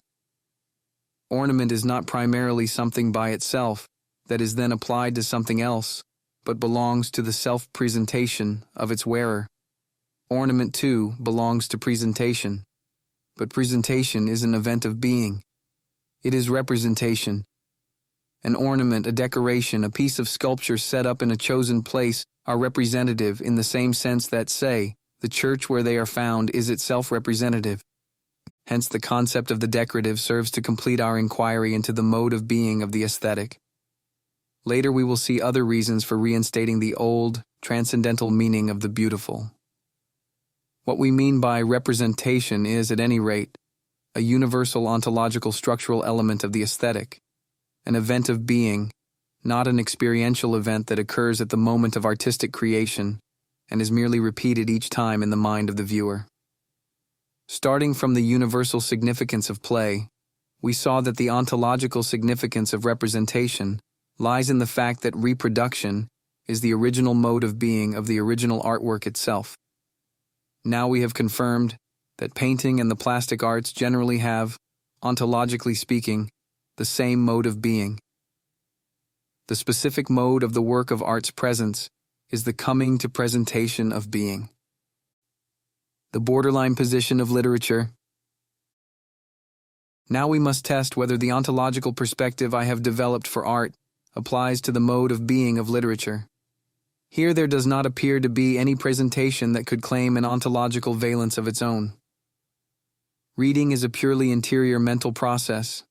Ornament is not primarily something by itself that is then applied to something else, but belongs to the self-presentation of its wearer. Ornament, too, belongs to presentation, but presentation is an event of being. It is representation. An ornament, a decoration, a piece of sculpture set up in a chosen place are representative in the same sense that, say, the church where they are found is itself representative. Hence the concept of the decorative serves to complete our inquiry into the mode of being of the aesthetic. Later we will see other reasons for reinstating the old, transcendental meaning of the beautiful. What we mean by representation is, at any rate, a universal ontological structural element of the aesthetic, an event of being, not an experiential event that occurs at the moment of artistic creation and is merely repeated each time in the mind of the viewer. Starting from the universal significance of play, we saw that the ontological significance of representation lies in the fact that reproduction is the original mode of being of the original artwork itself. Now we have confirmed that painting and the plastic arts generally have, ontologically speaking, the same mode of being. The specific mode of the work of art's presence is the coming to presentation of being. The borderline position of literature. Now we must test whether the ontological perspective I have developed for art applies to the mode of being of literature. Here there does not appear to be any presentation that could claim an ontological valence of its own. Reading is a purely interior mental process.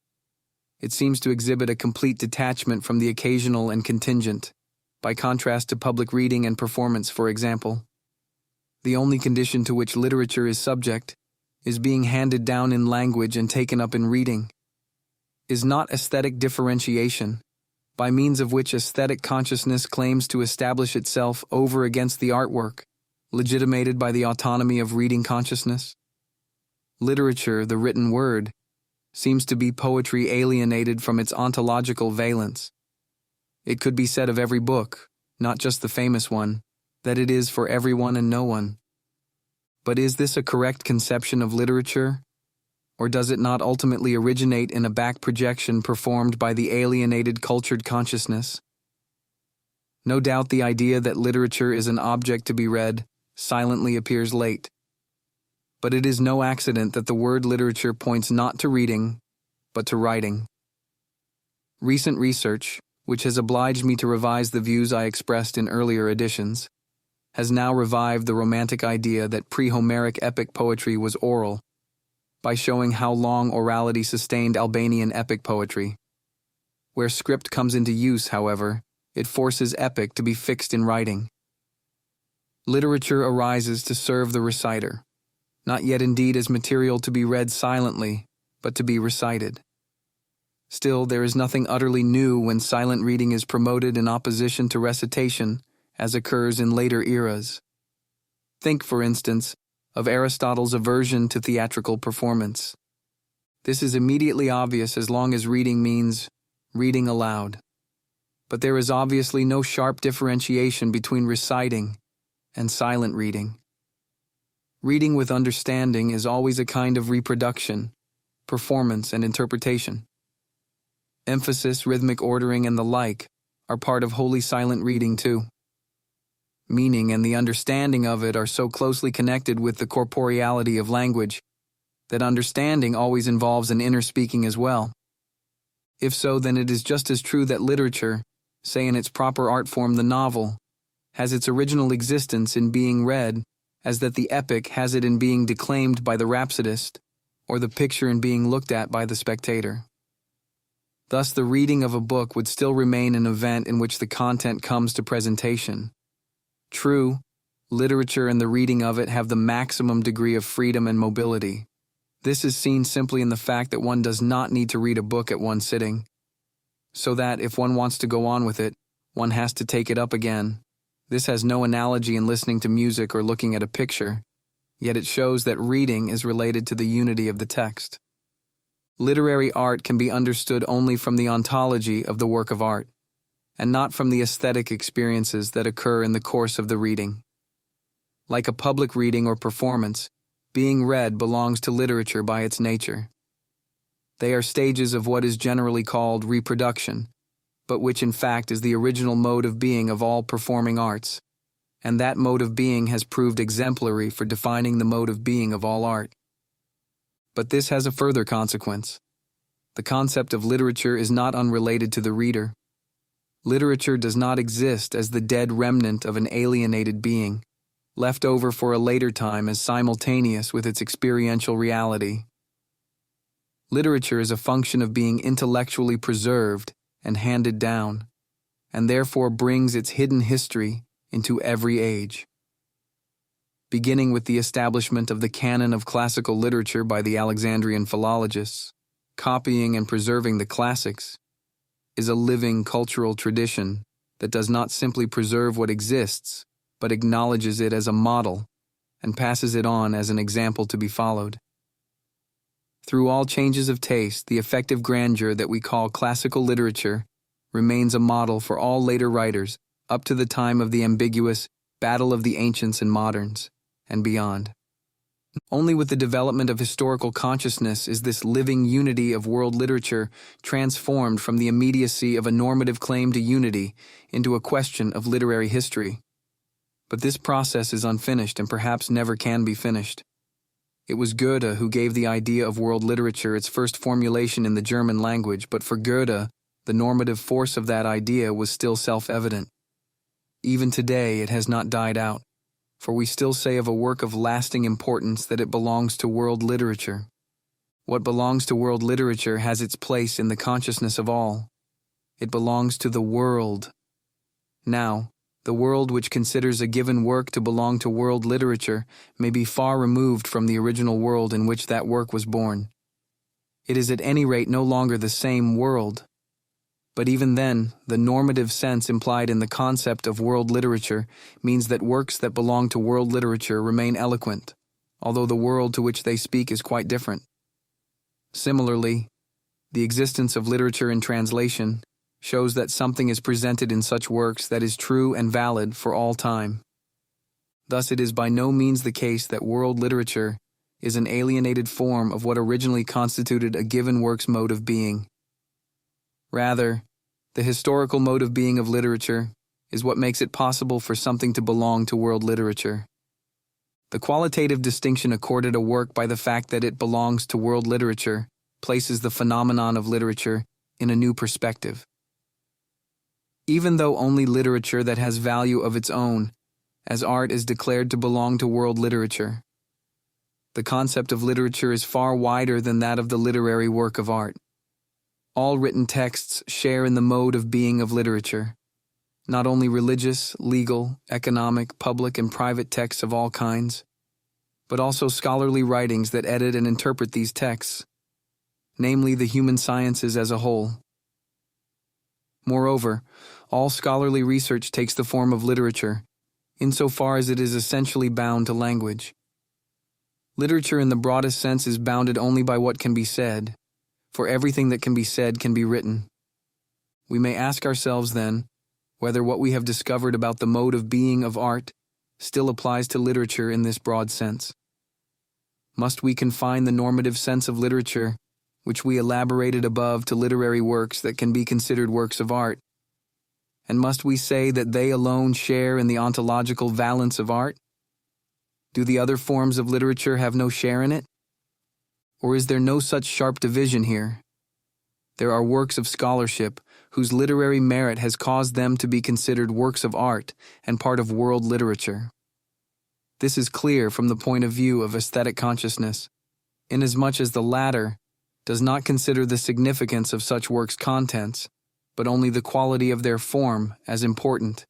It seems to exhibit a complete detachment from the occasional and contingent, by contrast to public reading and performance, for example. The only condition to which literature is subject is being handed down in language and taken up in reading, is not aesthetic differentiation, by means of which aesthetic consciousness claims to establish itself over against the artwork, legitimated by the autonomy of reading consciousness. Literature, the written word, seems to be poetry alienated from its ontological valence. It could be said of every book, not just the famous one, that it is for everyone and no one. But is this a correct conception of literature? Or does it not ultimately originate in a back projection performed by the alienated cultured consciousness? No doubt the idea that literature is an object to be read silently appears late. But it is no accident that the word literature points not to reading, but to writing. Recent research, which has obliged me to revise the views I expressed in earlier editions, has now revived the romantic idea that pre-Homeric epic poetry was oral, by showing how long orality sustained Albanian epic poetry. Where script comes into use, however, it forces epic to be fixed in writing. Literature arises to serve the reciter, not yet indeed as material to be read silently, but to be recited. Still, there is nothing utterly new when silent reading is promoted in opposition to recitation, as occurs in later eras. Think, for instance, of Aristotle's aversion to theatrical performance. This is immediately obvious as long as reading means reading aloud. But there is obviously no sharp differentiation between reciting and silent reading. Reading with understanding is always a kind of reproduction, performance, and interpretation. Emphasis, rhythmic ordering, and the like are part of wholly silent reading too. Meaning and the understanding of it are so closely connected with the corporeality of language that understanding always involves an inner speaking as well. If so, then it is just as true that literature, say in its proper art form the novel, has its original existence in being read as that the epic has it in being declaimed by the rhapsodist or the picture in being looked at by the spectator. Thus, the reading of a book would still remain an event in which the content comes to presentation. True, literature and the reading of it have the maximum degree of freedom and mobility. This is seen simply in the fact that one does not need to read a book at one sitting, so that if one wants to go on with it, one has to take it up again. This has no analogy in listening to music or looking at a picture, yet it shows that reading is related to the unity of the text. Literary art can be understood only from the ontology of the work of art, and not from the aesthetic experiences that occur in the course of the reading. Like a public reading or performance, being read belongs to literature by its nature. They are stages of what is generally called reproduction, but which in fact is the original mode of being of all performing arts, and that mode of being has proved exemplary for defining the mode of being of all art. But this has a further consequence. The concept of literature is not unrelated to the reader. Literature does not exist as the dead remnant of an alienated being, left over for a later time as simultaneous with its experiential reality. Literature is a function of being intellectually preserved and handed down, and therefore brings its hidden history into every age. Beginning with the establishment of the canon of classical literature by the Alexandrian philologists, copying and preserving the classics is a living cultural tradition that does not simply preserve what exists, but acknowledges it as a model and passes it on as an example to be followed. Through all changes of taste, the effective grandeur that we call classical literature remains a model for all later writers up to the time of the ambiguous battle of the ancients and moderns, and beyond. Only with the development of historical consciousness is this living unity of world literature transformed from the immediacy of a normative claim to unity into a question of literary history. But this process is unfinished and perhaps never can be finished. It was Goethe who gave the idea of world literature its first formulation in the German language, but for Goethe, the normative force of that idea was still self-evident. Even today, it has not died out, for we still say of a work of lasting importance that it belongs to world literature. What belongs to world literature has its place in the consciousness of all. It belongs to the world. Now, The world which considers a given work to belong to world literature may be far removed from the original world in which that work was born. It is at any rate no longer the same world. But even then, the normative sense implied in the concept of world literature means that works that belong to world literature remain eloquent, although the world to which they speak is quite different. Similarly, the existence of literature in translation shows that something is presented in such works that is true and valid for all time. Thus, it is by no means the case that world literature is an alienated form of what originally constituted a given work's mode of being. Rather, the historical mode of being of literature is what makes it possible for something to belong to world literature. The qualitative distinction accorded a work by the fact that it belongs to world literature places the phenomenon of literature in a new perspective. Even though only literature that has value of its own, as art, is declared to belong to world literature, the concept of literature is far wider than that of the literary work of art. All written texts share in the mode of being of literature, not only religious, legal, economic, public, and private texts of all kinds, but also scholarly writings that edit and interpret these texts, namely the human sciences as a whole. Moreover, all scholarly research takes the form of literature, insofar as it is essentially bound to language. Literature in the broadest sense is bounded only by what can be said, for everything that can be said can be written. We may ask ourselves, then, whether what we have discovered about the mode of being of art still applies to literature in this broad sense. Must we confine the normative sense of literature, which we elaborated above, to literary works that can be considered works of art? And must we say that they alone share in the ontological valence of art? Do the other forms of literature have no share in it? Or is there no such sharp division here? There are works of scholarship whose literary merit has caused them to be considered works of art and part of world literature. This is clear from the point of view of aesthetic consciousness, inasmuch as the latter does not consider the significance of such works' contents, but only the quality of their form as important.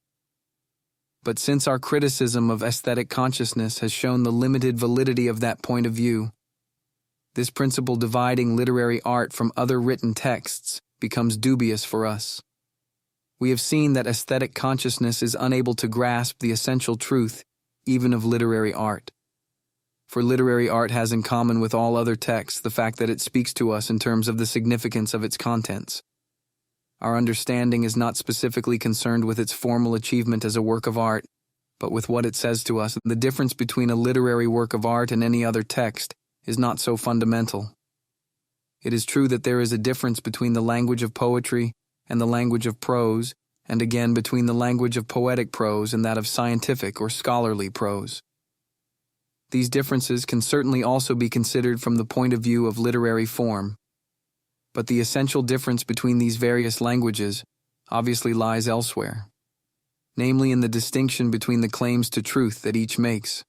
But since our criticism of aesthetic consciousness has shown the limited validity of that point of view, this principle dividing literary art from other written texts becomes dubious for us. We have seen that aesthetic consciousness is unable to grasp the essential truth even of literary art. For literary art has in common with all other texts the fact that it speaks to us in terms of the significance of its contents. Our understanding is not specifically concerned with its formal achievement as a work of art, but with what it says to us. The difference between a literary work of art and any other text is not so fundamental. It is true that there is a difference between the language of poetry and the language of prose, and again between the language of poetic prose and that of scientific or scholarly prose. These differences can certainly also be considered from the point of view of literary form, but the essential difference between these various languages obviously lies elsewhere, namely in the distinction between the claims to truth that each makes.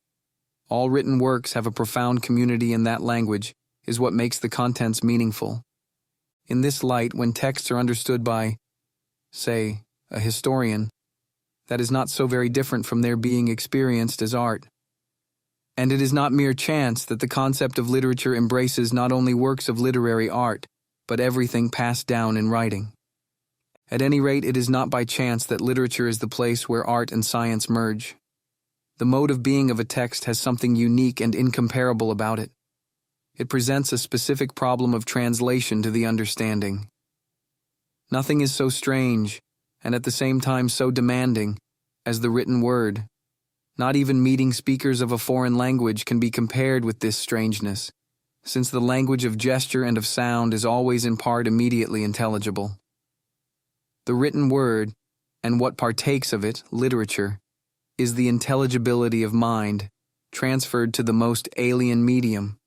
All written works have a profound community in that language is what makes the contents meaningful. In this light, when texts are understood by, say, a historian, that is not so very different from their being experienced as art. And it is not mere chance that the concept of literature embraces not only works of literary art, but everything passed down in writing. At any rate, it is not by chance that literature is the place where art and science merge. The mode of being of a text has something unique and incomparable about it. It presents a specific problem of translation to the understanding. Nothing is so strange, and at the same time so demanding, as the written word. Not even meeting speakers of a foreign language can be compared with this strangeness, since the language of gesture and of sound is always in part immediately intelligible. The written word, and what partakes of it, literature, is the intelligibility of mind, transferred to the most alien medium.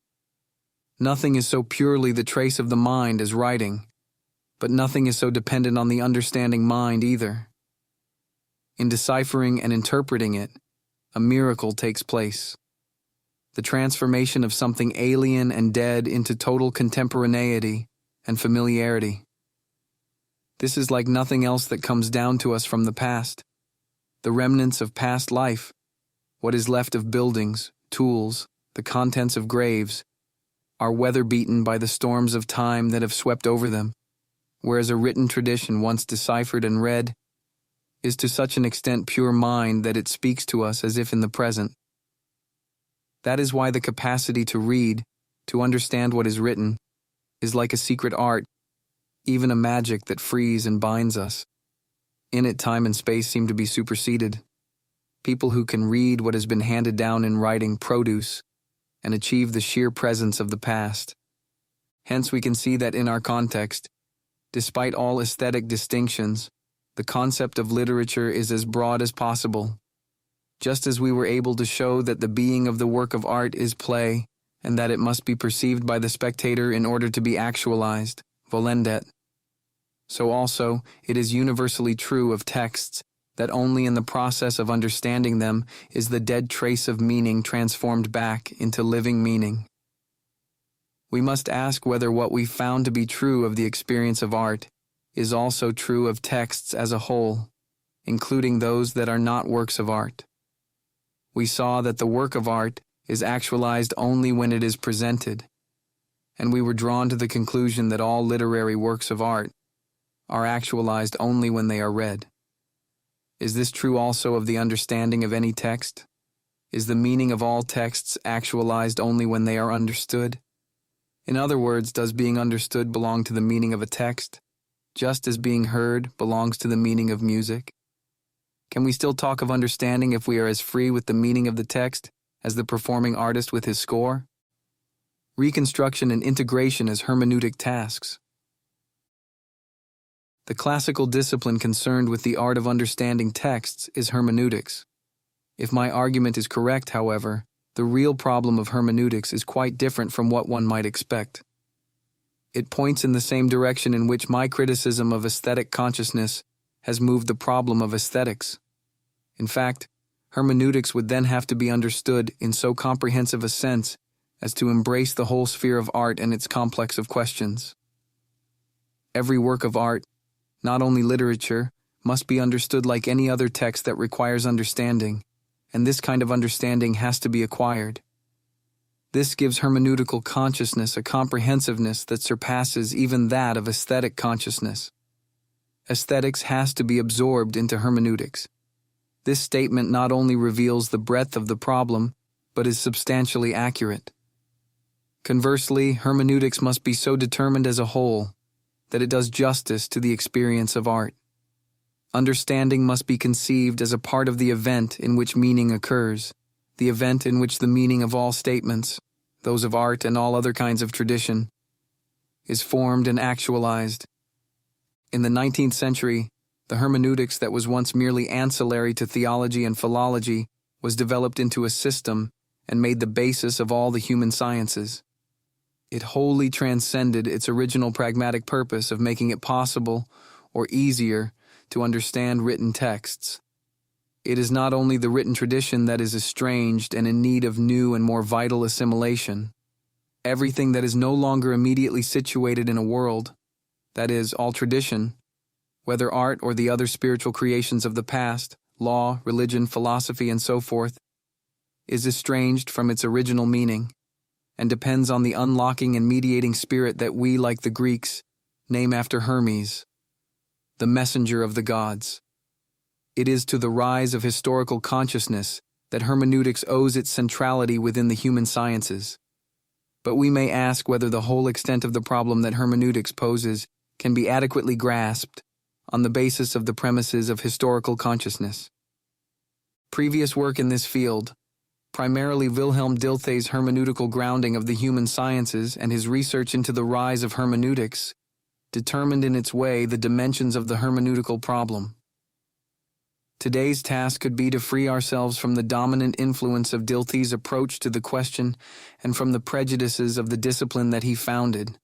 Nothing is so purely the trace of the mind as writing, but nothing is so dependent on the understanding mind either. In deciphering and interpreting it, a miracle takes place. The transformation of something alien and dead into total contemporaneity and familiarity. This is like nothing else that comes down to us from the past. the remnants of past life, what is left of buildings, tools, the contents of graves, are weather-beaten by the storms of time that have swept over them, whereas a written tradition once deciphered and read is to such an extent pure mind that it speaks to us as if in the present. That is why the capacity to read, to understand what is written, is like a secret art, even a magic that frees and binds us. In it, time and space seem to be superseded. People who can read what has been handed down in writing produce and achieve the sheer presence of the past. Hence, we can see that in our context, despite all aesthetic distinctions, the concept of literature is as broad as possible. Just as we were able to show that the being of the work of art is play, and that it must be perceived by the spectator in order to be actualized, volendet. So also, it is universally true of texts that only in the process of understanding them is the dead trace of meaning transformed back into living meaning. We must ask whether what we found to be true of the experience of art is also true of texts as a whole, including those that are not works of art. We saw that the work of art is actualized only when it is presented, and we were drawn to the conclusion that all literary works of art are actualized only when they are read. Is this true also of the understanding of any text? Is the meaning of all texts actualized only when they are understood? In other words, does being understood belong to the meaning of a text, just as being heard belongs to the meaning of music? Can we still talk of understanding if we are as free with the meaning of the text as the performing artist with his score? Reconstruction and integration as hermeneutic tasks. The classical discipline concerned with the art of understanding texts is hermeneutics. If my argument is correct, however, the real problem of hermeneutics is quite different from what one might expect. It points in the same direction in which my criticism of aesthetic consciousness has moved the problem of aesthetics. In fact, hermeneutics would then have to be understood in so comprehensive a sense as to embrace the whole sphere of art and its complex of questions. Every work of art, not only literature, must be understood like any other text that requires understanding, and this kind of understanding has to be acquired. This gives hermeneutical consciousness a comprehensiveness that surpasses even that of aesthetic consciousness. Aesthetics has to be absorbed into hermeneutics. This statement not only reveals the breadth of the problem, but is substantially accurate. Conversely, hermeneutics must be so determined as a whole that it does justice to the experience of art. Understanding must be conceived as a part of the event in which meaning occurs, the event in which the meaning of all statements, those of art and all other kinds of tradition, is formed and actualized. In the 19th century, the hermeneutics that was once merely ancillary to theology and philology was developed into a system and made the basis of all the human sciences. It wholly transcended its original pragmatic purpose of making it possible, or easier, to understand written texts. It is not only the written tradition that is estranged and in need of new and more vital assimilation. Everything that is no longer immediately situated in a world, that is, all tradition, whether art or the other spiritual creations of the past, law, religion, philosophy, and so forth, is estranged from its original meaning, and depends on the unlocking and mediating spirit that we, like the Greeks, name after Hermes, the messenger of the gods. It is to the rise of historical consciousness that hermeneutics owes its centrality within the human sciences. But we may ask whether the whole extent of the problem that hermeneutics poses can be adequately grasped on the basis of the premises of historical consciousness. Previous work in this field, primarily Wilhelm Dilthey's hermeneutical grounding of the human sciences and his research into the rise of hermeneutics, determined in its way the dimensions of the hermeneutical problem. Today's task could be to free ourselves from the dominant influence of Dilthey's approach to the question and from the prejudices of the discipline that he founded,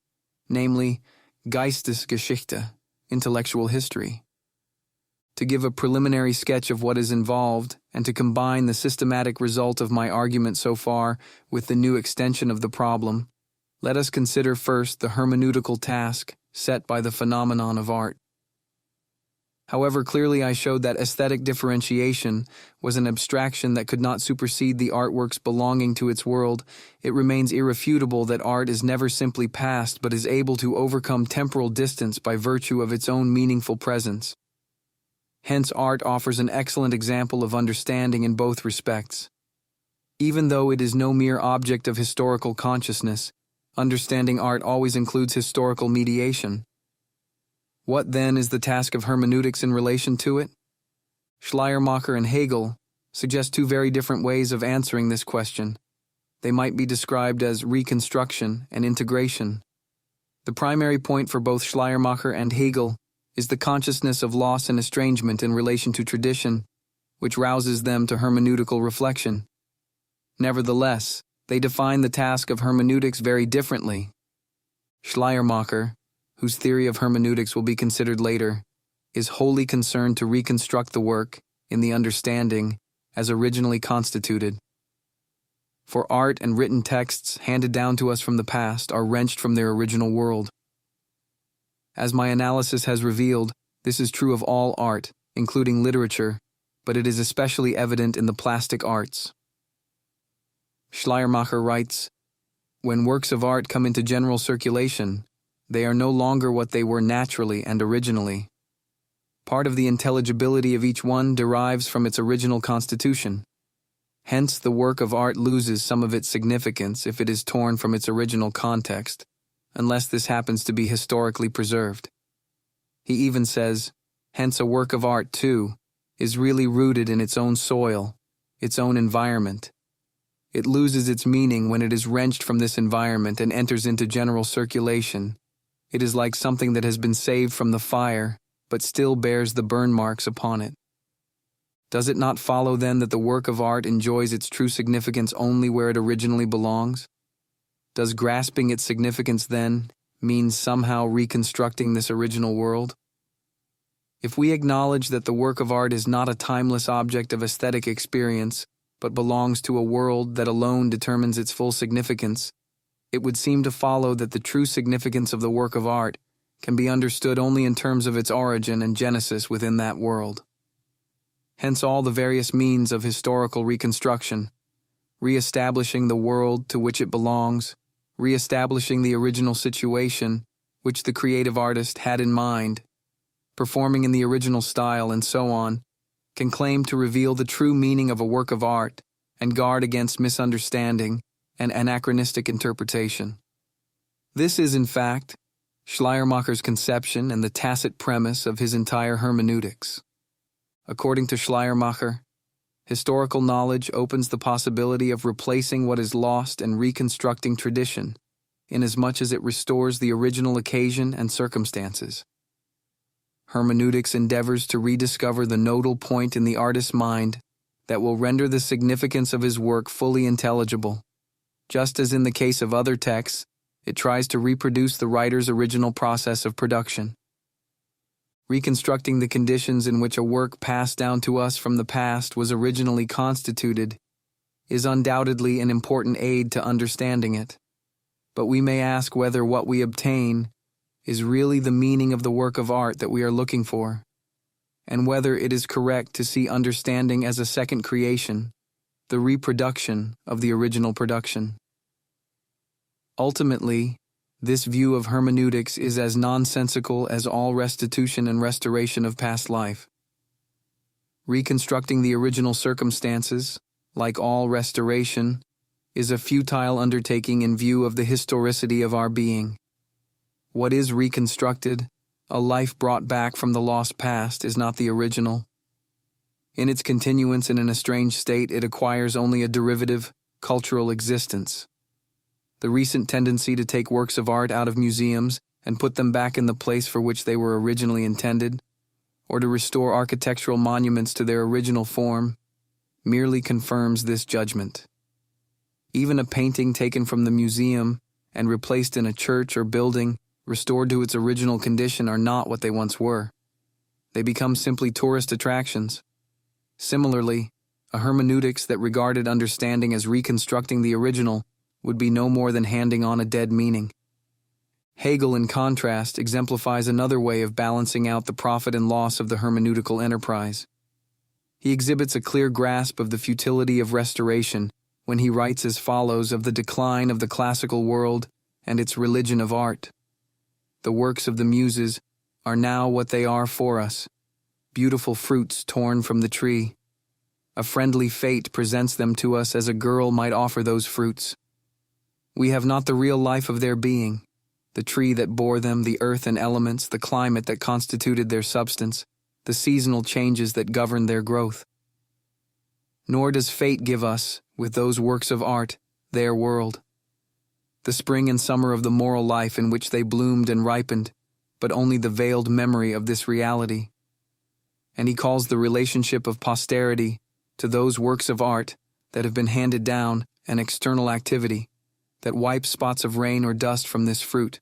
namely, Geistesgeschichte, intellectual history. To give a preliminary sketch of what is involved and to combine the systematic result of my argument so far with the new extension of the problem, let us consider first the hermeneutical task set by the phenomenon of art. However, clearly I showed that aesthetic differentiation was an abstraction that could not supersede the artworks belonging to its world. It remains irrefutable that art is never simply past but is able to overcome temporal distance by virtue of its own meaningful presence. Hence, art offers an excellent example of understanding in both respects. Even though it is no mere object of historical consciousness, understanding art always includes historical mediation. What, then, is the task of hermeneutics in relation to it? Schleiermacher and Hegel suggest two very different ways of answering this question. They might be described as reconstruction and integration. The primary point for both Schleiermacher and Hegel is the consciousness of loss and estrangement in relation to tradition, which rouses them to hermeneutical reflection. Nevertheless, they define the task of hermeneutics very differently. Schleiermacher, whose theory of hermeneutics will be considered later, is wholly concerned to reconstruct the work, in the understanding, as originally constituted. For art and written texts handed down to us from the past are wrenched from their original world. As my analysis has revealed, this is true of all art, including literature, but it is especially evident in the plastic arts. Schleiermacher writes, "When works of art come into general circulation, they are no longer what they were naturally and originally. Part of the intelligibility of each one derives from its original constitution. Hence, the work of art loses some of its significance if it is torn from its original context, unless this happens to be historically preserved." He even says, hence a work of art, too, is really rooted in its own soil, its own environment. It loses its meaning when it is wrenched from this environment and enters into general circulation. It is like something that has been saved from the fire, but still bears the burn marks upon it. Does it not follow, then, that the work of art enjoys its true significance only where it originally belongs? Does grasping its significance, then, mean somehow reconstructing this original world? If we acknowledge that the work of art is not a timeless object of aesthetic experience, but belongs to a world that alone determines its full significance, it would seem to follow that the true significance of the work of art can be understood only in terms of its origin and genesis within that world. Hence all the various means of historical reconstruction, re-establishing the world to which it belongs, re-establishing the original situation which the creative artist had in mind, performing in the original style, and so on, can claim to reveal the true meaning of a work of art and guard against misunderstanding and anachronistic interpretation. This is, in fact, Schleiermacher's conception and the tacit premise of his entire hermeneutics. According to Schleiermacher, historical knowledge opens the possibility of replacing what is lost and reconstructing tradition, inasmuch as it restores the original occasion and circumstances. Hermeneutics endeavors to rediscover the nodal point in the artist's mind that will render the significance of his work fully intelligible. Just as in the case of other texts, it tries to reproduce the writer's original process of production. Reconstructing the conditions in which a work passed down to us from the past was originally constituted is undoubtedly an important aid to understanding it. But we may ask whether what we obtain is really the meaning of the work of art that we are looking for, and whether it is correct to see understanding as a second creation, the reproduction of the original production. Ultimately, this view of hermeneutics is as nonsensical as all restitution and restoration of past life. Reconstructing the original circumstances, like all restoration, is a futile undertaking in view of the historicity of our being. What is reconstructed, a life brought back from the lost past, is not the original. In its continuance in an estranged state, it acquires only a derivative, cultural existence. The recent tendency to take works of art out of museums and put them back in the place for which they were originally intended, or to restore architectural monuments to their original form, merely confirms this judgment. Even a painting taken from the museum and replaced in a church or building, restored to its original condition, are not what they once were. They become simply tourist attractions. Similarly, a hermeneutics that regarded understanding as reconstructing the original would be no more than handing on a dead meaning. Hegel, in contrast, exemplifies another way of balancing out the profit and loss of the hermeneutical enterprise. He exhibits a clear grasp of the futility of restoration when he writes as follows of the decline of the classical world and its religion of art. The works of the Muses are now what they are for us, beautiful fruits torn from the tree. A friendly fate presents them to us as a girl might offer those fruits. We have not the real life of their being, the tree that bore them, the earth and elements, the climate that constituted their substance, the seasonal changes that governed their growth. Nor does fate give us, with those works of art, their world. The spring and summer of the moral life in which they bloomed and ripened, but only the veiled memory of this reality. And he calls the relationship of posterity to those works of art that have been handed down an external activity that wipes spots of rain or dust from this fruit.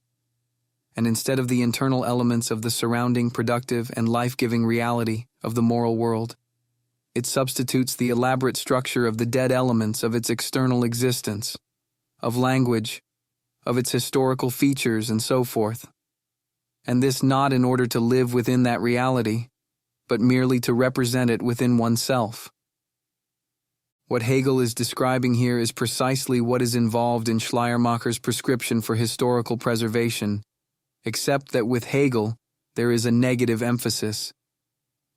And instead of the internal elements of the surrounding productive and life-giving reality of the moral world, it substitutes the elaborate structure of the dead elements of its external existence, of language, of its historical features, and so forth. And this not in order to live within that reality, but merely to represent it within oneself. What Hegel is describing here is precisely what is involved in Schleiermacher's prescription for historical preservation, except that with Hegel there is a negative emphasis.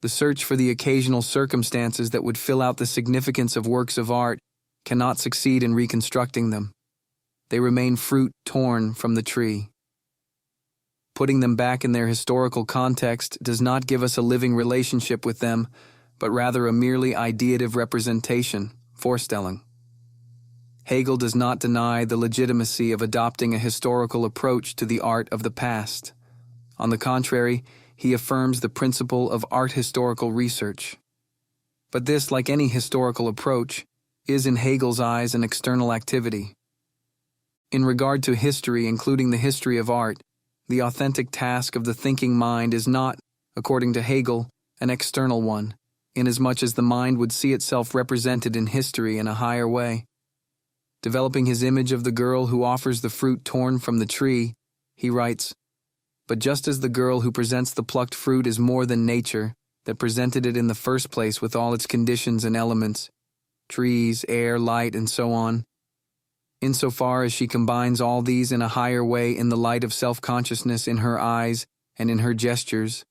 The search for the occasional circumstances that would fill out the significance of works of art cannot succeed in reconstructing them. They remain fruit torn from the tree. Putting them back in their historical context does not give us a living relationship with them, but rather a merely ideative representation, Vorstellung. Hegel does not deny the legitimacy of adopting a historical approach to the art of the past. On the contrary, he affirms the principle of art historical research. But this, like any historical approach, is in Hegel's eyes an external activity. In regard to history, including the history of art, the authentic task of the thinking mind is not, according to Hegel, an external one, inasmuch as the mind would see itself represented in history in a higher way. Developing his image of the girl who offers the fruit torn from the tree, he writes, "But just as the girl who presents the plucked fruit is more than nature, that presented it in the first place with all its conditions and elements, trees, air, light, and so on, insofar as she combines all these in a higher way in the light of self-consciousness in her eyes and in her gestures,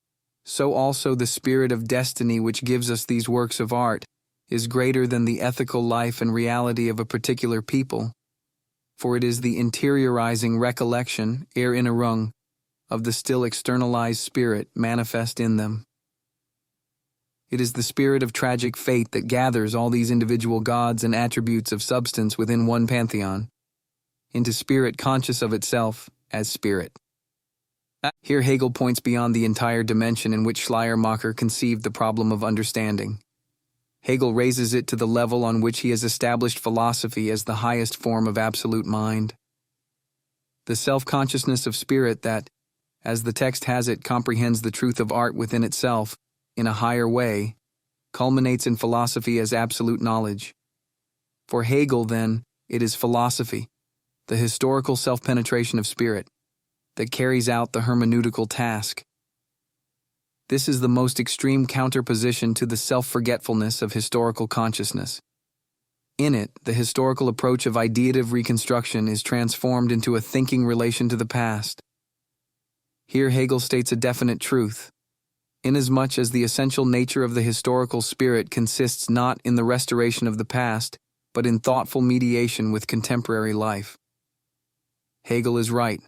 so also the spirit of destiny which gives us these works of art is greater than the ethical life and reality of a particular people, for it is the interiorizing recollection, Erinnerung, of the still externalized spirit manifest in them. It is the spirit of tragic fate that gathers all these individual gods and attributes of substance within one pantheon, into spirit conscious of itself as spirit." Here Hegel points beyond the entire dimension in which Schleiermacher conceived the problem of understanding. Hegel raises it to the level on which he has established philosophy as the highest form of absolute mind. The self-consciousness of spirit that, as the text has it, comprehends the truth of art within itself, in a higher way, culminates in philosophy as absolute knowledge. For Hegel, then, it is philosophy, the historical self-penetration of spirit, that carries out the hermeneutical task. This is the most extreme counterposition to the self-forgetfulness of historical consciousness. In it, the historical approach of ideative reconstruction is transformed into a thinking relation to the past. Here Hegel states a definite truth, inasmuch as the essential nature of the historical spirit consists not in the restoration of the past, but in thoughtful mediation with contemporary life. Hegel is right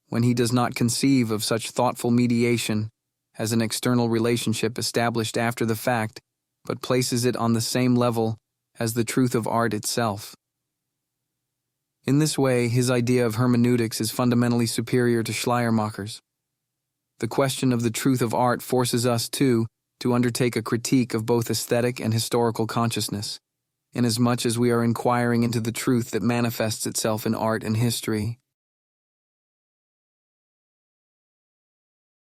when he does not conceive of such thoughtful mediation as an external relationship established after the fact, but places it on the same level as the truth of art itself. In this way, his idea of hermeneutics is fundamentally superior to Schleiermacher's. The question of the truth of art forces us, too, to undertake a critique of both aesthetic and historical consciousness, inasmuch as we are inquiring into the truth that manifests itself in art and history.